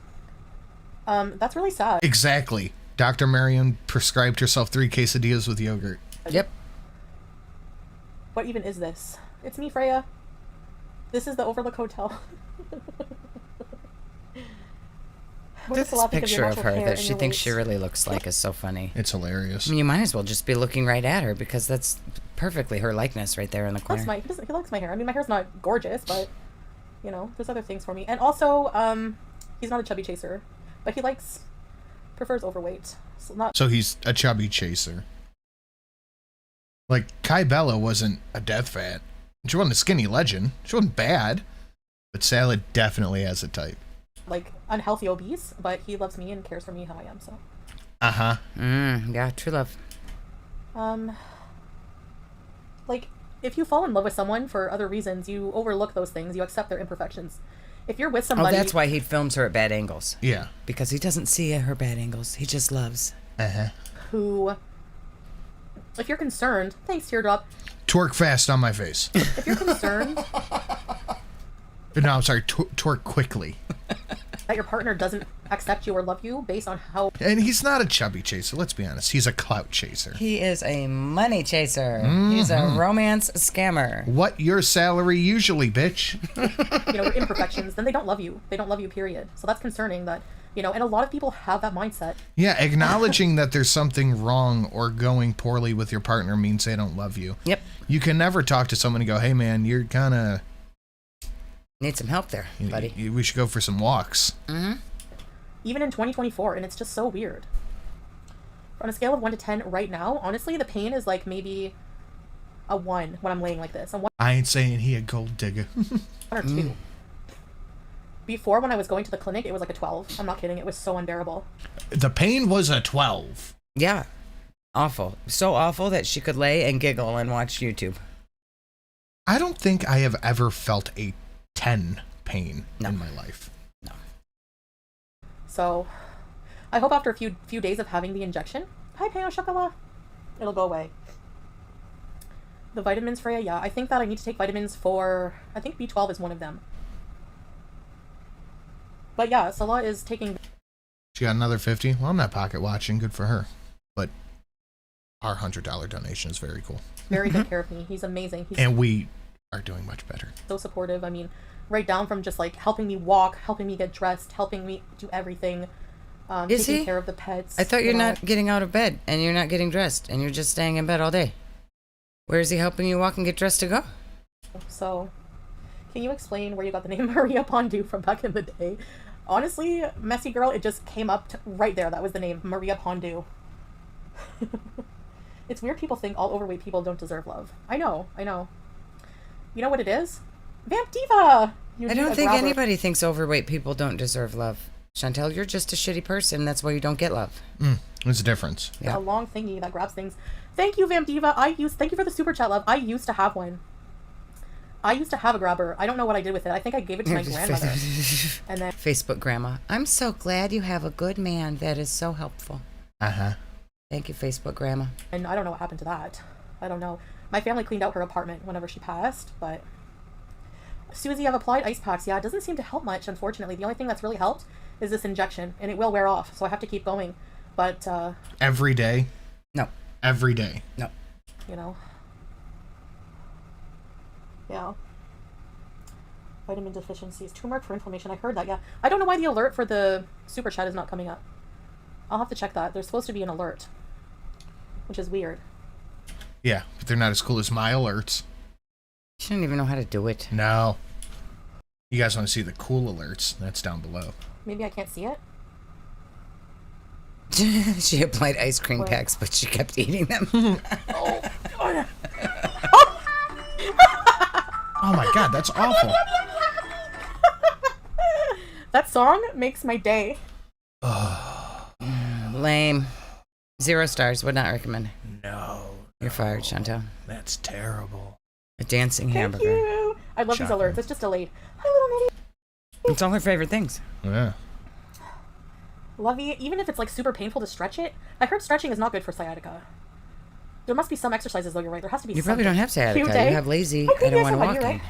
that's really sad. Exactly. Dr. Marion prescribed herself 3 quesadillas with yogurt. Yep. What even is this? It's me, Freya. This is the Overlook Hotel. This picture of her that she thinks she really looks like is so funny. It's hilarious. I mean, you might as well just be looking right at her because that's perfectly her likeness right there in the corner. He likes my hair. I mean, my hair's not gorgeous, but, you know, there's other things for me. And also, he's not a chubby chaser, but he prefers overweight. So he's a chubby chaser. Like, Kai Bella wasn't a death fat. She wasn't a skinny legend. She wasn't bad. But Salad definitely has a type. Like, unhealthy obese, but he loves me and cares for me how I am, so. Uh-huh. Yeah, true love. Like, if you fall in love with someone for other reasons, you overlook those things. You accept their imperfections. If you're with somebody... Oh, that's why he films her at bad angles. Yeah. Because he doesn't see her bad angles. He just loves. Uh-huh. Who... If you're concerned... Thanks, Teardrop. Twerk fast on my face. If you're concerned... No, I'm sorry. Twerk quickly. That your partner doesn't accept you or love you based on how... And he's not a chubby chaser, let's be honest. He's a clout chaser. He is a money chaser. He's a romance scammer. What your salary usually, bitch? You know, your imperfections, then they don't love you. They don't love you, period. So that's concerning that, you know, and a lot of people have that mindset. Yeah, acknowledging that there's something wrong or going poorly with your partner means they don't love you. Yep. You can never talk to someone and go, hey man, you're kind of... Need some help there, buddy. We should go for some walks. Mm-hmm. Even in 2024, and it's just so weird. On a scale of 1 to 10 right now, honestly, the pain is like maybe a 1 when I'm laying like this. I ain't saying he a gold digger. 1 or 2. Before, when I was going to the clinic, it was like a 12. I'm not kidding. It was so unbearable. The pain was a 12. Yeah. Awful. So awful that she could lay and giggle and watch YouTube. I don't think I have ever felt a 10 pain in my life. No. So, I hope after a few days of having the injection, hi Peo Chocolat, it'll go away. The vitamins, Freya, yeah, I think that I need to take vitamins for, I think B12 is one of them. But yeah, Salah is taking... She got another 50. Well, I'm not pocket watching. Good for her. But our $100 donation is very cool. Very good care of me. He's amazing. And we are doing much better. So supportive. I mean, right down from just like helping me walk, helping me get dressed, helping me do everything. Taking care of the pets. I thought you're not getting out of bed and you're not getting dressed and you're just staying in bed all day. Where is he helping you walk and get dressed to go? So, can you explain where you got the name Maria Pondu from back in the day? Honestly, Messy Girl, it just came up right there. That was the name, Maria Pondu. It's weird people think all overweight people don't deserve love. I know. You know what it is? Vamp Diva! I don't think anybody thinks overweight people don't deserve love. Chantel, you're just a shitty person. That's why you don't get love. What's the difference? Yeah. A long thingy that grabs things. Thank you, Vamp Diva. Thank you for the super chat, love. I used to have one. I used to have a grabber. I don't know what I did with it. I think I gave it to my grandmother. And then Facebook grandma. I'm so glad you have a good man. That is so helpful. Uh-huh. Thank you, Facebook grandma. And I don't know what happened to that. I don't know. My family cleaned out her apartment whenever she passed, but... Susie, I've applied ice packs. Yeah, it doesn't seem to help much, unfortunately. The only thing that's really helped is this injection, and it will wear off, so I have to keep going. But, Every day? No. Every day? No. You know. Yeah. Vitamin deficiencies. Turmeric for inflammation. I heard that, yeah. I don't know why the alert for the super chat is not coming up. I'll have to check that. There's supposed to be an alert. Which is weird. Yeah, but they're not as cool as my alerts. She didn't even know how to do it. No. You guys want to see the cool alerts? That's down below. Maybe I can't see it? She applied ice cream packs, but she kept eating them. Oh my god, that's awful. That song makes my day. Lame. 0 stars. Would not recommend. No. You're fired, Chantel. That's terrible. A dancing hamburger. Thank you. I love these alerts. It's just delayed. Hi, little Nitty. It's all her favorite things. Yeah. Lovey, even if it's like super painful to stretch it, I heard stretching is not good for sciatica. There must be some exercises though. You're right. There has to be. You probably don't have sciatica. Cute You day. have lazy. How I cute don't is want to somebody, walk you're in.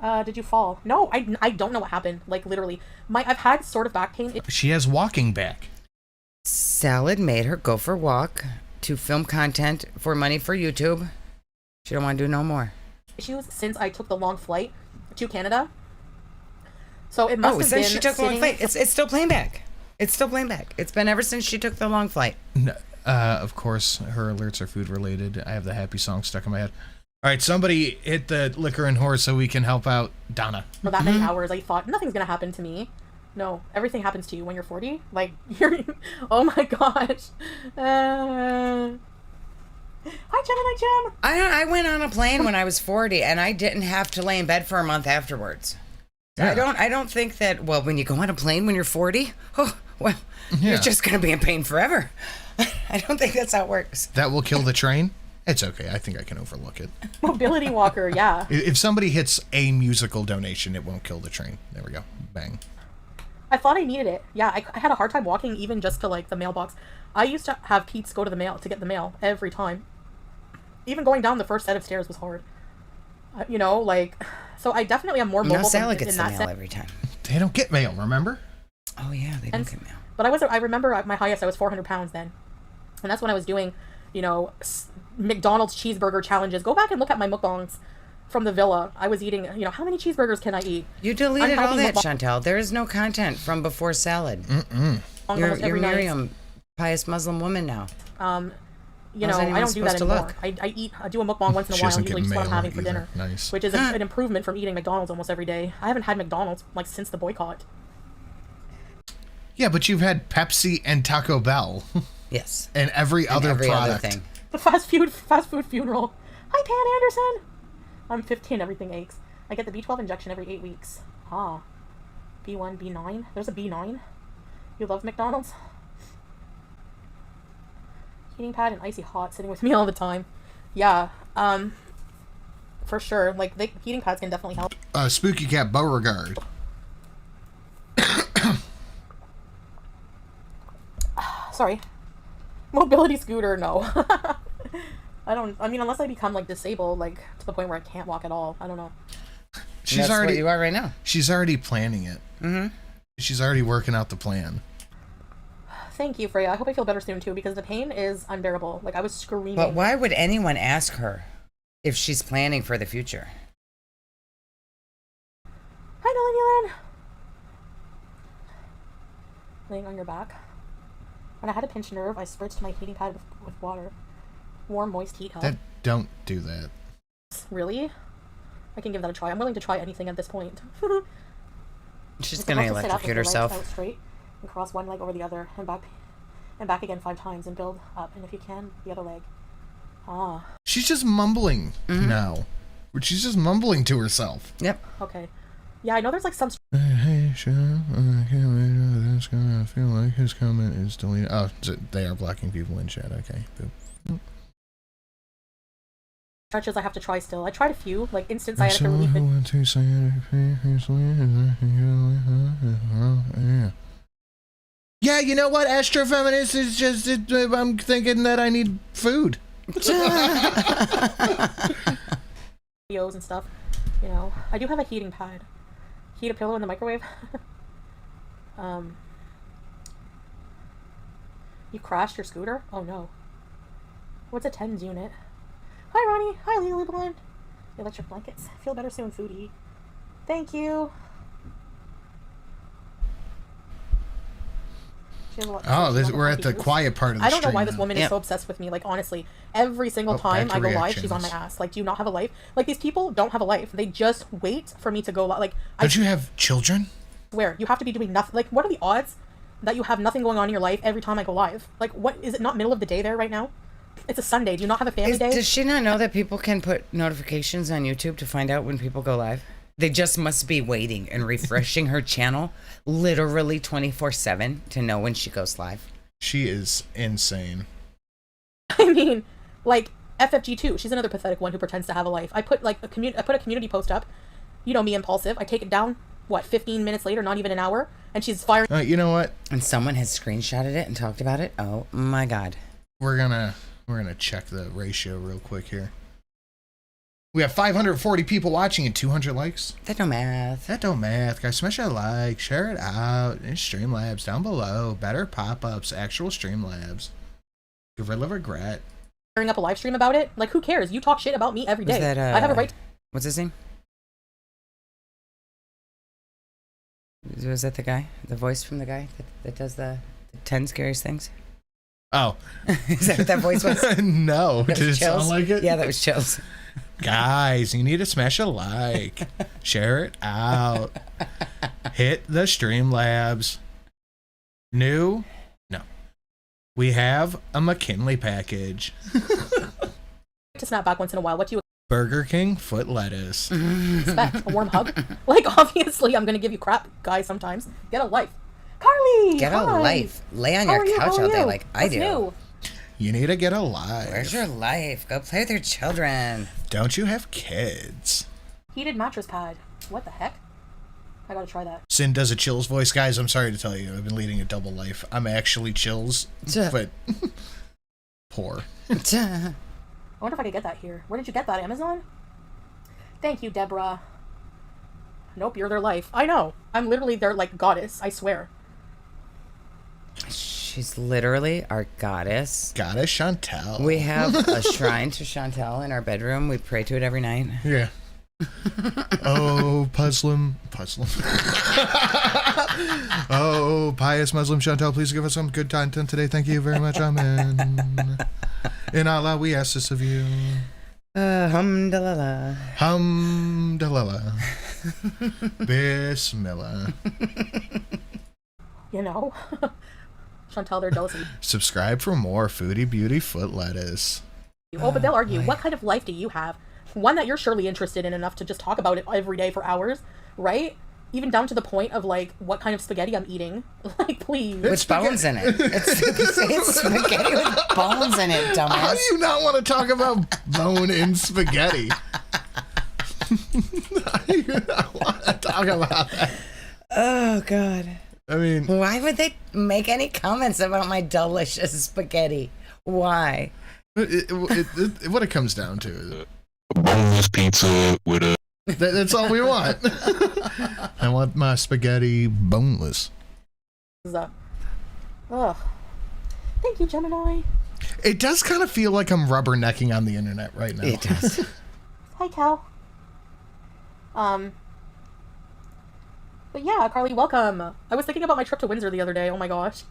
right. Did you fall? No, I don't know what happened. Like literally, I've had sort of back pain. She has walking back. Salad made her go for a walk to film content for money for YouTube. She don't want to do no more. Issues since I took the long flight to Canada. So it must have been since she took the long sitting- flight, it's still playing back. It's still playing back. It's been ever since she took the long flight. No, of course, her alerts are food related. I have the happy song stuck in my head. All right, somebody hit the liquor and horse so we can help out Donna. For that many hours, I thought nothing's gonna happen to me. No, everything happens to you when you're 40. Like you're. Oh my gosh. Hi, Gemini Gem. I went on a plane when I was 40, and I didn't have to lay in bed for a month afterwards. Yeah. I don't think that. Well, when you go on a plane when you're 40, oh well, Yeah. you're just gonna be in pain forever. I don't think that's how it works. That will kill the train? It's okay. I think I can overlook it. Mobility walker. Yeah. If somebody hits a musical donation, it won't kill the train. There we go. Bang. I thought I needed it. Yeah, I had a hard time walking even just to like the mailbox. I used to have Pete's go to the mail to get the mail every time. Even going down the first set of stairs was hard. You know, like, so I definitely am more mobile. Now Sally gets in the that mail sense. every time. They don't get mail, remember? Oh yeah, they don't get mail. But I remember at my highest I was 400 pounds then, and that's when I was doing, you know, McDonald's cheeseburger challenges. Go back and look at my mukbangs from the villa. I was eating, you know, how many cheeseburgers can I eat? You deleted all Unhealthy that, mukbang- Chantel. There is no content from before salad. Mm-mm. You're every night. Miriam, pious Muslim woman now. You know, How's anyone I don't do that supposed to anymore. look? I do a mukbang once in a She while, doesn't usually get just what I'm mail having for either. dinner. Nice. Which is an improvement from eating McDonald's almost every day. I haven't had McDonald's like since the boycott. Yeah, but you've had Pepsi and Taco Bell. Yes. And every other product. thing. The fast food funeral. Hi, Pan Anderson. I'm 15. Everything aches. I get the B12 injection every 8 weeks. Ah, B1, B9. There's a B9. You love McDonald's? Heating pad and icy hot sitting with me all the time. Yeah. For sure. Like the heating pads can definitely help. Spooky Cat Beauregard. Sorry. Mobility scooter, no. I mean, unless I become, like, disabled, like, to the point where I can't walk at all. I don't know. She's That's already what you are right now. She's already planning it. Mm-hmm. She's already working out the plan. Thank you, Freya. I hope I feel better soon, too, because the pain is unbearable. Like, I was screaming. But why would anyone ask her if she's planning for the future? Hi, Dylan Yellen. Laying on your back. When I had a pinched nerve, I spritzed my heating pad with water. Warm, moist heat help. Don't do that. Really? I can give that a try. I'm willing to try anything at this point. She's It's gonna enough to sit up with electrocute your legs herself. out straight and cross one leg over the other and back again 5 times and build up. And if you can, the other leg. Ah. She's just mumbling now. She's just mumbling to herself. Yep. Okay. Yeah, I know there's like some. Hey, sure. I can't wait. That's gonna feel like his comment is deleted. Oh, they are blocking people in chat. Okay. Boop. Stretches I have to try still. I tried a few, like instant sciatica relief. Yeah, you know what? Astrofeminist is just. I'm thinking that I need food. Videos and stuff. You know, I do have a heating pad. Heat a pillow in the microwave. You crashed your scooter? Oh no. What's a TENS unit? Hi Ronnie. Hi Lily Blonde. Electric blankets. Feel better soon, Foodie. Thank you. We're at the quiet part of the I don't know stream why this now. woman is so obsessed with me. Like, honestly, every single time back I to go live, she's on my reactions. ass. Like, do you not have a life? Like, these people don't have a life. They just wait for me to go live. Like, Don't you have children? swear, you have to be doing nothing. Like, what are the odds that you have nothing going on in your life every time I go live? Like, what is it not middle of the day there right now? It's a Sunday. Do you not have a family day? Does she not know that people can put notifications on YouTube to find out when people go live? They just must be waiting and refreshing her channel literally 24/7 to know when she goes live. She is insane. I mean, like FFG2. She's another pathetic one who pretends to have a life. I put like a community post up. You know me, impulsive. I take it down. What? 15 minutes later, not even an hour, and she's firing. You know what? And someone has screenshotted it and talked about it. Oh my God. We're gonna We're gonna check the ratio real quick here. We have 540 people watching and 200 likes. That don't math. That don't math, guys. Smash that like, share it out. And Streamlabs down below. Better pop-ups, actual Streamlabs. Gorilla Regret. Sharing up a live stream about it? Like, who cares? You talk shit about me every day. That, I have a right. What's his name? Was that the guy? The voice from the guy that does the 10 scariest things? Oh. Is that what that voice was? No. That Did was it sound Chills? like it? Yeah, that was Chills. Guys, you need to smash a like. Share it out. Hit the Streamlabs. New? No. We have a McKinley package. To snap back once in a while. What do you Burger King foot lettuce. expect? A warm hug? Like, obviously, I'm gonna give you crap, guys, sometimes. Get a life. Carly! Get a hi. life. Lay on How your are you? couch How are all day you? like I What's do. new? You need to get a life. Where's your life? Go play with your children. Don't you have kids? Heated mattress pad. What the heck? I gotta try that. Sin does a Chills voice. Guys, I'm sorry to tell you, I've been leading a double life. I'm actually Chills, but poor. I wonder if I could get that here. Where did you get that? Amazon? Thank you, Deborah. Nope, you're their life. I know. I'm literally their, like, goddess. I swear. She's literally our goddess. Goddess Chantel. We have a shrine to Chantel in our bedroom. We pray to it every night. Yeah. Oh, oh, pious Muslim Chantel, please give us some good content today. Thank you very much. Amen. In Allah, we ask this of you. Hamdallah. Hamdallah. Bismillah. You know? Chantel, they're dosy. Subscribe for more Foodie Beauty foot lettuce. Oh, but they'll argue, what kind of life do you have? One that you're surely interested in enough to just talk about it every day for hours, right? Even down to the point of, like, what kind of spaghetti I'm eating. Like, please. With bones in it. It's spaghetti with bones in it, dumbass. How do you not want to talk about bone in spaghetti? I want to talk about that. Oh, God. I mean, why would they make any comments about my delicious spaghetti? Why? What it comes down to is A boneless pizza with a... that's all we want. I want my spaghetti boneless. Ugh. Thank you, Gemini. It does kind of feel like I'm rubbernecking on the internet right now. It does. Hi, Cal. But yeah, Carly, welcome. I was thinking about my trip to Windsor the other day. Oh my gosh.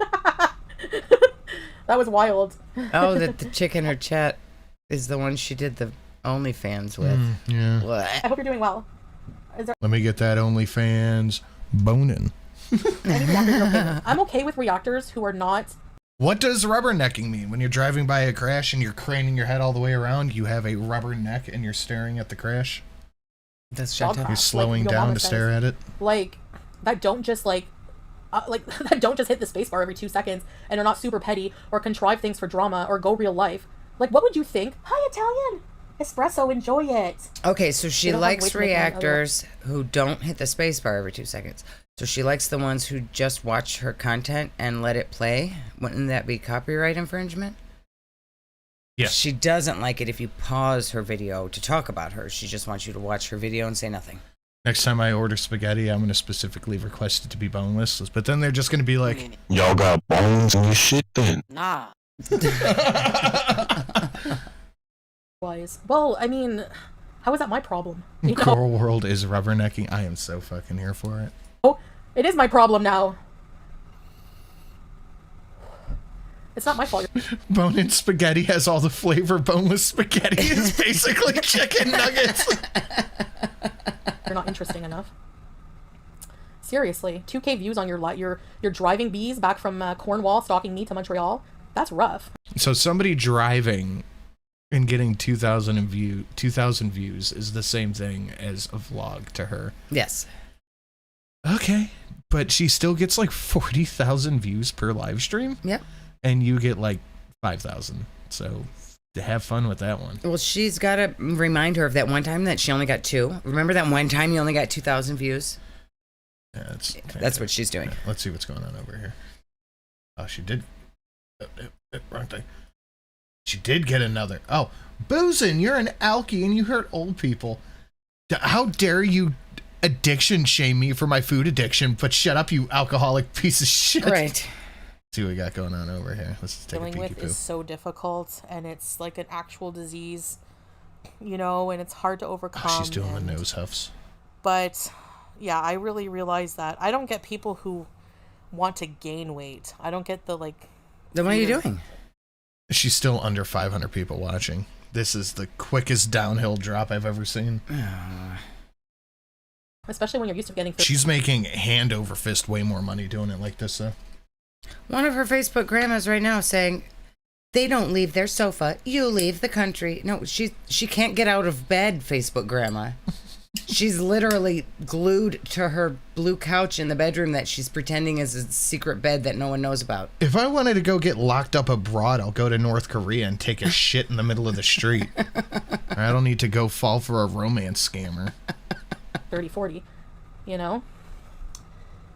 That was wild. Oh, the chick in her chat is the one she did the OnlyFans with. Yeah. What? I hope you're doing well. Is there Let me get that OnlyFans boning. any reactors you're okay with? I'm okay with reactors who are not. What does rubbernecking mean? When you're driving by a crash and you're craning your head all the way around, you have a rubber neck and you're staring at the crash? That's Dog Chantel. crap. You're slowing Like, your down mama to says. stare at it? Like, that don't just, like that don't just hit the spacebar every 2 seconds and are not super petty or contrive things for drama or go real life. Like, what would you think? Hi, Italian! Espresso, enjoy it! Okay, so she You don't have to likes wait to make one reactors who don't hit the spacebar every 2 seconds. So she likes the ones who just watch her content and let it play. Wouldn't that be copyright infringement? Yeah. She doesn't like it if you pause her video to talk about her. She just wants you to watch her video and say nothing. Next time I order spaghetti, I'm going to specifically request it to be boneless. But then they're just going to be like, Y'all got bones in your shit then? Nah. Wise. Well, I mean, how is that my problem? You know? Coral World is rubbernecking. I am so fucking here for it. Oh, it is my problem now. It's not my fault. Bone-in spaghetti has all the flavor. Boneless spaghetti is basically chicken nuggets. You're not interesting enough. Seriously, 2K views on your driving bees back from Cornwall stalking me to Montreal. That's rough. So somebody driving and getting 2,000 views is the same thing as a vlog to her. Yes. Okay, but she still gets like 40,000 views per live stream. Yep. And you get like 5,000. So to have fun with that one. Well, she's got to remind her of that one time that she only got 2. Remember that one time you only got 2,000 views? Yeah, That's what she's doing. Let's see what's going on over here. Oh, she did. Wrong thing. She did get another. Oh, Boozin, you're an alkie and you hurt old people. How dare you addiction shame me for my food addiction, but shut up, you alcoholic piece of shit. Right. See what we got going on over here. Let's just take Dealing a with peeky poo. is so difficult, and it's like an actual disease, you know, and it's hard to overcome. Oh, she's doing the nose huffs. But yeah, I really realize that I don't get people who want to gain weight. I don't get the like. Then what are you doing? She's still under 500 people watching. This is the quickest downhill drop I've ever seen. Especially when you're used to getting. She's making hand over fist way more money doing it like this, though. One of her Facebook grandmas right now saying, they don't leave their sofa, you leave the country. No, she can't get out of bed, Facebook grandma. She's literally glued to her blue couch in the bedroom that she's pretending is a secret bed that no one knows about. If I wanted to go get locked up abroad, I'll go to North Korea and take a shit in the middle of the street. I don't need to go fall for a romance scammer. 30, 40, you know?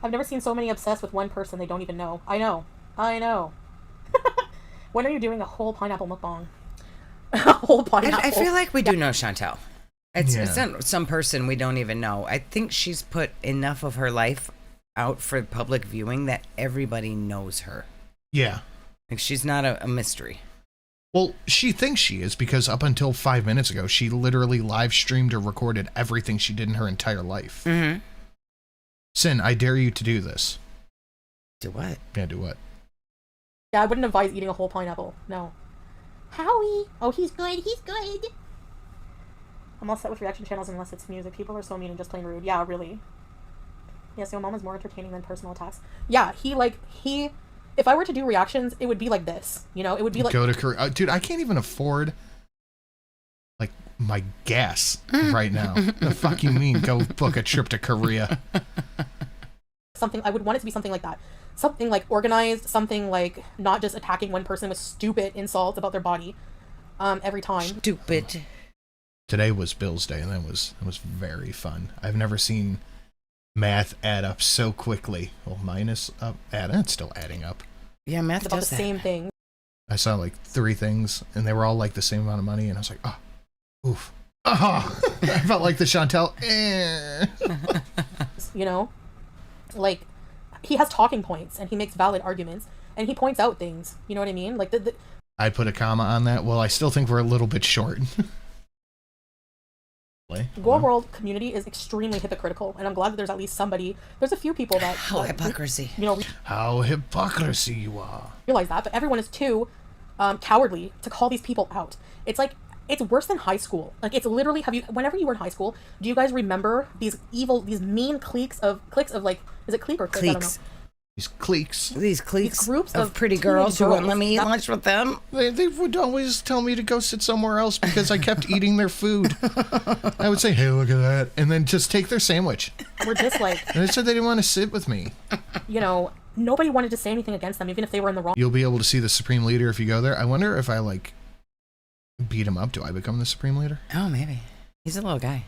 I've never seen so many obsessed with one person they don't even know. I know. When are you doing a whole pineapple mukbang? A whole pineapple. I feel like we do know Chantel. It's Yeah. not some person we don't even know. I think she's put enough of her life out for public viewing that everybody knows her. Yeah. Like, she's not a mystery. Well, she thinks she is because up until 5 minutes ago, she literally live streamed or recorded everything she did in her entire life. Mm-hmm. Sin, I dare you to do this. Do what? Yeah, do what? Yeah, I wouldn't advise eating a whole pineapple. No. Howie! Oh, he's good. I'm all set with reaction channels unless it's music. People are so mean and just plain rude. Yeah, really. Yes, your mom is more entertaining than personal attacks. Yeah, he... If I were to do reactions, it would be like this. You know, it would be like... Go to Korea. Dude, I can't even afford, like, my gas right now. The fuck you mean? Go book a trip to Korea. Something... I would want it to be something like that. Something, like, organized. Something, like, not just attacking one person with stupid insults about their body every time. Stupid. Today was Bill's Day, and that was very fun. I've never seen math add up so quickly. Well, minus up, add. It's still adding up. Yeah, math It's about the does that. same thing. I saw like 3 things, and they were all like the same amount of money, and I was like, oh, oof. Oh, I felt like the Chantel. You know? Like, he has talking points, and he makes valid arguments, and he points out things. You know what I mean? Like, I'd put a comma on that. Well, I still think we're a little bit short. GAWD World community is extremely hypocritical, and I'm glad that there's at least somebody. There's a few people that hypocrisy. You know, how hypocrisy you are. Realize that, but everyone is too cowardly to call these people out. It's like it's worse than high school. Like it's literally whenever you were in high school, do you guys remember these mean cliques of like is it clique or clique? I don't know. These cliques These groups of pretty girls who wouldn't let me eat lunch with them. They would always tell me to go sit somewhere else because I kept eating their food. I would say, hey, look at that. And then just take their sandwich. We're just like... And they said they didn't want to sit with me. You know, nobody wanted to say anything against them, even if they were in the wrong... You'll be able to see the Supreme Leader if you go there. I wonder if I, like, beat him up, do I become the Supreme Leader? Oh, maybe. He's a little guy.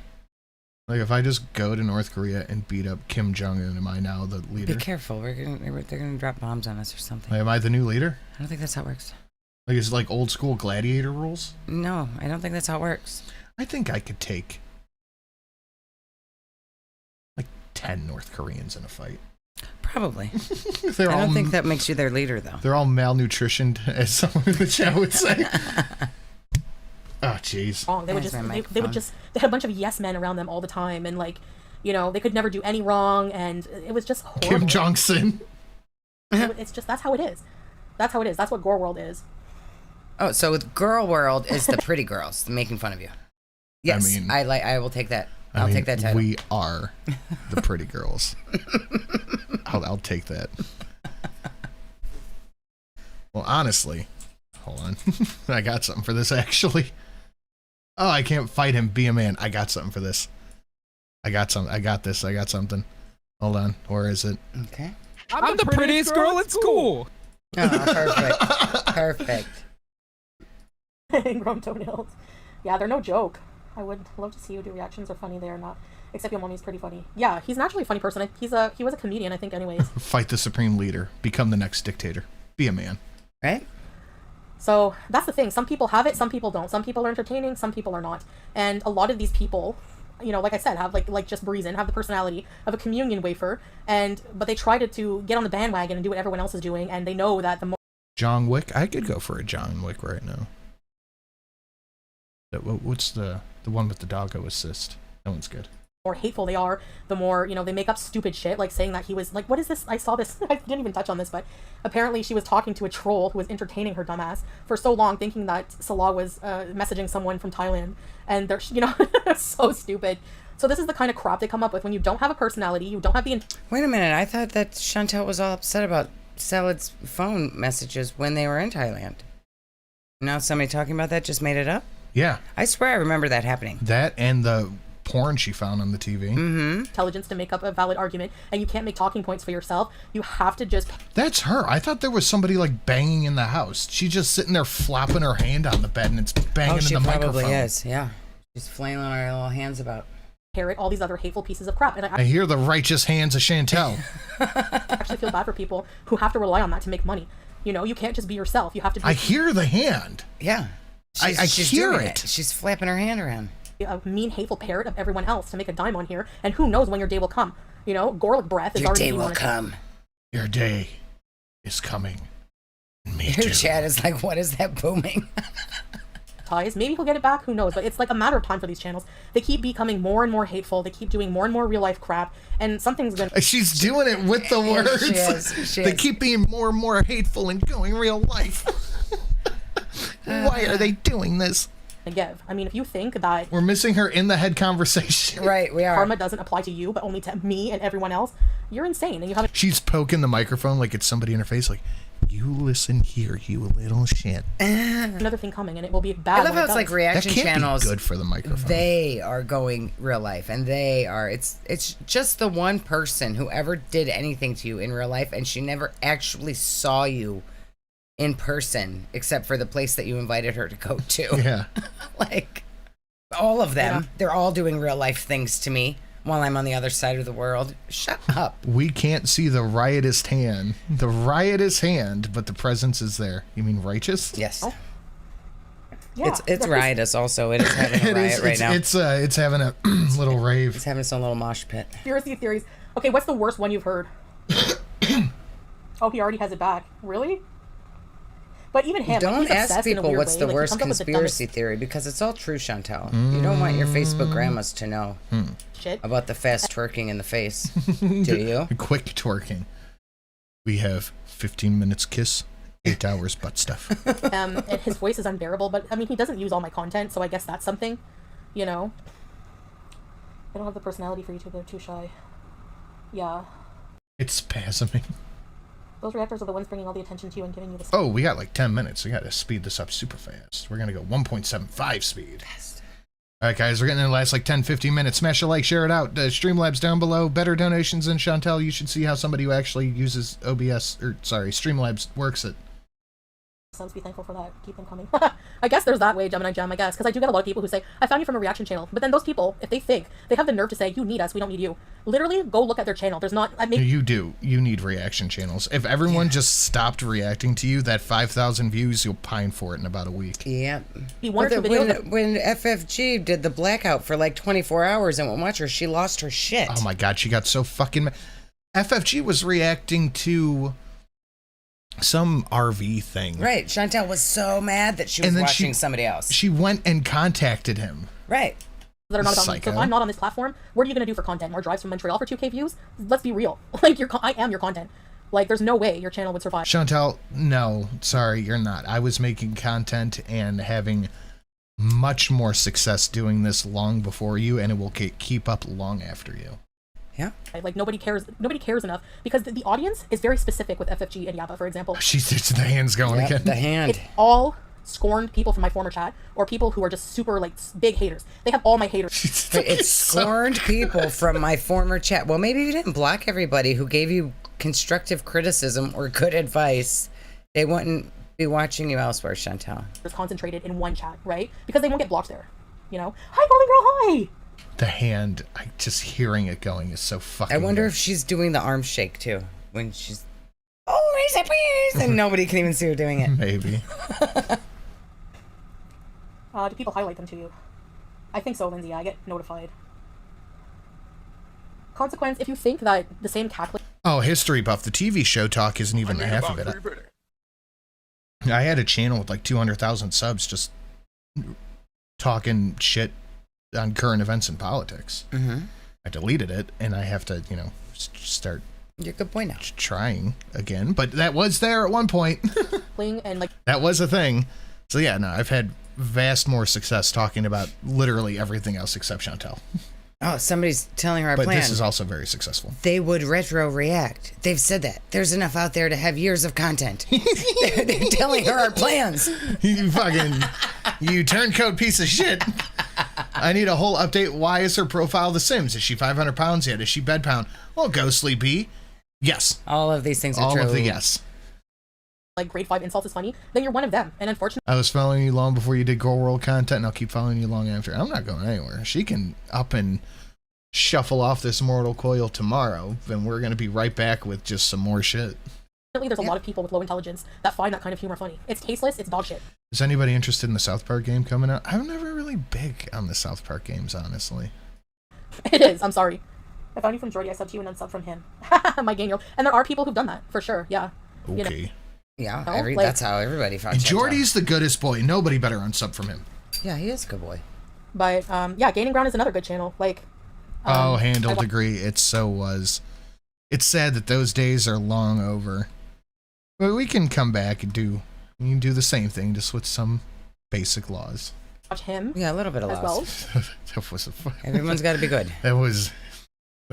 Like, if I just go to North Korea and beat up Kim Jong-un, am I now the leader? Be careful. They're gonna drop bombs on us or something. Like, am I the new leader? I don't think that's how it works. Like, is it like old school gladiator rules? No, I don't think that's how it works. I think I could take, like, 10 North Koreans in a fight. Probably. I don't think that makes you their leader, though. They're all malnutritioned, as someone in the chat would say. Oh, jeez. Wrong. They would just they had a bunch of yes men around them all the time, and like, you know, they could never do any wrong, and it was just horrible. Kim Jong-un. It's just that's how it is. That's how it is. That's what GAWD World is. Oh, so with Girl World is the pretty girls making fun of you. Yes, I will take that. I'll take that title. We are the pretty girls. I'll take that. Well, honestly, hold on. I got something for this, actually. Oh, I can't fight him. Be a man. I got something for this. I got this. I got something. Hold on. Where is it? Okay. I'm the prettiest girl at school. Oh, perfect. Grown toenails. Yeah, they're no joke. I would love to see you do reactions or funny they are not. Except your mommy's pretty funny. Yeah, he's naturally a funny person. He was a comedian, I think, anyways. Fight the Supreme Leader. Become the next dictator. Be a man. Right? So that's the thing. Some people have it, some people don't. Some people are entertaining, some people are not. And a lot of these people, you know, like I said, have like just Breezin, have the personality of a communion wafer, but they try to get on the bandwagon and do what everyone else is doing, and they know that the more John Wick? I could go for a John Wick right now. What's the one with the doggo assist? That one's good. more hateful they are, the more, you know, they make up stupid shit, like saying that he was, like, what is this? I saw this, I didn't even touch on this, but apparently she was talking to a troll who was entertaining her dumbass for so long, thinking that Salah was messaging someone from Thailand, and they're, you know, so stupid. So this is the kind of crap they come up with when you don't have a personality, you don't have the... Wait a minute, I thought that Chantel was all upset about Salad's phone messages when they were in Thailand. Now somebody talking about that just made it up? Yeah. I swear I remember that happening. That and the porn she found on the TV. Mm-hmm. Intelligence to make up a valid argument, and you can't make talking points for yourself. You have to just... That's her. I thought there was somebody, like, banging in the house. She's just sitting there flopping her hand on the bed, and it's banging in the microphone. She probably is, yeah. She's flailing her little hands about. Parrot all these other hateful pieces of crap, and I hear the righteous hands of Chantel. I actually feel bad for people who have to rely on that to make money. You know, you can't just be yourself. You have to be... I hear the hand. Yeah. I hear it. She's flapping her hand around. A mean, hateful parrot of everyone else to make a dime on here, and who knows when your day will come. You know, Gorlick breath is your already... Your day will come. Your day is coming. Me your too. chat is like, what is that booming? Maybe he'll get it back, who knows, but it's like a matter of time for these channels. They keep becoming more and more hateful, they keep doing more and more real life crap, and something's gonna... She's doing it with the words. She they is. keep being more and more hateful and going real life. Why are they doing this? Give. I mean, if you think that... We're missing her in the head conversation. Right, we are. Karma doesn't apply to you, but only to me and everyone else, you're insane, and you haven't... She's poking the microphone like it's somebody in her face, like, you listen here, you little shit. Another thing coming, and it will be bad. I love how it's like reaction that can't channels. Be good for the microphone. They are going real life, and they are. It's just the one person who ever did anything to you in real life, and she never actually saw you in person, except for the place that you invited her to go to. Yeah. Like all of them, Yeah. they're all doing real life things to me while I'm on the other side of the world. Shut up. We can't see the riotous hand. The riotous hand, but the presence is there. You mean righteous? Yes. Oh. Yeah, it's riotous also. It is having a riot right now. It's having a little rave. It's having its own little mosh pit. Conspiracy theories. Okay, what's the worst one you've heard? Oh, he already has it back. Really? But even him, Don't he's ask obsessed in a people weird what's way. the Like, he worst comes up with the conspiracy dumbest theory, because it's all true, Chantel. You don't want your Facebook grandmas to know shit. about the fast twerking in the face, do you? Quick twerking. We have 15 minutes kiss, 8 hours butt stuff. And his voice is unbearable, but I mean, he doesn't use all my content, so I guess that's something, you know. I don't have the personality for YouTube, they're too shy. Yeah. It's spasming. Those reactors are the ones bringing all the attention to you and giving you the... Oh, we got like 10 minutes. We got to speed this up super fast. We're going to go 1.75 speed. All right, guys, we're getting in the last like 10, 15 minutes. Smash a like, share it out. Streamlabs down below. Better donations than Chantel. You should see how somebody who actually uses Streamlabs works it. So let's be thankful for that. Keep them coming. I guess there's that way, Gemini Gem, I guess. Because I do get a lot of people who say, I found you from a reaction channel. But then those people, if they think, they have the nerve to say, you need us, we don't need you. Literally, go look at their channel. There's not... You do. You need reaction channels. If everyone just stopped reacting to you, that 5,000 views, you'll pine for it in about a week. Yep. One or two videos when FFG did the blackout for like 24 hours and won't watch her, she lost her shit. Oh my god, she got so fucking... FFG was reacting to... some RV thing. Right. Chantel was so mad that she was watching somebody else. She went and contacted him. Right. that are not about me. So if I'm not on this platform, what are you going to do for content? More drives from Montreal for 2K views? Let's be real. Like, I am your content. Like, there's no way your channel would survive. Chantel, no. Sorry, you're not. I was making content and having much more success doing this long before you, and it will keep up long after you. Yeah. Like, nobody cares enough because the audience is very specific with FFG and Yappa, for example. It's the hands going again. The hand. It's all scorned people from my former chat or people who are just super, like, big haters. They have all my haters. It's scorned people from my former chat. Well, maybe you didn't block everybody who gave you constructive criticism or good advice. They wouldn't be watching you elsewhere, Chantel. It's concentrated in one chat, right? Because they won't get blocked there, you know? Hi, Golden Girl, hi! The hand, just hearing it going is so fucking I wonder good. if she's doing the arm shake too when she's... Oh, my please, and nobody can even see her doing it. Maybe. Do people highlight them to you? I think so, Lindsay. I get notified. Consequence, if you think that the same cackling... Oh, History Buff. The TV show talk isn't even half of it. I had a channel with like 200,000 subs just talking shit on current events and politics. I deleted it, and I have to, start... You're a good boy now. Trying again, but that was there at one point. and like that was a thing. So yeah, no, I've had vast more success talking about literally everything else except Chantel. Oh, somebody's telling her our but plan. This is also very successful. They would retro react. They've said that. There's enough out there to have years of content. they're telling her our plans. You turncoat piece of shit. I need a whole update. Why is her profile The Sims? Is she 500 pounds yet? Is she bed pound? Well, go sleepy. Yes. All of these things are all true. All of the yes. Like grade 5 insults is funny, then you're one of them. And unfortunately, I was following you long before you did Girl World content, and I'll keep following you long after. I'm not going anywhere. She can up and shuffle off this mortal coil tomorrow, and we're going to be right back with just some more shit. there's a lot of people with low intelligence that find that kind of humor funny. It's tasteless, it's dog shit. Is anybody interested in the South Park game coming out? I'm never really big on the South Park games, honestly. It is, I'm sorry. I found you from Jordy, I subbed to you and then subbed from him. My game, and there are people who've done that, for sure, yeah. Okay. Yeah, like, that's how everybody found And Jordy's the goodest boy. Nobody better unsub from him. Yeah, he is a good boy. But, yeah, Gaining Ground is another good channel. Like, handle degree. It so was. It's sad that those days are long over. But we can come back and do the same thing, just with some basic laws. Watch him. Yeah, a little bit of laws. Well. That was Everyone's got to be good. That was.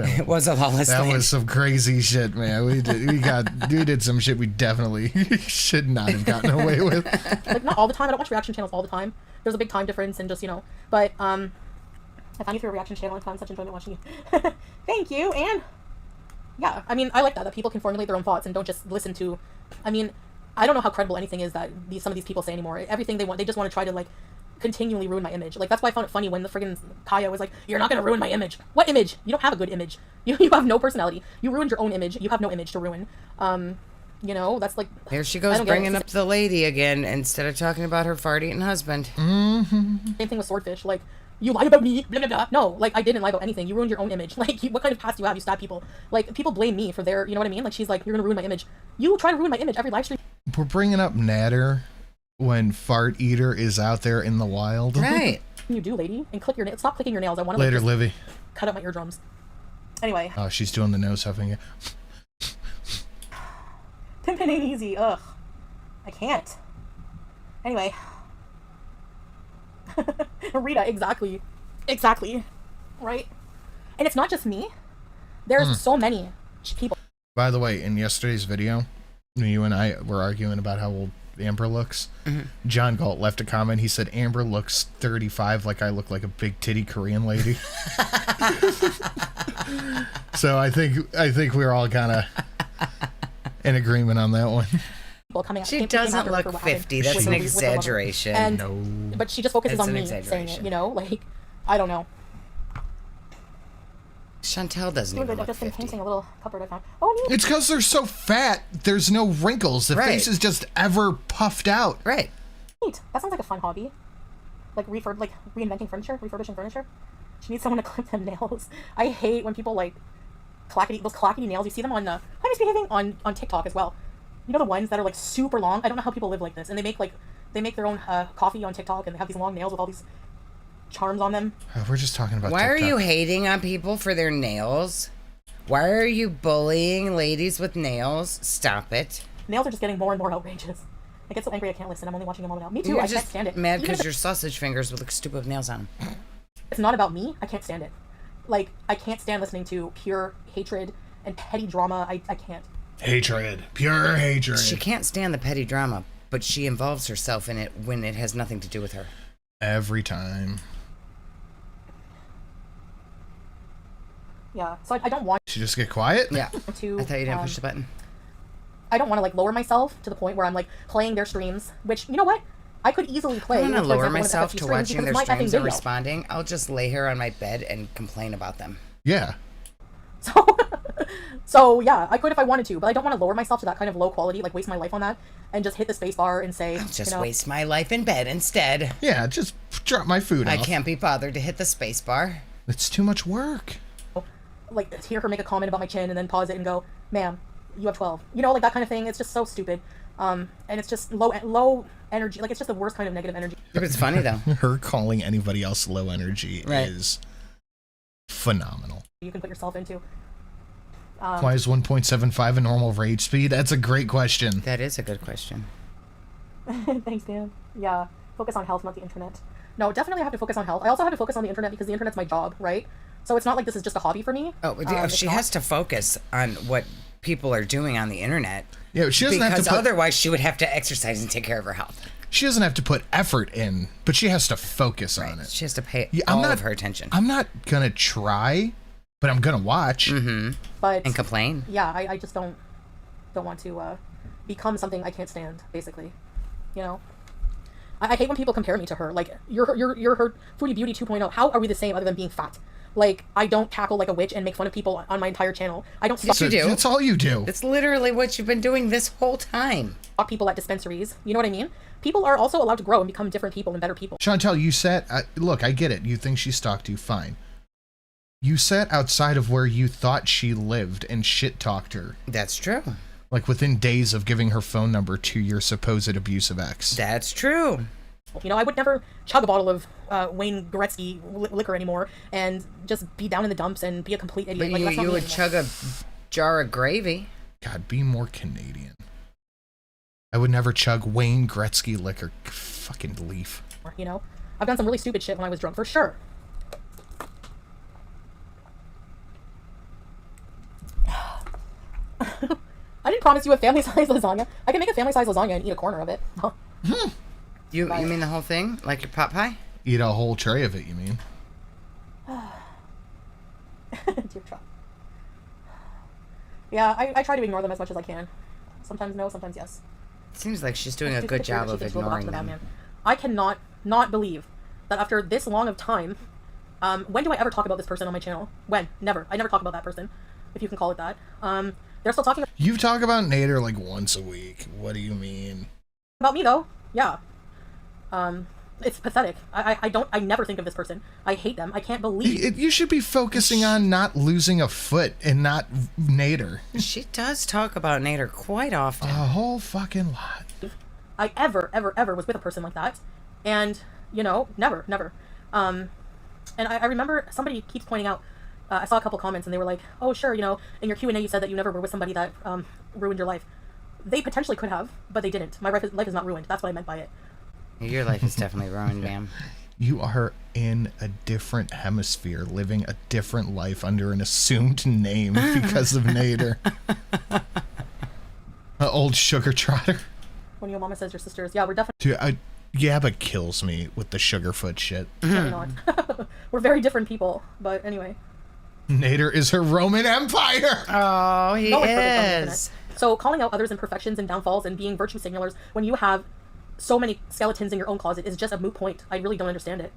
It was a lawless That land. was some crazy shit, man. We did some shit we definitely should not have gotten away with. Like, not all the time. I don't watch reaction channels all the time. There's a big time difference and just, but, I found you through a reaction channel and found such enjoyment watching you. Thank you, and yeah, I mean, I like that people can formulate their own thoughts and don't just listen to, I mean, I don't know how credible anything is that some of these people say anymore. Everything they want, they just want to try to, like, continually ruin my image. Like, that's why I found it funny when the friggin' Kaya was like, you're not gonna ruin my image. What image? You don't have a good image. You have no personality. You ruined your own image. You have no image to ruin. That's like... There she goes, bringing up the lady again instead of talking about her fart-eating husband. Mm-hmm. Same thing with Swordfish. Like, you lied about me, blah, blah, blah. No, like, I didn't lie about anything. You ruined your own image. Like, what kind of past do you have? You stab people. Like, people blame me for their, you know what I mean? Like, she's like, you're gonna ruin my image. You try to ruin my image every live stream. We're bringing up Natter when Fart Eater is out there in the wild. Right. You do, lady. And click your nails. Stop clicking your nails. I want to Later, Livy. Cut out my eardrums. Anyway. Oh, she's doing the nose huffing. Pimpin' ain't easy. Ugh. I can't. Anyway. Rita, exactly. Exactly. Right? And it's not just me. There's so many people. By the way, in yesterday's video, you and I were arguing about how old Amber looks. John Galt left a comment. He said, Amber looks 35 like I look like a big titty Korean lady. So I think we're all kind of in agreement on that one. She doesn't look 50. That's an exaggeration. And, but she just focuses on me saying it, like, I don't know. Chantel doesn't even look 50. A little cupboard I found. Oh, it's because they're so fat. There's no wrinkles. The face is just ever puffed out. Right. Neat. That sounds like a fun hobby. Like reinventing furniture, refurbishing furniture. She needs someone to clip them nails. I hate when people like those clackety nails. You see them on How Misbehaving on TikTok as well. You know the ones that are like super long. I don't know how people live like this. And they make their own coffee on TikTok, and they have these long nails with all these charms on them. We're just talking about Why TikTok. are you hating on people for their nails? Why are you bullying ladies with nails? Stop it. Nails are just getting more and more outrageous. I get so angry I can't listen. I'm only watching them all now. Me too. You're I just can't stand it. mad because your sausage fingers would look stupid with nails on them. It's not about me. I can't stand it. Like, I can't stand listening to pure hatred and petty drama. I can't. Hatred. Pure hatred. She can't stand the petty drama, but she involves herself in it when it has nothing to do with her. Every time. Yeah, so I don't want... She just get quiet? Yeah. I thought you didn't push the button. I don't want to, like, lower myself to the point where I'm, like, playing their streams, which, you know what? I could easily play... I'm going to lower myself to watching their streams and video. responding. I'll just lay here on my bed and complain about them. Yeah. So, So yeah, I could if I wanted to, but I don't want to lower myself to that kind of low quality, like waste my life on that, and just hit the space bar and say, Just waste my life in bed instead. Yeah, just drop my food off. I can't be bothered to hit the space bar. It's too much work. Like hear her make a comment about my chin and then pause it and go, "Ma'am, you have 12." You know, like that kind of thing. It's just so stupid. And it's just low energy. Like it's just the worst kind of negative energy. It's funny though. Her calling anybody else low energy is phenomenal. You can put yourself into. Why is 1.75 a normal rage speed? That's a great question. That is a good question. Thanks, Dan. Yeah, focus on health, not the internet. No, definitely have to focus on health. I also have to focus on the internet because the internet's my job, right? So it's not like this is just a hobby for me. She has to focus on what people are doing on the internet. Yeah, she doesn't have to because otherwise she would have to exercise and take care of her health. She doesn't have to put effort in, but she has to focus on it. She has to pay all of her attention. I'm not gonna try, but I'm gonna watch. But and complain. Yeah, I just don't want to become something I can't stand. Basically, you know. I hate when people compare me to her. Like you're her Foodie Beauty 2.0. How are we the same other than being fat? Like I don't cackle like a witch and make fun of people on my entire channel. I don't. Yes, you do. That's all you do. It's literally what you've been doing this whole time. Stalk people at dispensaries. You know what I mean? People are also allowed to grow and become different people and better people. Chantel, you sat. Look, I get it. You think she stalked you, fine. You sat outside of where you thought she lived and shit talked her. That's true. Like within days of giving her phone number to your supposed abusive ex. That's true. You know, I would never chug a bottle of Wayne Gretzky liquor anymore and just be down in the dumps and be a complete idiot. But like, you would chug a jar of gravy. God, be more Canadian. I would never chug Wayne Gretzky liquor. Fucking leaf. You know, I've done some really stupid shit when I was drunk, for sure. I didn't promise you a family-sized lasagna. I can make a family-sized lasagna and eat a corner of it. You mean the whole thing? Like your pot pie? Eat a whole tray of it, you mean? Dear Trump. Yeah, I try to ignore them as much as I can. Sometimes no, sometimes yes. Seems like she's doing a good job of ignoring them. I cannot not believe that after this long of time, when do I ever talk about this person on my channel? When? Never. I never talk about that person, if you can call it that. They're still talking. You talk about Nader like once a week. What do you mean? About me though, yeah. It's pathetic. I never think of this person. I hate them. I can't believe. You should be focusing on not losing a foot and not Nader. She does talk about Nader quite often. A whole fucking lot. I ever was with a person like that. And, you know, never. And I remember somebody keeps pointing out, I saw a couple comments and they were like, oh, sure, you know, in your Q&A you said that you never were with somebody that ruined your life. They potentially could have, but they didn't. My life is not ruined. That's what I meant by it. Your life is definitely ruined, ma'am. You are in a different hemisphere, living a different life under an assumed name because of Nader. Old sugar trotter. When your mama says your sisters, yeah, we're definitely... Dude, Yabba kills me with the Sugarfoot shit. Not. We're very different people, but anyway. Nader is her Roman Empire! Oh, he is. So calling out others' imperfections and downfalls and being virtue signalers when you have so many skeletons in your own closet is just a moot point. I really don't understand it.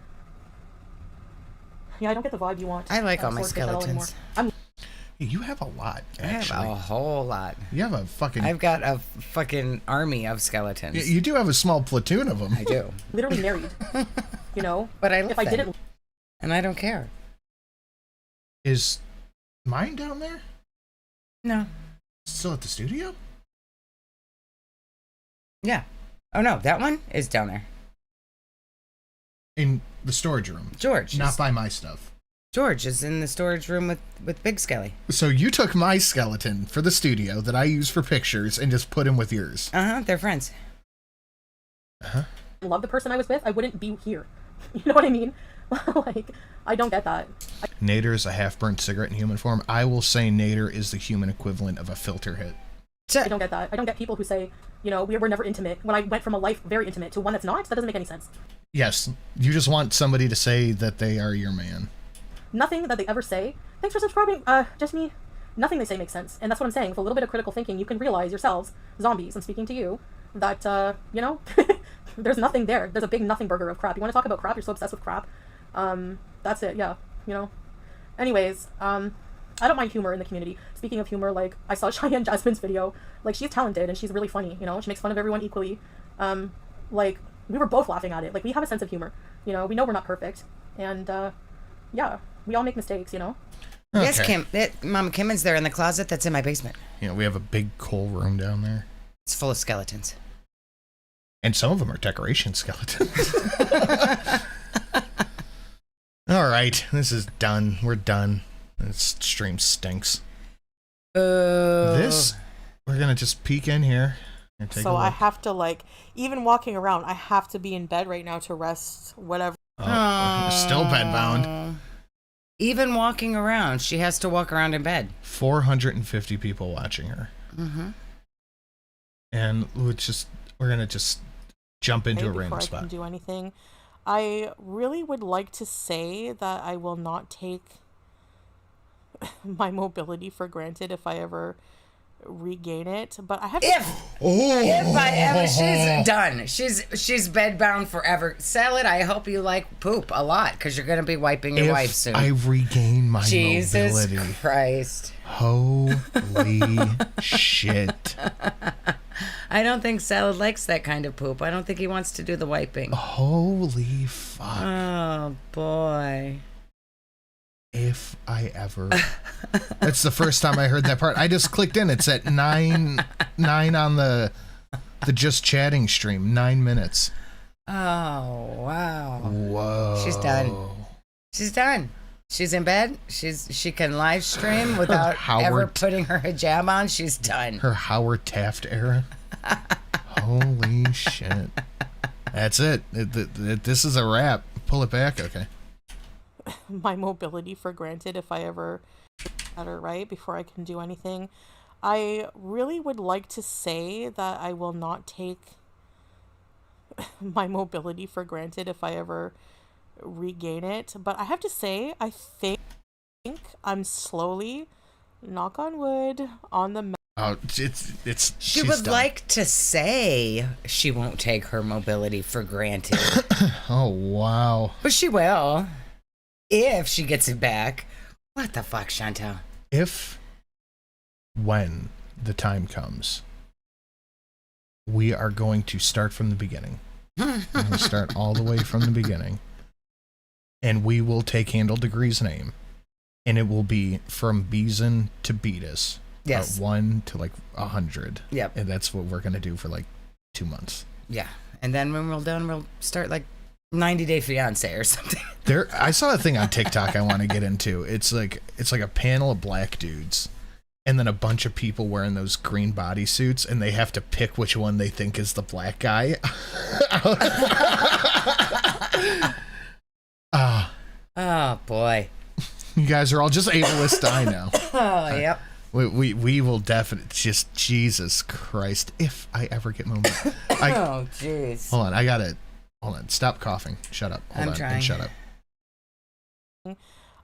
Yeah, I don't get the vibe you want. I like all my skeletons. You have a lot, actually. I have a whole lot. You have a fucking... I've got a fucking army of skeletons. You do have a small platoon of them. I do. Literally married. You know? But I love if I them. didn't... And I don't care. Is mine down there? No. Still at the studio? Yeah. Oh, no. That one is down there. In the storage room. George. Not by my stuff. George is in the storage room with Big Skelly. So you took my skeleton for the studio that I use for pictures and just put him with yours. Uh-huh. They're friends. Uh-huh. Love the person I was with, I wouldn't be here. You know what I mean? Like, I don't get that. Nader is a half-burnt cigarette in human form. I will say Nader is the human equivalent of a filter hit. I don't get that. I don't get people who say, you know, we were never intimate. When I went from a life very intimate to one that's not, that doesn't make any sense. Yes, you just want somebody to say that they are your man. Nothing that they ever say, thanks for subscribing, just me, nothing they say makes sense. And that's what I'm saying. With a little bit of critical thinking, you can realize yourselves, zombies, I'm speaking to you, that, you know, there's nothing there. There's a big nothing burger of crap. You want to talk about crap? You're so obsessed with crap. That's it, yeah, you know. Anyways, I don't mind humor in the community. Speaking of humor, like, I saw Cheyenne Jasmine's video. Like, she's talented and she's really funny, you know? She makes fun of everyone equally. Like, we were both laughing at it. Like, we have a sense of humor, you know? We know we're not perfect. And, yeah, we all make mistakes, you know? Okay. Yes, Kim. Mama Kim is there in the closet that's in my basement. You know, we have a big coal room down there. It's full of skeletons. And some of them are decoration skeletons. All right, this is done. We're done. This stream stinks. This, we're going to just peek in here. And take So a look. I have to, like, even walking around, I have to be in bed right now to rest, whatever. Oh, still bedbound. Even walking around, she has to walk around in bed. 450 people watching her. Mm-hmm. And we're going to just jump into a random Before I spot. can do anything, I really would like to say that I will not take my mobility for granted if I ever regain it, but I have to... If I ever... She's done. She's bedbound forever. Salad, I hope you like poop a lot, because you're going to be wiping your wife soon. I regain my Jesus mobility. Christ. Holy shit. I don't think Salad likes that kind of poop. I don't think he wants to do the wiping. Holy fuck. Oh, boy. If I ever... That's the first time I heard that part. I just clicked in. It's at 9 on the Just Chatting stream. 9 minutes. Oh, wow. Whoa. She's done. She's done. She's in bed. She can live stream without ever putting her hijab on. She's done. Her Howard Taft era. Holy shit. That's it. This is a wrap. Pull it back. Okay. my mobility for granted if I ever better, right? Before I can do anything. I really would like to say that I will not take my mobility for granted if I ever regain it. But I have to say, I think I'm slowly, knock on wood, on the Oh, it's. She would like to say she won't take her mobility for granted. Oh, wow. But she will. If she gets it back. What the fuck, Chantal? When the time comes, we are going to start from the beginning. We're going to start all the way from the beginning. And we will take Handle Degree's name. And it will be from Beeson to Beatus. Yes. 1 to 100. Yep. And that's what we're going to do for 2 months. Yeah. And then when we're done, we'll start 90 Day Fiance or something. I saw a thing on TikTok I want to get into. It's like a panel of black dudes. And then a bunch of people wearing those green bodysuits, and they have to pick which one they think is the black guy. Oh, boy. You guys are all just ableist, I know. Oh, yep. We will definitely just, Jesus Christ, if I ever get moment. Oh, jeez. Hold on, I got it. Hold on, stop coughing. Shut up. Hold I'm on, trying. And shut up.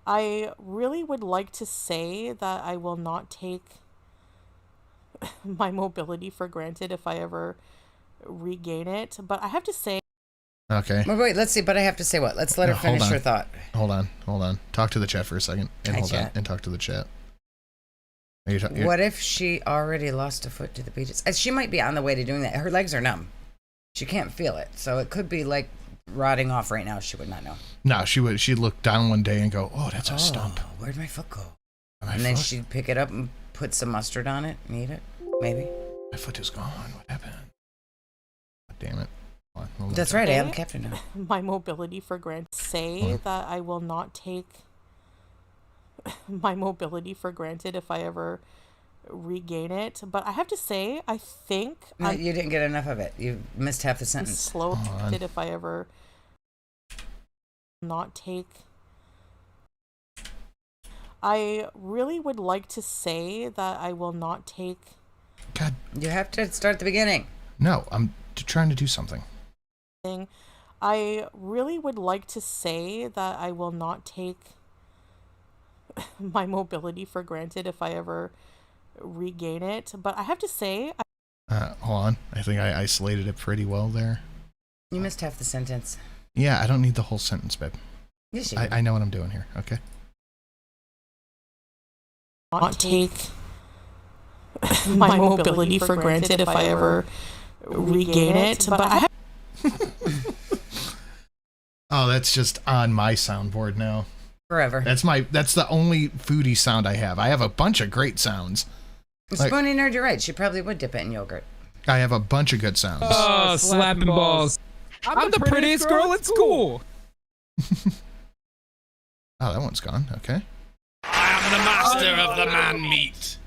I really would like to say that I will not take my mobility for granted if I ever regain it. But I have to say... Okay. Wait, let's see, but I have to say what? Let's let her finish her thought. Hold on. Talk to the chat for a second. And Hi, hold on. chat. And talk to the chat. What if she already lost a foot to the beaches? She might be on the way to doing that. Her legs are numb. She can't feel it. So it could be rotting off right now. She would not know. No, she'd look down one day and go, oh, that's a stump. Where'd my foot go? My then foot? she'd pick it up and put some mustard on it and eat it. Maybe. My foot is gone. What happened? God damn it. Hold on. That's right, I am Captain now. My mobility for granted. Say that I will not take my mobility for granted if I ever regain it. But I have to say, I think... No, you didn't get enough of it. You missed half the sentence. Slow it if I ever not take... I really would like to say that I will not take... God. You have to start at the beginning. No, I'm trying to do something. I really would like to say that I will not take my mobility for granted if I ever regain it. But I have to say... Hold on. I think I isolated it pretty well there. You missed half the sentence. Yeah, I don't need the whole sentence, babe. Yes, you I know what I'm doing here, okay? not take my mobility for granted if I ever regain it. But I Oh, that's just on my soundboard now. Forever. That's the only foodie sound I have. I have a bunch of great sounds. Spoony Nerd, you're right. She probably would dip it in yogurt. I have a bunch of good sounds. Oh, slapping balls. I'm the prettiest girl at school. Oh, that one's gone. Okay. I am the master of the man meat.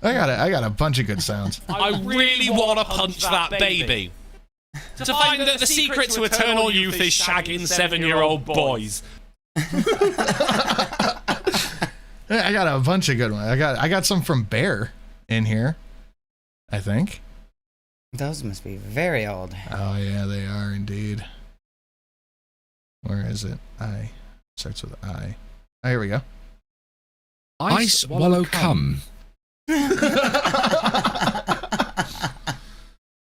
I got a bunch of good sounds. I really want to punch that baby. To find that the secret to eternal youth is shagging 7-year-old boys. I got a bunch of good ones. I got some from Bear in here, I think. Those must be very old. Oh yeah, they are indeed. Where is it? I starts with I. Oh, here we go. I swallow cum.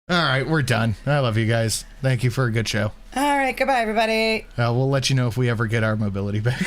All right, we're done. I love you guys. Thank you for a good show. All right, goodbye, everybody. We'll let you know if we ever get our mobility back.